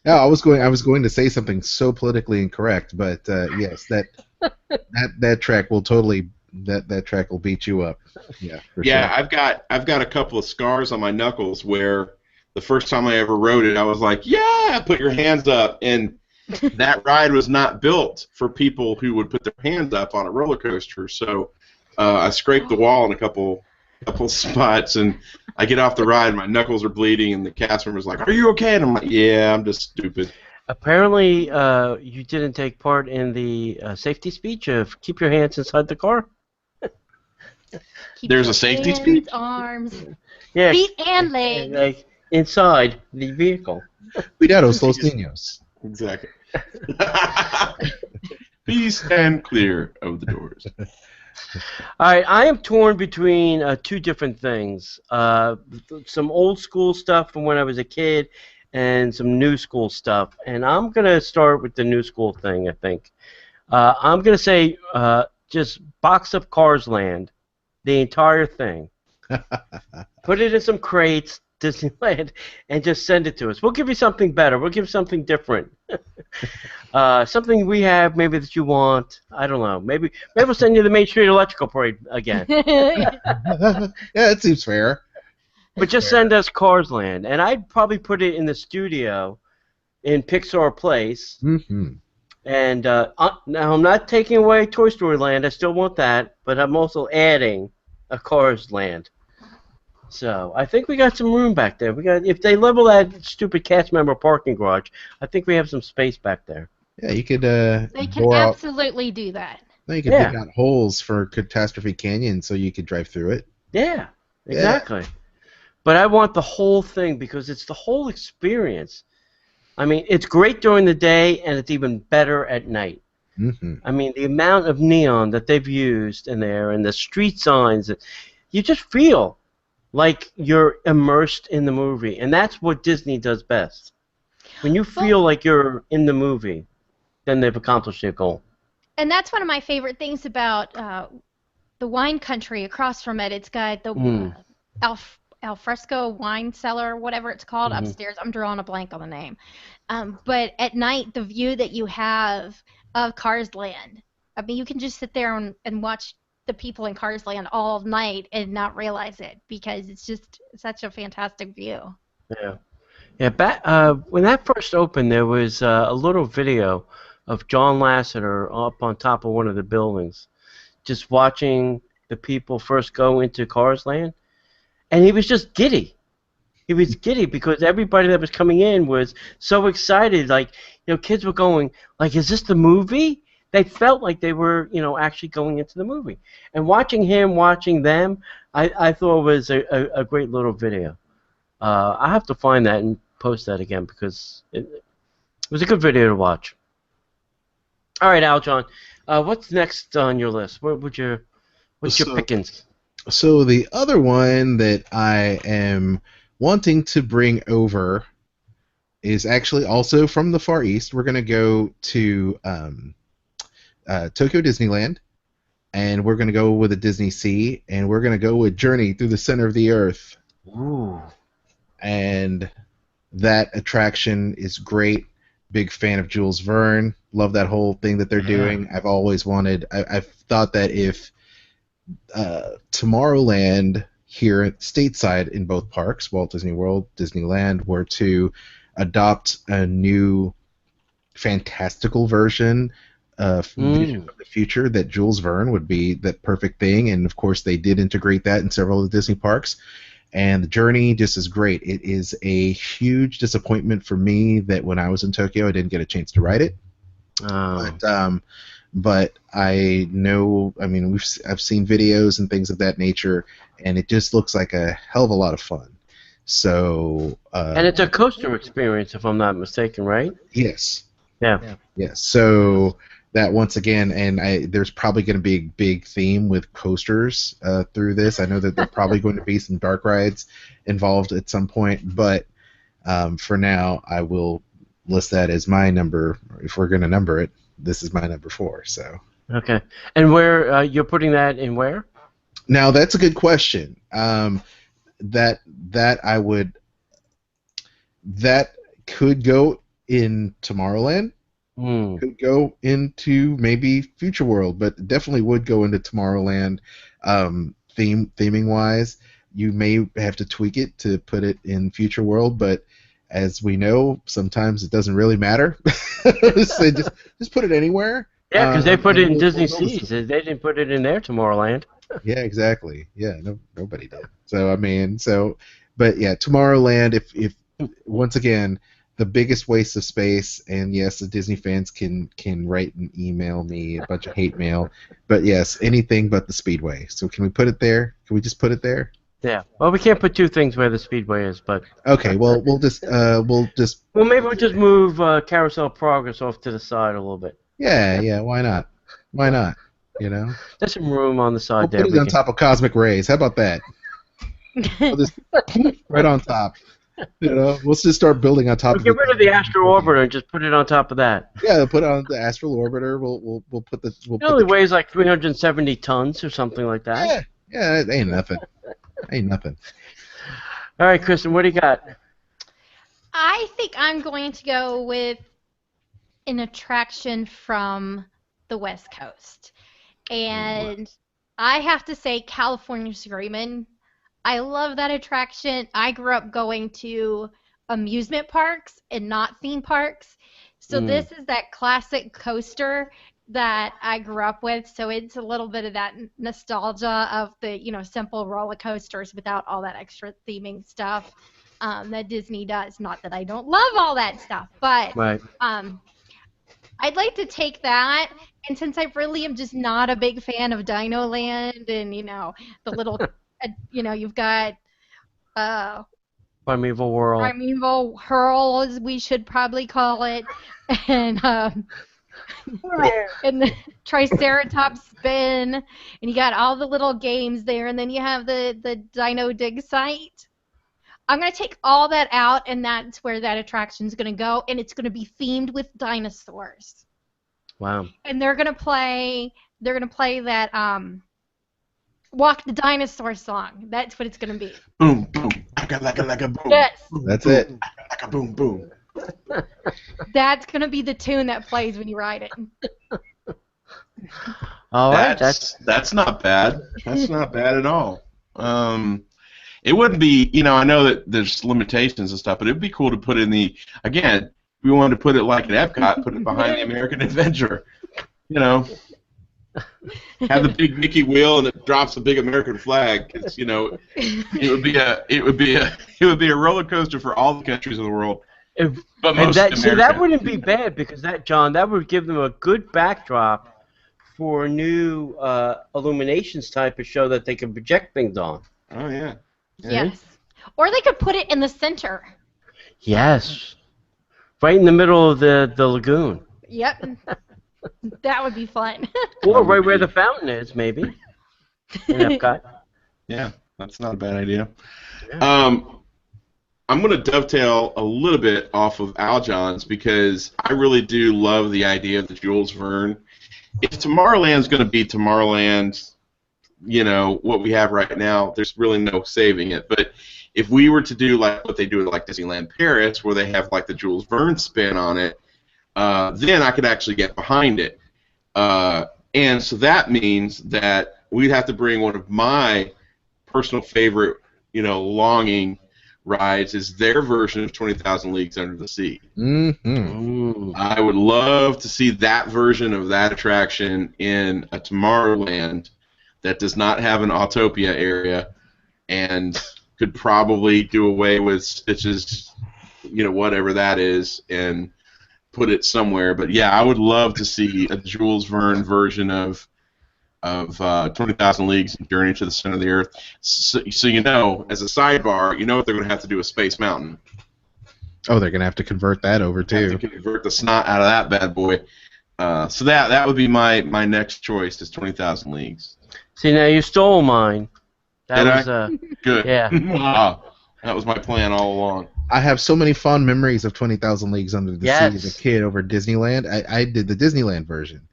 No, I was going to say something so politically incorrect, but yes, that track will totally that track will beat you up. Yeah. Yeah, Sure. I've got a couple of scars on my knuckles where the first time I ever rode it, I was like, yeah, put your hands up, and that ride was not built for people who would put their hands up on a roller coaster. So I scraped the wall in a couple spots, and I get off the ride, and my knuckles are bleeding, and the cast member's like, "Are you okay?" And I'm like, "Yeah, I'm just stupid." Apparently, you didn't take part in the safety speech of keep your hands inside the car. Keep There's your a safety hands, speech? Arms, Yeah, feet, and legs. like inside the vehicle. Cuidados los niños. Exactly. Please stand clear of the doors. All right, I am torn between two different things. Some old school stuff from when I was a kid and some new school stuff. And I'm going to start with the new school thing, I think. I'm going to say just box up Cars Land, the entire thing. Put it in some crates, Disneyland, and just send it to us. We'll give you something better. We'll give you something different. Something we have, maybe that you want. I don't know. Maybe we'll send you the Main Street Electrical Parade again. Yeah, that seems fair. But just send us Cars Land, and I'd probably put it in the studio in Pixar Place. Mm-hmm. And now I'm not taking away Toy Story Land. I still want that, but I'm also adding a Cars Land. So I think we got some room back there. If they level that stupid cast member parking garage, I think we have some space back there. Yeah, you could They can bore out. absolutely do that. You could dig out holes for Catastrophe Canyon so you could drive through it. Yeah, exactly. But I want the whole thing because it's the whole experience. I mean, it's great during the day, and it's even better at night. Mm-hmm. I mean, the amount of neon that they've used in there, and the street signs, you just feel like you're immersed in the movie, and that's what Disney does best. When you feel like you're in the movie, then they've accomplished their goal. And that's one of my favorite things about the wine country across from it. It's got the al fresco wine cellar, whatever it's called, upstairs. I'm drawing a blank on the name. But at night, the view that you have of Cars Land, I mean, you can just sit there and watch the people in Cars Land all night and not realize it because it's just such a fantastic view. Yeah. Yeah, when that first opened, there was a little video of John Lasseter up on top of one of the buildings, just watching the people first go into Cars Land, and he was just giddy. He was giddy because everybody that was coming in was so excited. Like, kids were going, like, is this the movie? They felt like they were, actually going into the movie. And watching them, I thought was a great little video. I have to find that and post that again because it was a good video to watch. All right, Aljon, what's next on your list? What's your pickings? So the other one that I am wanting to bring over is actually also from the Far East. We're going to go to Tokyo Disneyland, and we're going to go with a Disney Sea, and we're going to go with Journey Through the Center of the Earth. Ooh. And that attraction is great. Big fan of Jules Verne. Love that whole thing that they're doing. I've always wanted. I've thought that if Tomorrowland here stateside in both parks, Walt Disney World, Disneyland, were to adopt a new fantastical version of Vision of the Future, that Jules Verne would be that perfect thing. And of course, they did integrate that in several of the Disney parks. And the journey just is great. It is a huge disappointment for me that when I was in Tokyo, I didn't get a chance to ride it. But I know, I mean, I've seen videos and things of that nature, and it just looks like a hell of a lot of fun. So. And it's a coaster experience, if I'm not mistaken, right? Yes. Yeah. Yes. So that once again, and there's probably going to be a big theme with coasters through this. I know that there's probably going to be some dark rides involved at some point, but for now, I will list that as my number. If we're going to number it, this is my number 4. So. Okay. And where you're putting that in where? Now that's a good question. That could go in Tomorrowland. Could go into maybe Future World, but definitely would go into Tomorrowland. Theming wise, you may have to tweak it to put it in Future World, but as we know, sometimes it doesn't really matter. So just put it anywhere. Yeah, because they put it in Disney Seas. They didn't put it in their Tomorrowland. Yeah, exactly. Yeah, nobody did. So I mean, but yeah, Tomorrowland. If once again, the biggest waste of space, and yes, the Disney fans can write and email me a bunch of hate mail, but yes, anything but the Speedway. So can we put it there? Can we just put it there? Yeah. Well, we can't put two things where the Speedway is, but. Okay. Well, we'll just. Well, maybe we'll just move Carousel Progress off to the side a little bit. Yeah. Why not? Why not? There's some room on the side we'll there. Put it on top of Cosmic Rays. How about that? We'll just right on top. Let's just start building on top. Get rid of the Astral Orbiter and just put it on top of that. Yeah, put it on the Astral Orbiter. We'll put the. It only weighs like 370 tons or something like that. Yeah, it ain't nothing. Ain't nothing. All right, Kristen, what do you got? I think I'm going to go with an attraction from the West Coast. And I have to say California Screamin'. I love that attraction. I grew up going to amusement parks and not theme parks. So this is that classic coaster that I grew up with. So it's a little bit of that nostalgia of the, simple roller coasters without all that extra theming stuff that Disney does. Not that I don't love all that stuff, but right. I'd like to take that, and since I really am just not a big fan of Dino Land and, the little, you've got Primeval Whirl. Primeval Hurl, as we should probably call it, and and the Triceratops Spin, and you got all the little games there, and then you have the Dino Dig site. I'm going to take all that out, and that's where that attraction's going to go, and it's going to be themed with dinosaurs. Wow. And they're going to play that Walk the Dinosaur song. That's what it's going to be. Boom, boom. Like a boom. Yes. That's it. Like a boom, boom. That's going to be the tune that plays when you ride it. All right. That's not bad. That's not bad at all. It wouldn't be, I know that there's limitations and stuff, but it'd be cool to put in again, we wanted to put it like at Epcot, put it behind the American Adventure. Have the big Mickey wheel and it drops the big American flag. It's, it would be a roller coaster for all the countries of the world. But most that wouldn't be bad because that would give them a good backdrop for a new illuminations type of show that they can project things on. Oh yeah. Yes. Or they could put it in the center. Yes. Right in the middle of the lagoon. Yep. That would be fun. Or right where the fountain is, maybe. In Epcot. Yeah, that's not a bad idea. Yeah. I'm going to dovetail a little bit off of Aljon's because I really do love the idea of the Jules Verne. If Tomorrowland's going to be Tomorrowland, what we have right now, there's really no saving it. But if we were to do like what they do at like Disneyland Paris, where they have like the Jules Verne spin on it, then I could actually get behind it. And so that means that we'd have to bring one of my personal favorite, longing rides is their version of 20,000 Leagues Under the Sea. Mm-hmm. I would love to see that version of that attraction in a Tomorrowland that does not have an Autopia area and could probably do away with Stitch's, whatever that is, and put it somewhere. But yeah, I would love to see a Jules Verne version of 20,000 Leagues and Journey to the Center of the Earth. So as a sidebar, what they're going to have to do with Space Mountain. Oh, they're going to have to convert that over too. Have to convert the snot out of that bad boy. So that would be my next choice is 20,000 Leagues. See, now you stole mine. Did I? Good. Yeah. Wow. That was my plan all along. I have so many fond memories of 20,000 Leagues Under the Sea as a kid over at Disneyland. I did the Disneyland version,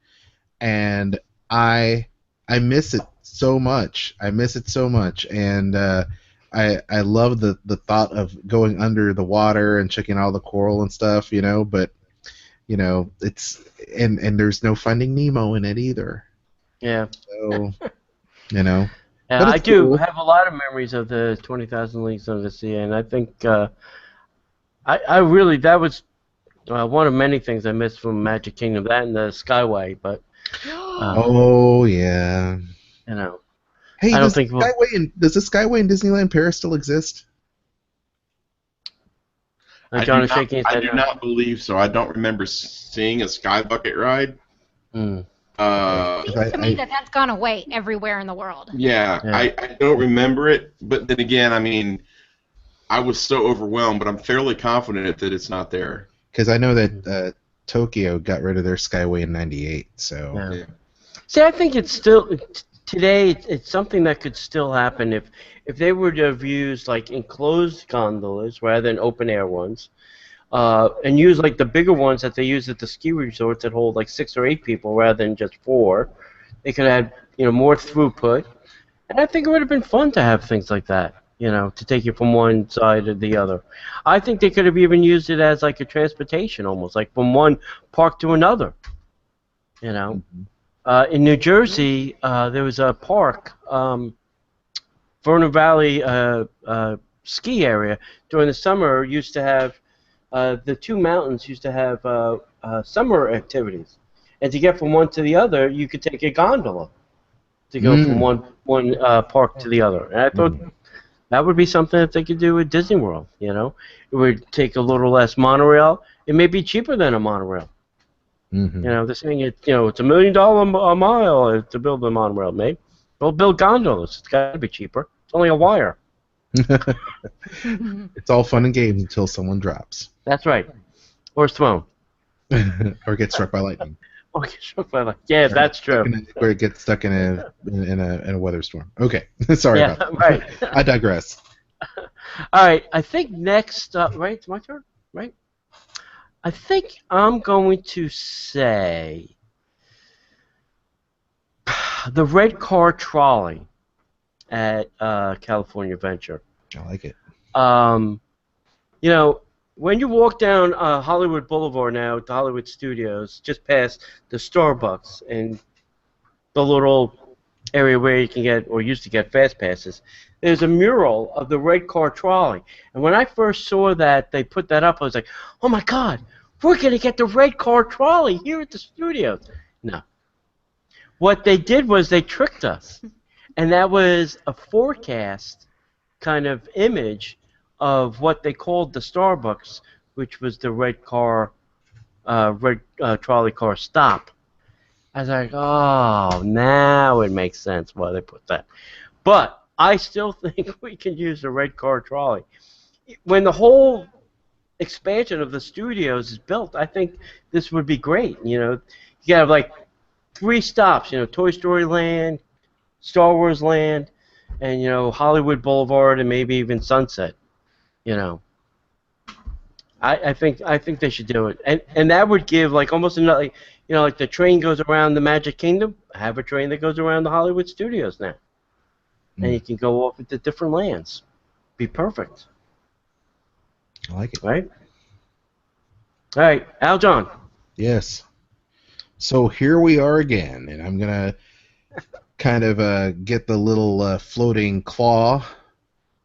and I miss it so much. And I love the thought of going under the water and checking all the coral and stuff, but it's and there's no Finding Nemo in it either. Yeah. So, Yeah, I do have a lot of memories of the 20,000 Leagues Under the Sea, and I think I really, that was one of many things I missed from Magic Kingdom, that and the Skyway, but oh yeah. I Hey, don't think does the Skyway in Disneyland Paris still exist? John is shaking his head. I do not believe so. I don't remember seeing a Sky Bucket ride. Mm. It seems to me that's gone away everywhere in the world. Yeah. I don't remember it, but then again, I was so overwhelmed, but I'm fairly confident that it's not there. Because I know that Tokyo got rid of their Skyway in '98, so... Yeah. See, I think it's still... Today, it's something that could still happen if they were to have used like enclosed gondolas rather than open-air ones, and use like the bigger ones that they use at the ski resorts that hold like 6 or 8 people rather than just 4. They could add more throughput, and I think it would have been fun to have things like that. To take you from one side to the other. I think they could have even used it as like a transportation, almost like from one park to another. In New Jersey, there was a park, Vernon Valley ski area. During the summer, used to have the two mountains used to have summer activities, and to get from one to the other, you could take a gondola to go from one park to the other. And I thought. That would be something that they could do at Disney World, It would take a little less monorail. It may be cheaper than a monorail. Mm-hmm. They're saying it's $1 million a mile to build a monorail, mate. They'll build gondolas. It's got to be cheaper. It's only a wire. It's all fun and games until someone drops. That's right. Or thrown. Or gets struck by lightning. Or get struck by lightning. Yeah, that's true. Or it gets stuck in a weather storm. Okay, sorry Yeah, about that. right. I digress. All right, I think next up, right? It's my turn, right? I think I'm going to say the red car trolley at California Adventure. I like it. You know, when you walk down Hollywood Boulevard now at the Hollywood Studios, just past the Starbucks and the little area where you can get, or used to get, fast passes, there's a mural of the red car trolley. And when I first saw that they put that up, I was like, oh my God, we're going to get the red car trolley here at the studios. No. What they did was they tricked us. And that was a forecast kind of image of what they called the Starbucks, which was the red trolley car stop. I was like, oh, now it makes sense why they put that. But I still think we can use the red car trolley. When the whole expansion of the studios is built, I think this would be great. You know, you have like 3 stops. You know, Toy Story Land, Star Wars Land, and you know Hollywood Boulevard, and maybe even Sunset. You know, I think they should do it, and that would give like almost another. You know, like the train goes around the Magic Kingdom. Have a train that goes around the Hollywood Studios now, and you can go off into different lands. Be perfect. I like it. Right. All right, Aljon. Yes. So here we are again, and I'm gonna kind of get the little floating claw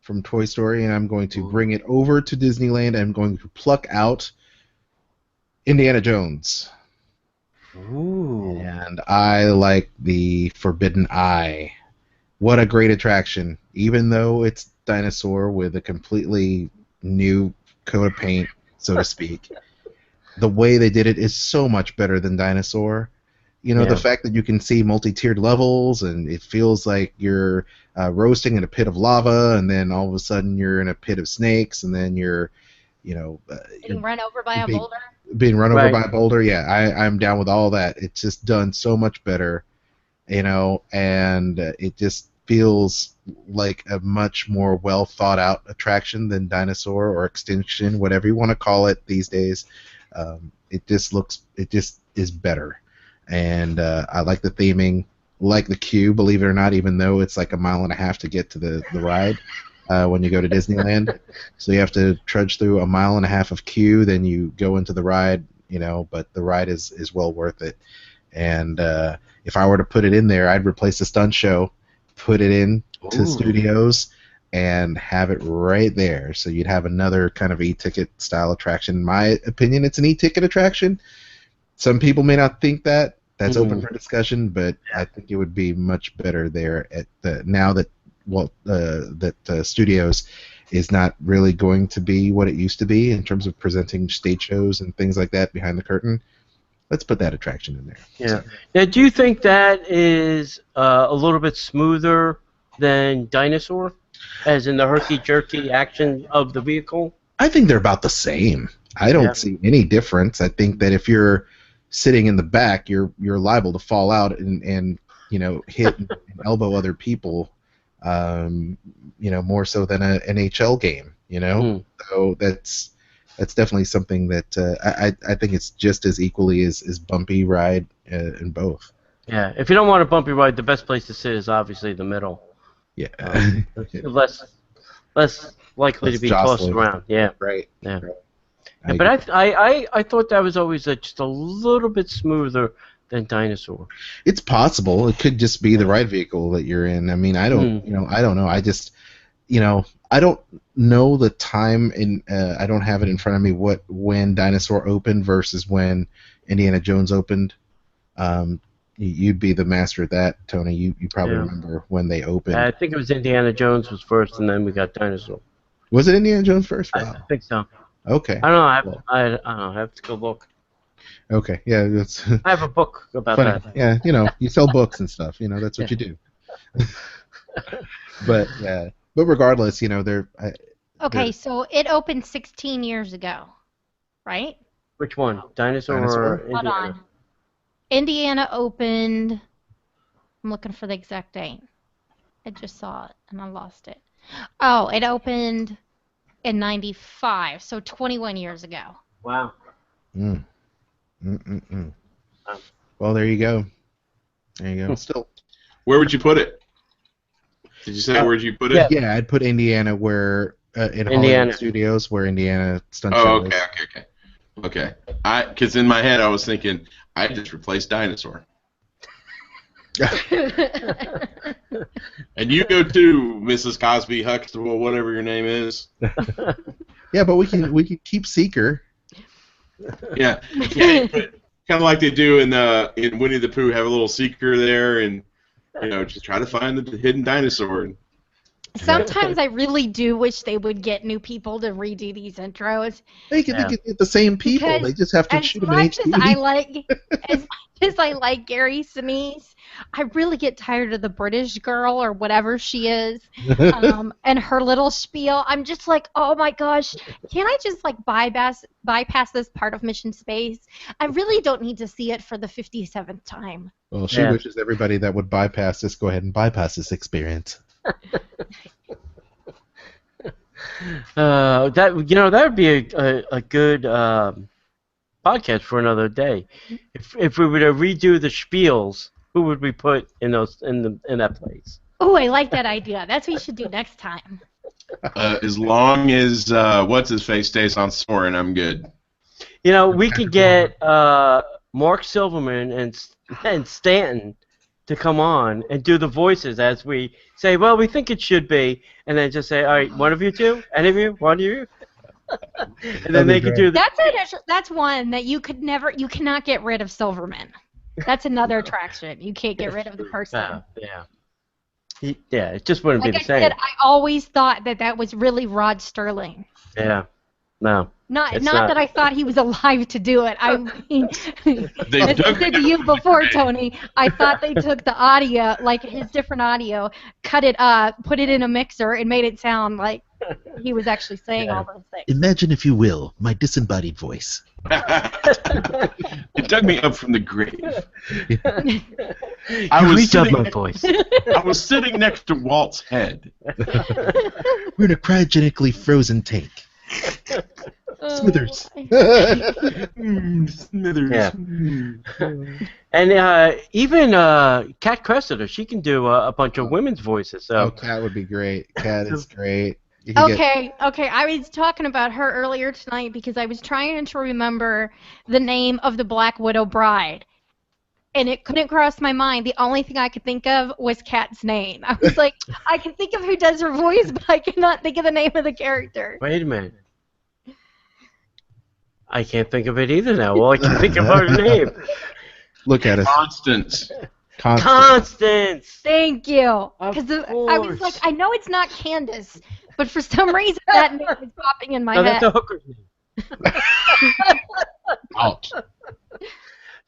from Toy Story, and I'm going to bring it over to Disneyland. I'm going to pluck out Indiana Jones. Ooh. And I like the Forbidden Eye. What a great attraction. Even though it's dinosaur with a completely new coat of paint, so to speak, the way they did it is so much better than dinosaur. You know, Yeah. the fact that you can see multi-tiered levels, and it feels like you're roasting in a pit of lava, and then all of a sudden you're in a pit of snakes, and then you're, you know, Getting run over by a boulder. being run over Right. by a boulder. Yeah, I'm down with all that. It's just done so much better, you know, and it just feels like a much more well thought out attraction than Dinosaur or Extinction, whatever you want to call it these days. It just is better, and I like the theming, like the queue, believe it or not, even though it's like a mile and a half to get to the ride. When you go to Disneyland, so you have to trudge through a mile and a half of queue, then you go into the ride, you know, but the ride is well worth it. And if I were to put it in there, I'd replace the stunt show, put it in to studios, and have it right there. So you'd have another kind of e-ticket style attraction. In my opinion, it's an e-ticket attraction. Some people may not think that. That's open for discussion, but I think it would be much better there at now that Studios is not really going to be what it used to be in terms of presenting stage shows and things like that behind the curtain. Let's put that attraction in there. Yeah. Now, do you think that is a little bit smoother than Dinosaur, as in the herky-jerky action of the vehicle? I think they're about the same. I don't see any difference. I think that if you're sitting in the back, you're liable to fall out and you know, hit and elbow other people. You know, more so than an NHL game, you know. So that's definitely something that I think it's just as equally as bumpy ride in both. Yeah, if you don't want a bumpy ride, the best place to sit is obviously the middle. Yeah, less likely to be tossed around. Yeah, right. Yeah. Yeah, but I thought that was always just a little bit smoother than Dinosaur. It's possible. It could just be the ride vehicle that you're in. I mean, I don't, you know, I don't know. I just, you know, I don't know the time in. I don't have it in front of me when Dinosaur opened versus when Indiana Jones opened. You'd be the master of that, Tony. You probably remember when they opened. I think it was Indiana Jones was first, and then we got Dinosaur. Was it Indiana Jones first? Wow. I think so. Okay. I don't know. I don't know. I have to go look. Okay. Yeah. That's I have a book about funny. that. Yeah. You know, you sell books and stuff. You know, that's what you do. But But regardless, they're Okay, so it opened 16 years ago, right? Which one? Dinosaur Dinosaur? or Hold Indiana? on. Indiana opened. I'm looking for the exact date. I just saw it and I lost it. Oh, it opened in 95, so 21 years ago. Wow. Mm. Well, there you go. There you go. Still. Where would you put it? Did you say where'd you put it? Yeah, I'd put Indiana where in Indiana. Hollywood Studios, where Indiana Stunt Oh, Show okay, is. okay. Because in my head I was thinking I just replaced Dinosaur. And you go to Mrs. Cosby, Huxtable, whatever your name is. Yeah, but we can keep Seeker. Yeah, kind of like they do in Winnie the Pooh. Have a little seeker there, and just try to find the hidden dinosaur. Sometimes I really do wish they would get new people to redo these intros. They can get the same people. Because They just have to As shoot them in much as HD. as much as I like Gary Sinise, I really get tired of the British girl or whatever she is, and her little spiel. I'm just like, oh my gosh, can't I just like bypass this part of Mission Space? I really don't need to see it for the 57th time. Well, she wishes everybody that would bypass this go ahead and bypass this experience. That would be a good podcast for another day. If we were to redo the spiels, who would we put in that place? Oh, I like that idea. That's what you should do next time. As long as what's his face stays on Soren, I'm good. We could get Mark Silverman and Stanton to come on and do the voices as we say, well, we think it should be, and then just say, all right, one of you two, any of you, one of you, and then they could do the. That's one that you cannot get rid of Silverman. That's another attraction. You can't get rid of the person. Yeah, it just wouldn't be the same. Like I said, I always thought that was really Rod Sterling. Yeah, no. Not that I thought he was alive to do it. I mean, They as I dug said it to you up. before, Tony, I thought they took the audio, like his different audio, cut it up, put it in a mixer, and made it sound like he was actually saying all those things. Imagine, if you will, my disembodied voice. It dug me up from the grave. My voice. I was sitting next to Walt's head. We're in a cryogenically frozen tank. Smithers. Smithers. Yeah. And even Kat Cressida, she can do a bunch of women's voices. So. Kat would be great. Kat is great. Okay. I was talking about her earlier tonight because I was trying to remember the name of the Black Widow bride. And it couldn't cross my mind. The only thing I could think of was Kat's name. I was like, I can think of who does her voice, but I cannot think of the name of the character. Wait a minute. I can't think of it either now. Well, I can think of her name. Look at us. Constance. Constance. Thank you. Of Because I was like, I know it's not Candace, but for some reason that name is popping in my No, head. that's a hooker's name. Ouch.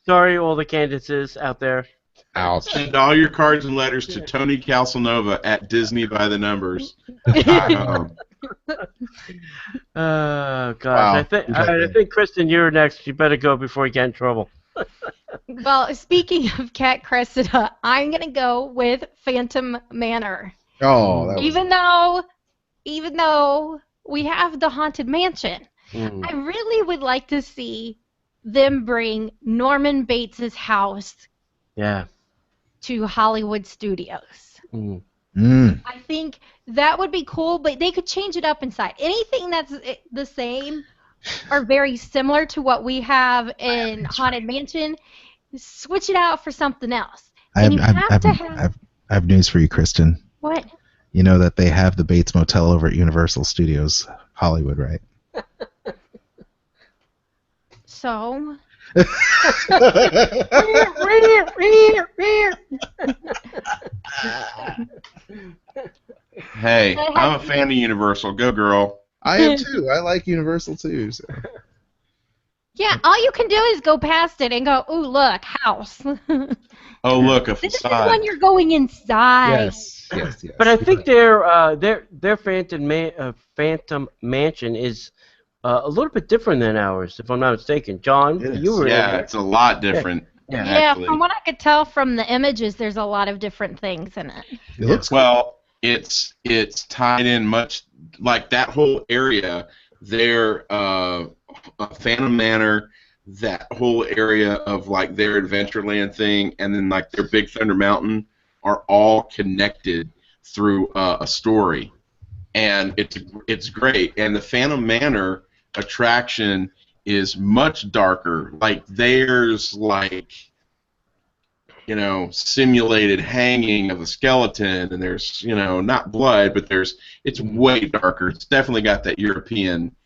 Sorry, all the Candaces out there. Ouch. Send all your cards and letters to Tony Calsanova at Disney by the numbers. Oh gosh! Wow. I think Kristen, you're next. You better go before you get in trouble. Well, speaking of Kat Cressida, I'm gonna go with Phantom Manor. Oh, that was... Even though we have the Haunted Mansion, I really would like to see them bring Norman Bates' house to Hollywood Studios. I think that would be cool, but they could change it up inside. Anything that's the same or very similar to what we have in Haunted Mansion, switch it out for something else. I have news for you, Kristen. What? You know that they have the Bates Motel over at Universal Studios Hollywood, right? So? Hey, I'm a fan of Universal. Go, girl. I am too. I like Universal too. So. Yeah, all you can do is go past it and go, ooh, look, house. Oh, look, a This is facade. when you're going inside. Yes. But I think their Phantom Mansion is a little bit different than ours, if I'm not mistaken. John, It is. you were in Yeah, there. it's a lot different. Yeah. Yeah, Actually. from what I could tell from the images, there's a lot of different things in it. It looks cool. Well, it's tied in much like that whole area. Their Phantom Manor, that whole area of like their Adventureland thing, and then like their Big Thunder Mountain are all connected through a story, and it's great. And the Phantom Manor attraction is much darker. Like there's like, you know, simulated hanging of a skeleton, and there's, you know, not blood, but it's way darker. It's definitely got that European,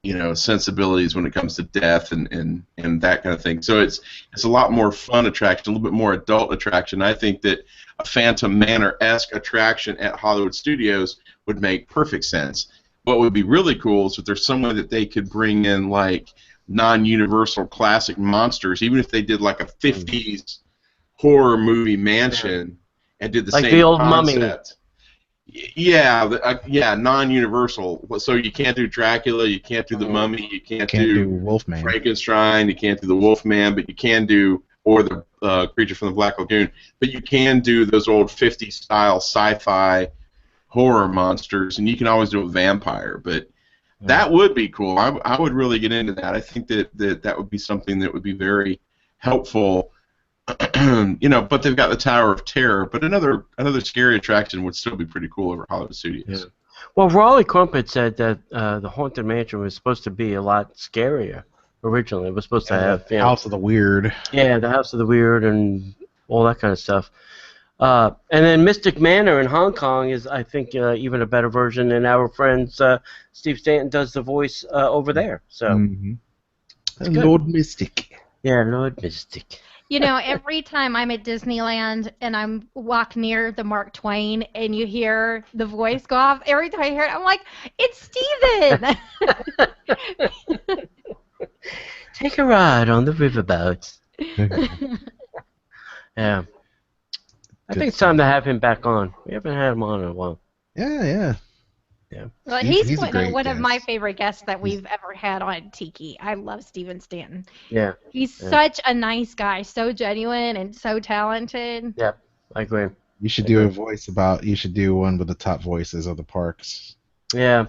you know, sensibilities when it comes to death and that kind of thing. So it's a lot more fun attraction, a little bit more adult attraction. I think that a Phantom Manor-esque attraction at Hollywood Studios would make perfect sense. What would be really cool is if there's some way that they could bring in like non-Universal classic monsters, even if they did like a 50s horror movie mansion and did the Like same the old Mummy. concept. Yeah, non-Universal. So you can't do Dracula, you can't do the Mummy, you can't do Wolfman. Frankenstein, you can't do the Wolfman, but you can do, or the Creature from the Black Lagoon, but you can do those old 50s style sci-fi horror monsters, and you can always do a vampire. But that would be cool. I would really get into that. I think that would be something that would be very helpful. You know, but they've got the Tower of Terror. But another scary attraction would still be pretty cool over Hollywood Studios. Yeah. Well, Raleigh Crumpet said that the Haunted Mansion was supposed to be a lot scarier originally. It was supposed to have, you know, House of the Weird. Yeah, the House of the Weird and all that kind of stuff. And then Mystic Manor in Hong Kong is, I think, even a better version, and our friend Steve Stanton does the voice over there. So, good. Lord Mystic. Yeah, Lord Mystic. You know, every time I'm at Disneyland and I'm walk near the Mark Twain and you hear the voice go off, every time I hear it, I'm like, it's Steven! Take a ride on the riverboat. Yeah. I think it's time to have him back on. We haven't had him on in a while. Yeah. Well, he's a great one of my guest. favorite guests that we've ever had on Tiki. I love Steven Stanton. Yeah. He's such a nice guy, so genuine and so talented. Yeah, I agree. You should do you should do one with the top voices of the parks. Yeah.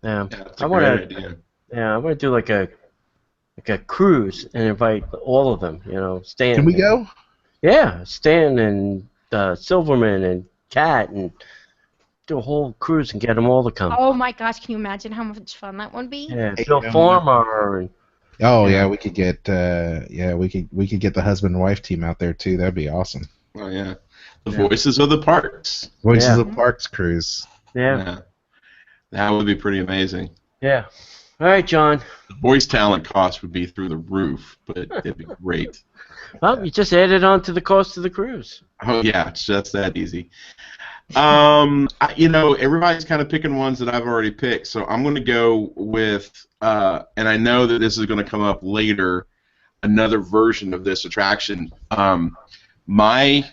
That's a great idea. Yeah, I want to do like a cruise and invite all of them. You know, Stan. Can we go? Yeah, Stan and Silverman and Kat, and do a whole cruise and get them all to come. Oh my gosh, can you imagine how much fun that would be? Yeah, Bill Farmer and. Oh yeah, we could get we could get the husband and wife team out there too. That'd be awesome. Oh yeah, the Voices of the Parks. Voices of Parks cruise. Yeah, that would be pretty amazing. Yeah. All right, John. The voice talent cost would be through the roof, but it'd be great. Well, you just added on to the cost of the cruise. Oh yeah, it's just that easy. You know, everybody's kind of picking ones that I've already picked, so I'm going to go with, and I know that this is going to come up later, another version of this attraction. My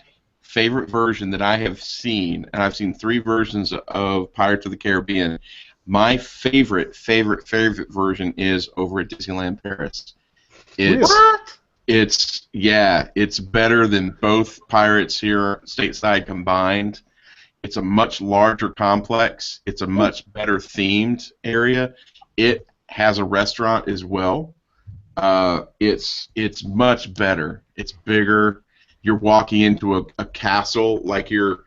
favorite version that I have seen, and I've seen 3 versions of Pirates of the Caribbean. My favorite version is over at Disneyland Paris. What? It's better than both Pirates here stateside combined. It's a much larger complex. It's a much better themed area. It has a restaurant as well. It's much better. It's bigger. You're walking into a castle like you're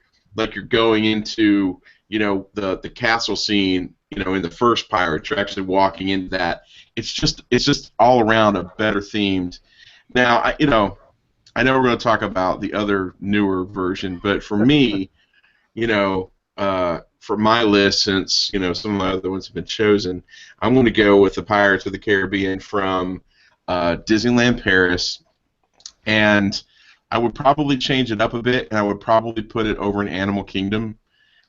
going into, you know, the castle scene, you know, in the first Pirate. You're actually walking into that. It's just all around a better themed. Now, I know we're going to talk about the other newer version, but for me, you know, for my list, since, you know, some of my other ones have been chosen, I'm going to go with the Pirates of the Caribbean from Disneyland Paris, and I would probably change it up a bit, and I would probably put it over in Animal Kingdom.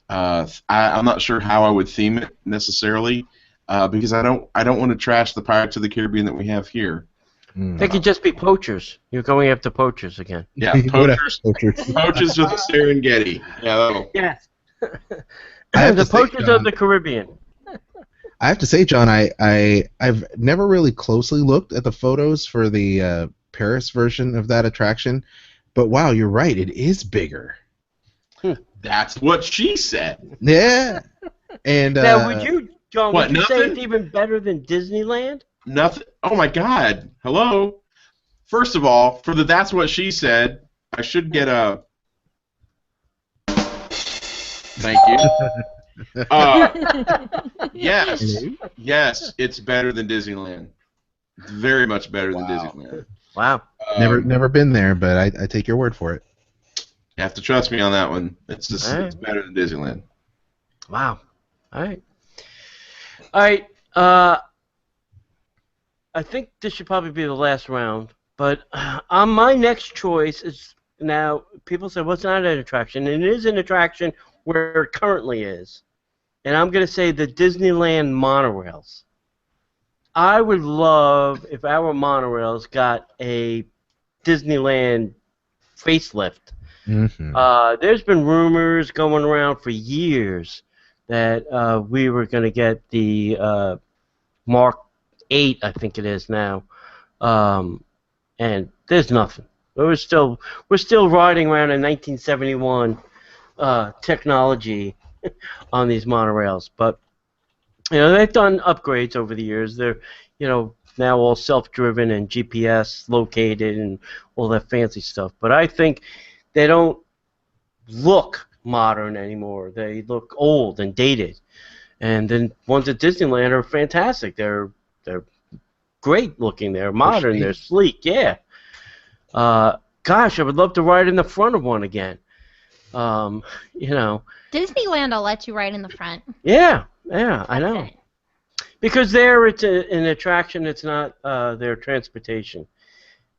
I'm not sure how I would theme it necessarily. because I don't want to trash the Pirates of the Caribbean that we have here. They could just be poachers. You're going after poachers again. Yeah, poachers. Poachers of the Serengeti. Yeah, that'll. Yes. The poachers of the Caribbean. I have to say, John, I've never really closely looked at the photos for the Paris version of that attraction, but wow, you're right, it is bigger. That's what she said. Yeah. And now, would you, John? What, would you say nothing? it's even better than Disneyland? Nothing. Oh my God! Hello. First of all, for the "That's what she said," I should get a. Thank you. Yes, it's better than Disneyland. Very much better than Disneyland. Wow. Never been there, but I take your word for it. You have to trust me on that one. It's just it's better than Disneyland. Wow. All right. I think this should probably be the last round, but on my next choice is now people say, "What's not an attraction?" And it is an attraction where it currently is, and I'm going to say the Disneyland monorails. I would love if our monorails got a Disneyland facelift. Mm-hmm. There's been rumors going around for years that we were going to get the Mark 8, I think it is now, and there's nothing. We're still riding around in 1971 technology on these monorails, but they've done upgrades over the years. They're now all self-driven and GPS located and all that fancy stuff. But I think they don't look modern anymore. They look old and dated. And then ones at Disneyland are fantastic. They're great looking. They're modern. They're sleek. Yeah. Gosh, I would love to ride in the front of one again. Disneyland will let you ride in the front. Yeah, I know. Because there it's an attraction. It's not their transportation,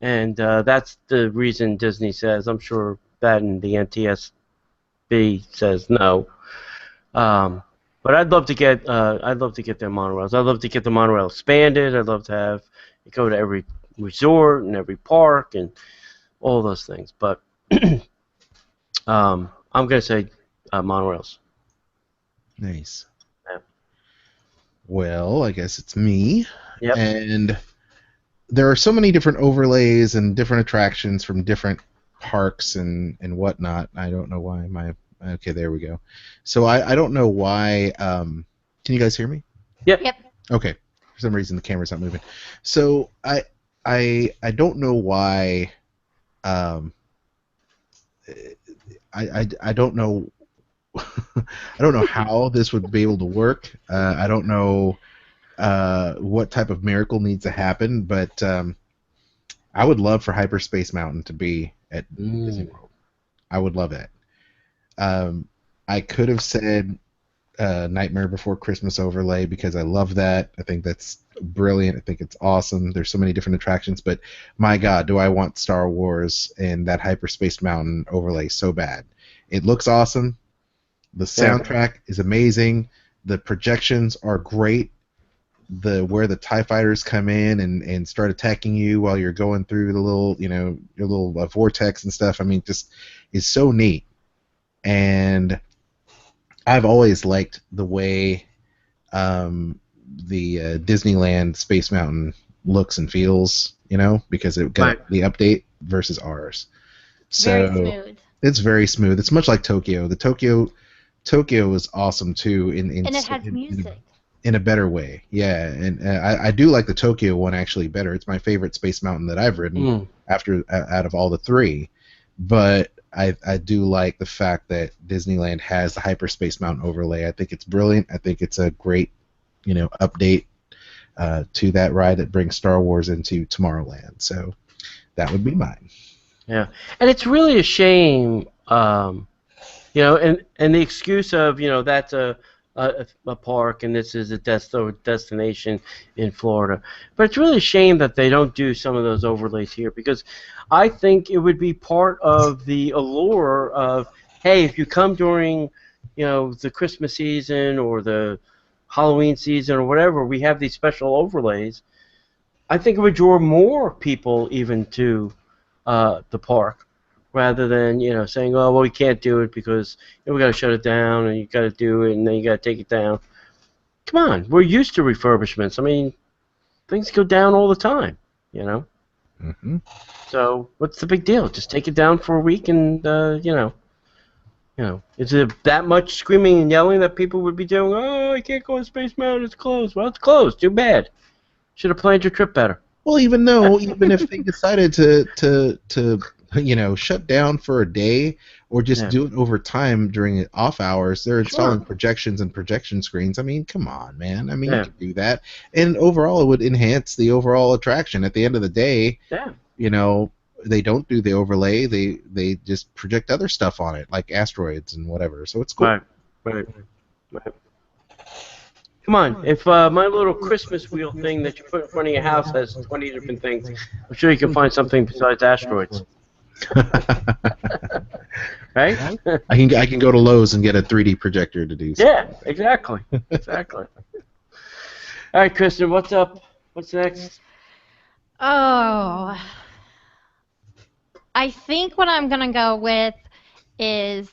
and that's the reason Disney says. I'm sure that and the NTSB says no. But I'd love to get their monorails. I'd love to get the monorail expanded. I'd love to have it go to every resort and every park and all those things. But I'm gonna say monorails. Nice. Yeah. Well, I guess it's me. Yep. And there are so many different overlays and different attractions from different parks and whatnot. I don't know why okay, there we go. So I don't know why. Can you guys hear me? Yep. Okay. For some reason the camera's not moving. So I don't know why. I don't know. I don't know how this would be able to work. I don't know what type of miracle needs to happen, but I would love for Hyperspace Mountain to be at Disney World. I would love that. I could have said Nightmare Before Christmas overlay because I love that. I think that's brilliant. I think it's awesome. There's so many different attractions, but my God, do I want Star Wars and that Hyperspace Mountain overlay so bad. It looks awesome. The soundtrack is amazing. The projections are great. Where the TIE fighters come in and start attacking you while you're going through the little, your little vortex and stuff. I mean, just is so neat. And I've always liked the way the Disneyland Space Mountain looks and feels, because it got the update versus ours. So very smooth. It's very smooth. It's much like Tokyo. The Tokyo is awesome too. And it has music. In a better way, yeah. And I do like the Tokyo one actually better. It's my favorite Space Mountain that I've ridden out of all the three. But I do like the fact that Disneyland has the Hyperspace Mountain overlay. I think it's brilliant. I think it's a great, update to that ride that brings Star Wars into Tomorrowland. So that would be mine. Yeah, and it's really a shame, and the excuse of that's a park and this is a destination in Florida, but it's really a shame that they don't do some of those overlays here because I think it would be part of the allure of, hey, if you come during the Christmas season or the Halloween season or whatever, we have these special overlays. I think it would draw more people even to the park, rather than saying, oh well, we can't do it because we got to shut it down and you got to do it and then you got to take it down. Come on, we're used to refurbishments. I mean, things go down all the time, Mm-hmm. So what's the big deal? Just take it down for a week and is it that much screaming and yelling that people would be doing? Oh, I can't go to Space Mountain, it's closed. Well, it's closed. Too bad. Should have planned your trip better. Well, even if they decided to shut down for a day or just do it over time during off hours, they're installing projections and projection screens. I mean, come on, man. I mean, you can do that, and overall, it would enhance the overall attraction. At the end of the day, they don't do the overlay. They just project other stuff on it, like asteroids and whatever. So it's cool. Right. Come on, if my little Christmas wheel thing that you put in front of your house has 20 different things, I'm sure you can find something besides asteroids. Right? I can go to Lowe's and get a 3D projector to do so. Yeah, exactly. All right, Kristen, what's up? What's next? Oh, I think what I'm gonna go with is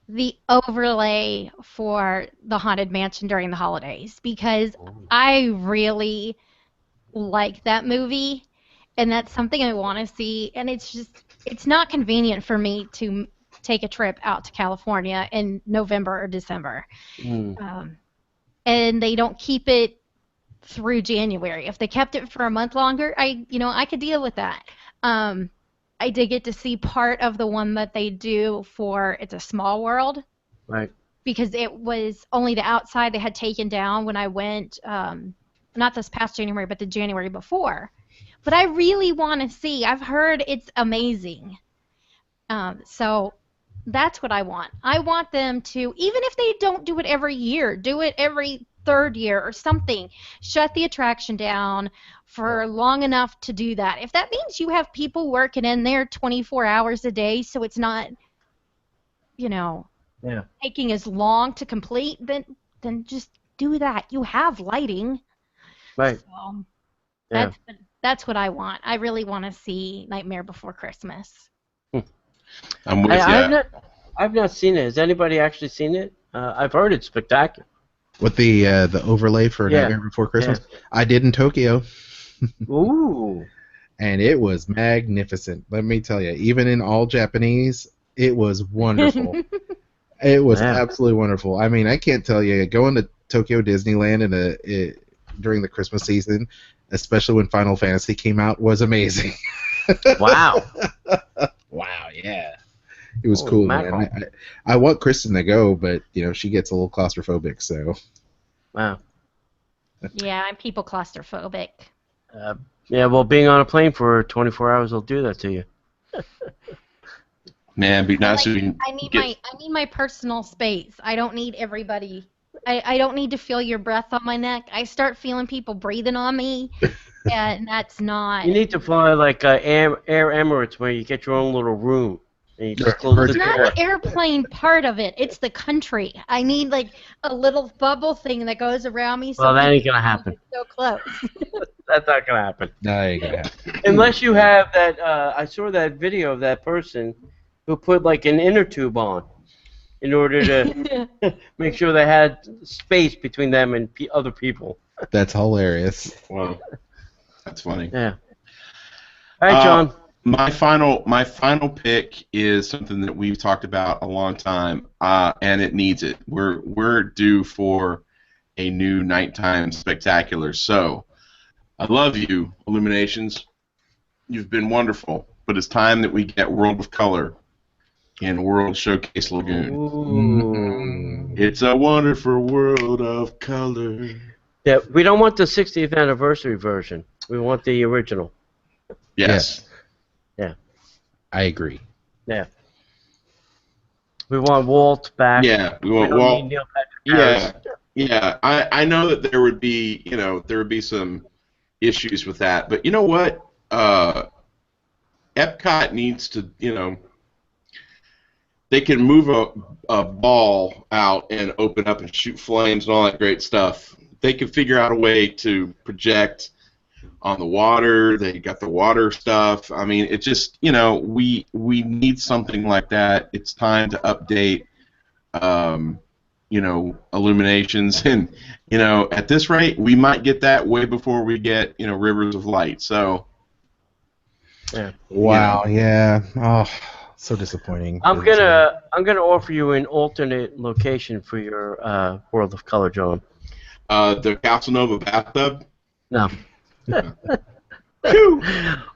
the overlay for the Haunted Mansion during the holidays, because I really like that movie, and that's something I want to see, and it's not convenient for me to take a trip out to California in November or December. And they don't keep it through January. If they kept it for a month longer, I could deal with that. I did get to see part of the one that they do for It's a Small World. Right. Because it was only the outside they had taken down when I went, not this past January, but the January before. But I really want to see. I've heard it's amazing. So that's what I want. I want them to, even if they don't do it every year, do it every third year or something. Shut the attraction down for long enough to do that. If that means you have people working in there 24 hours a day, so it's not, taking as long to complete, then just do that. You have lighting. Right. So that's what I want. I really want to see Nightmare Before Christmas. I'm with you. I've not seen it. Has anybody actually seen it? I've heard it's spectacular. With the overlay for Nightmare Before Christmas, I did in Tokyo. Ooh. And it was magnificent. Let me tell you, even in all Japanese, it was wonderful. It was absolutely wonderful. I mean, I can't tell you, going to Tokyo Disneyland during the Christmas season, especially when Final Fantasy came out, was amazing. Wow. Wow, yeah. It was cool, man. I want Kristen to go, but she gets a little claustrophobic, so. Wow. Yeah, I'm people claustrophobic. Yeah, well, being on a plane for 24 hours will do that to you. Man, be nice if I need my personal space. I don't need everybody. I don't need to feel your breath on my neck. I start feeling people breathing on me, and that's not. You need to fly like Air Emirates, where you get your own little room. And you just close It's not the airplane part of it. It's the country. I need like a little bubble thing that goes around me. Well, that ain't gonna happen. So close. That's not gonna happen. No, ain't gonna happen. Unless you have that. I saw that video of that person who put like an inner tube on in order to make sure they had space between them and other people. That's hilarious. Wow. That's funny. Yeah. All right, John. My final pick is something that we've talked about a long time, and it needs it. We're due for a new nighttime spectacular. So, I love you, Illuminations. You've been wonderful, but it's time that we get World of Color in World Showcase Lagoon. Ooh. It's a wonderful world of color. Yeah, we don't want the 60th anniversary version. We want the original. Yes. I agree. Yeah. We want Walt back. Yeah, we want Walt. Yeah. I know that there would be some issues with that, but you know what? Epcot needs to they can move a ball out and open up and shoot flames and all that great stuff. They can figure out a way to project on the water. They got the water stuff. I mean, it just, we need something like that. It's time to update, illuminations. And, at this rate, we might get that way before we get, Rivers of Light. So, Yeah. Wow. Yeah. Oh, so disappointing. I'm gonna offer you an alternate location for your World of Color, John. The Casanova bathtub. No.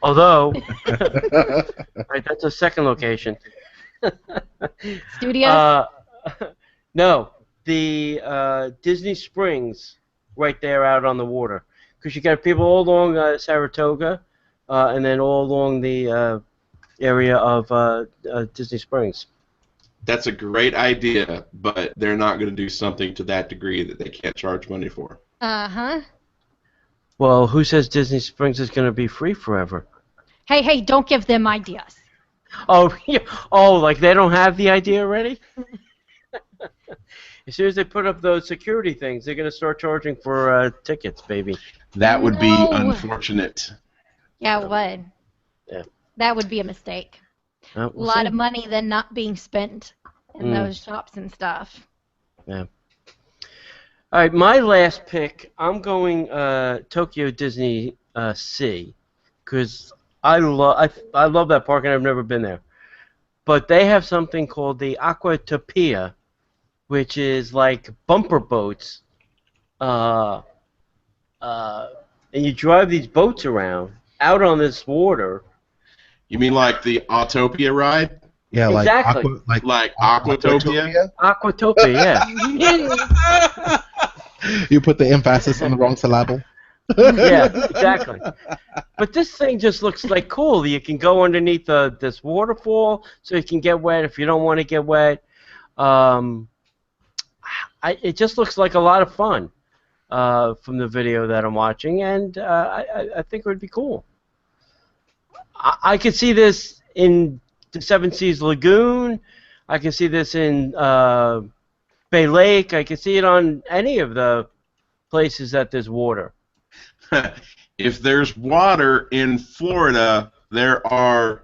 Although, right, that's a second location. Studios? No, the Disney Springs, right there out on the water, because you got people all along Saratoga, and then all along the area of Disney Springs. That's a great idea, but they're not going to do something to that degree that they can't charge money for. Uh-huh. Well, who says Disney Springs is going to be free forever? Hey, don't give them ideas. Oh, yeah. Oh, like they don't have the idea already? As soon as they put up those security things, they're going to start charging for tickets, baby. That would be No. unfortunate. Yeah, it would. Yeah. That would be a mistake. We'll A lot see. of money then not being spent in those shops and stuff. Yeah. All right, my last pick, I'm going Tokyo Disney Sea, because I love that park and I've never been there. But they have something called the Aquatopia, which is like bumper boats, and you drive these boats around out on this water. You mean like the Autopia ride? Yeah, Exactly. Like Aquatopia? Aquatopia, yeah. You put the emphasis on the wrong syllable. Yeah, exactly. But this thing just looks like cool. You can go underneath this waterfall, so you can get wet if you don't want to get wet. It just looks like a lot of fun from the video that I'm watching, and I think it would be cool. I could see this in the Seven Seas Lagoon. I can see this in Bay Lake. I can see it on any of the places that there's water. If there's water in Florida, there are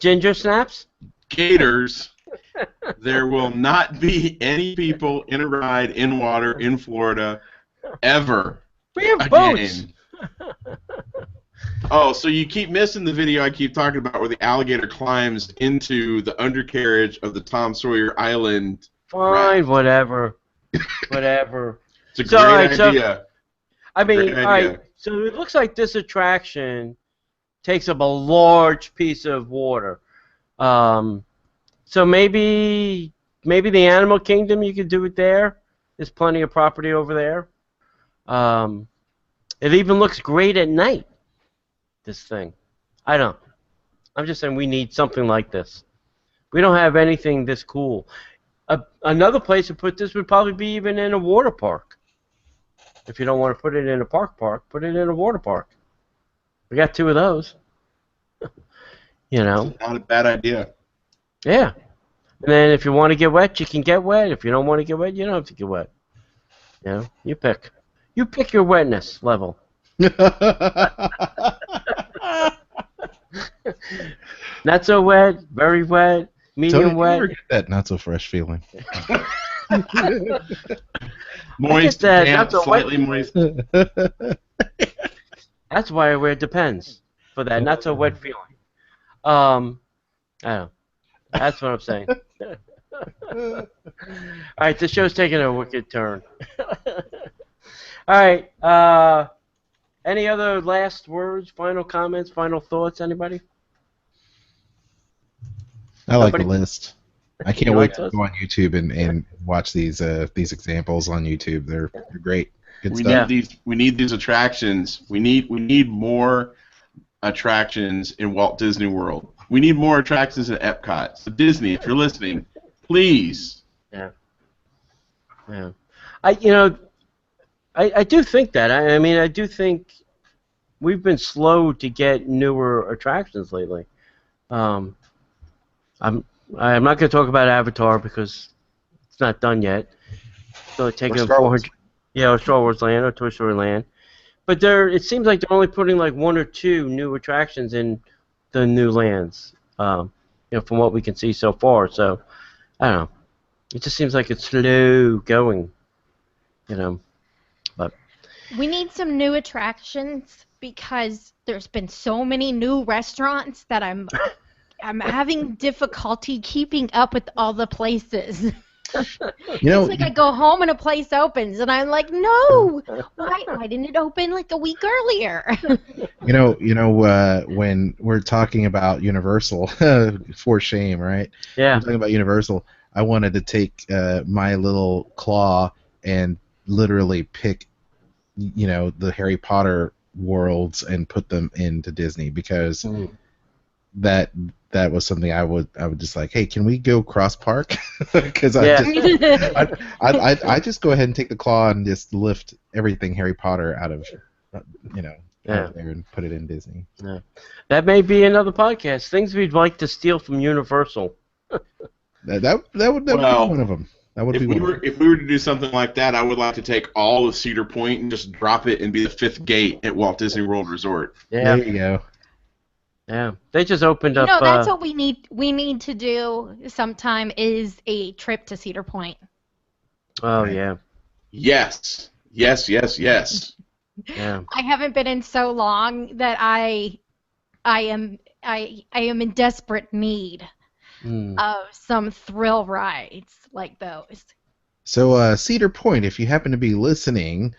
Ginger snaps? gators. There will not be any people in a ride in water in Florida ever We have again. boats. Oh, so you keep missing the video I keep talking about where the alligator climbs into the undercarriage of the Tom Sawyer Island. Fine, whatever. Whatever. It's a So, great alright, so- idea. I mean, Great all idea. right, so it looks like this attraction takes up a large piece of water. So maybe the Animal Kingdom, you could do it there. There's plenty of property over there. It even looks great at night, this thing. I'm just saying we need something like this. We don't have anything this cool. Another place to put this would probably be even in a water park. If you don't want to put it in a park, put it in a water park. We got 2 of those. Not a bad idea. Yeah. And then if you want to get wet, you can get wet. If you don't want to get wet, you don't have to get wet. You pick. You pick your wetness level. Not so wet, very wet, medium Tony, wet. you ever get that not so fresh feeling? Moist, that. damp, That's a slightly moist. That's why I wear Depends for that not so wet feeling. I don't know. That's what I'm saying. All right, this show's taking a wicked turn. All right. Any other last words, final comments, final thoughts? Anybody? I like the Nobody? list. I can't You wait like to those? go on YouTube and watch these examples on YouTube. They're great. Good We stuff. need these attractions. We need more attractions in Walt Disney World. We need more attractions at Epcot. So Disney, if you're listening, please. Yeah. I do think that. I mean, I do think we've been slow to get newer attractions lately. I'm not going to talk about Avatar because it's not done yet. So taking Star Wars. 400. Yeah, or Star Wars Land or Toy Story Land. But it seems like they're only putting like 1 or 2 new attractions in the new lands. From what we can see so far. So I don't know. It just seems like it's slow going. But We need some new attractions because there's been so many new restaurants that I'm having difficulty keeping up with all the places. It's like I go home and a place opens and I'm like, no, why didn't it open like a week earlier? When we're talking about Universal, for shame, right? yeah, We're talking about Universal. I wanted to take my little claw and literally pick, the Harry Potter worlds and put them into Disney because that was something I would just like, hey, can we go cross park? Because I just go ahead and take the claw and just lift everything Harry Potter out of out of there and put it in Disney. Yeah. That may be another podcast. Things we'd like to steal from Universal. That would be one of them. That would be one of them. If we were to do something like that, I would like to take all of Cedar Point and just drop it and be the 5th gate at Walt Disney World Resort. Yeah. There you go. Yeah, they just opened up. No, that's what we need. We need to do sometime is a trip to Cedar Point. Oh yeah. Yes. Yeah. I haven't been in so long that I am in desperate need of some thrill rides like those. So Cedar Point, if you happen to be listening,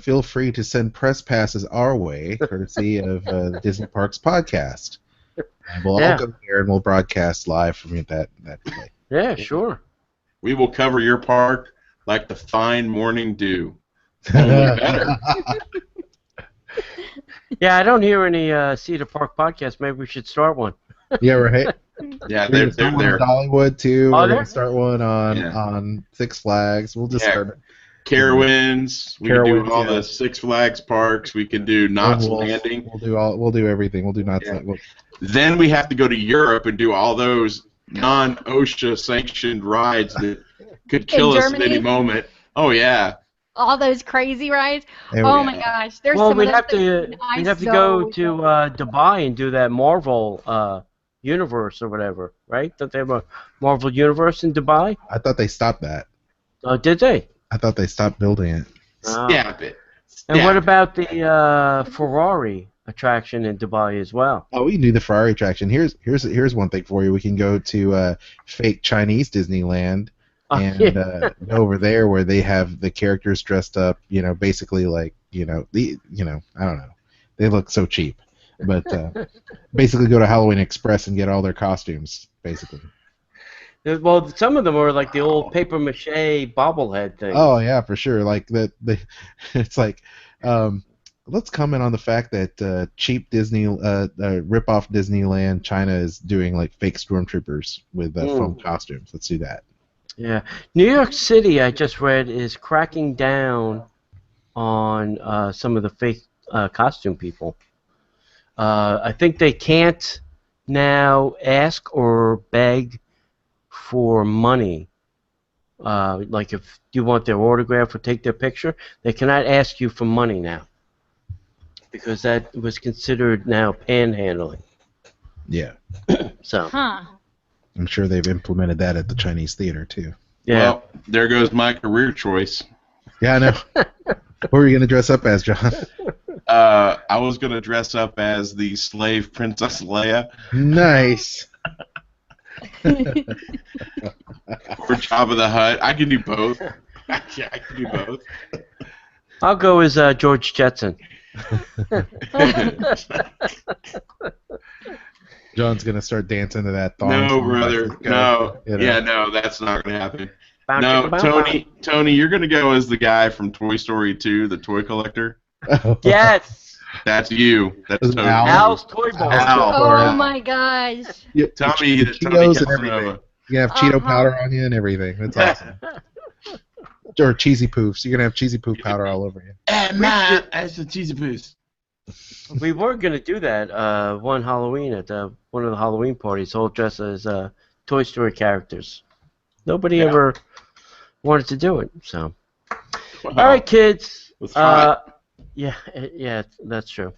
feel free to send press passes our way, courtesy of the Disney Parks podcast. And we'll all go there and we'll broadcast live from that place. Yeah, sure. We will cover your park like the fine morning dew. Only better. Yeah, I don't hear any Cedar Park podcasts. Maybe we should start one. Yeah, right. Yeah, they're there. In Dollywood too. Oh, We're gonna start one on Six Flags. We'll just start. Carowinds. We can do all the Six Flags parks. We can do Knott's Landing. We'll do everything. We'll do Knott's Landing. Then we have to go to Europe and do all those non-OSHA sanctioned rides that could kill us at any moment. Oh yeah. All those crazy rides. Oh my gosh. There's well, some we'd of have those to go to Dubai and do that Marvel universe or whatever, right? Don't they have a Marvel universe in Dubai? I thought they stopped that. Oh, did they? I thought they stopped building it. Stamp it. And what about the Ferrari attraction in Dubai as well? Oh, we can do the Ferrari attraction. Here's one thing for you. We can go to fake Chinese Disneyland and over there where they have the characters dressed up, basically like, I don't know. They look so cheap. But basically go to Halloween Express and get all their costumes, basically. Well, some of them are like the old paper mache bobblehead thing. Oh yeah, for sure. Like that. It's like, let's comment on the fact that cheap Disney, rip-off Disneyland China is doing like fake stormtroopers with foam costumes. Let's do that. Yeah, New York City, I just read, is cracking down on some of the fake costume people. I think they can't now ask or beg for money. Like if you want their autograph or take their picture, they cannot ask you for money now. Because that was considered now panhandling. Yeah. So. Huh. I'm sure they've implemented that at the Chinese theater too. Yeah. Well, there goes my career choice. Yeah, I know. What were you going to dress up as, John? I was going to dress up as the slave Princess Leia. Nice. Or Jabba the Hutt. I can do both. I can do both. I'll go as George Jetson. John's going to start dancing to that thong. No, brother. No. Yeah, no, that's not going to happen. No, Tony, you're going to go as the guy from Toy Story 2, the toy collector. Yes. That's you. That's Tony. Al's Toy Bar. Oh my gosh. Tommy Cheetos and everything. You have Cheeto powder on you and everything. That's awesome. Or cheesy poofs. You're going to have cheesy poof powder all over you. That's the cheesy poofs. We were going to do that one Halloween at one of the Halloween parties, all dressed as Toy Story characters. Nobody Yeah. ever wanted to do it. So, Well, all right, kids. Let's try it. Yeah, that's true.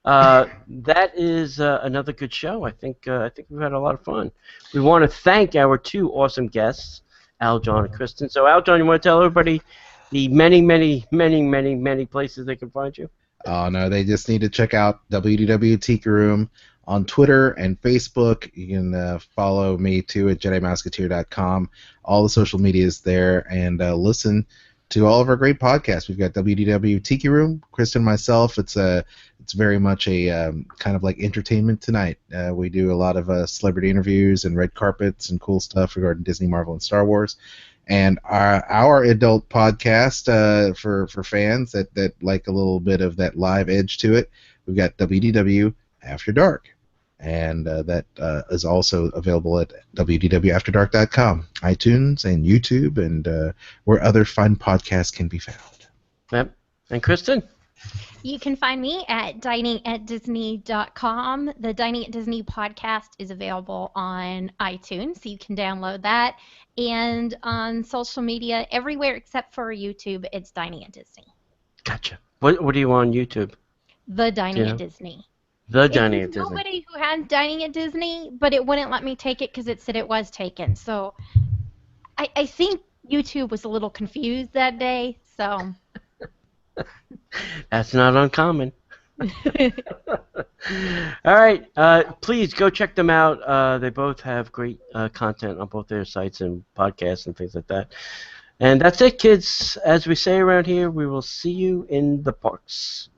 That is another good show. I think we've had a lot of fun. We want to thank our two awesome guests, Aljon and Kristen. So, Aljon, you want to tell everybody the many places they can find you? Oh no, they just need to check out WDW Tiki Room on Twitter and Facebook. You can follow me too at JediMouseketeer.com. All the social media is there, and listen to all of our great podcasts. We've got WDW Tiki Room, Kristen and myself. It's very much a kind of like entertainment tonight. We do a lot of celebrity interviews and red carpets and cool stuff regarding Disney, Marvel, and Star Wars. And our adult podcast for fans that like a little bit of that live edge to it, we've got WDW After Dark. And that is also available at WDWAfterDark.com, iTunes and YouTube, and where other fun podcasts can be found. Yep. And Kristen? You can find me at diningatdisney.com. The Dining at Disney podcast is available on iTunes, so you can download that. And on social media, everywhere except for YouTube, it's Dining at Disney. Gotcha. What do you want on YouTube? The Dining at Disney. The Dining at There's Disney. nobody who has Dining at Disney, but it wouldn't let me take it because it said it was taken. So I think YouTube was a little confused that day. So That's not uncommon. All right. Please go check them out. They both have great content on both their sites and podcasts and things like that. And that's it, kids. As we say around here, we will see you in the parks.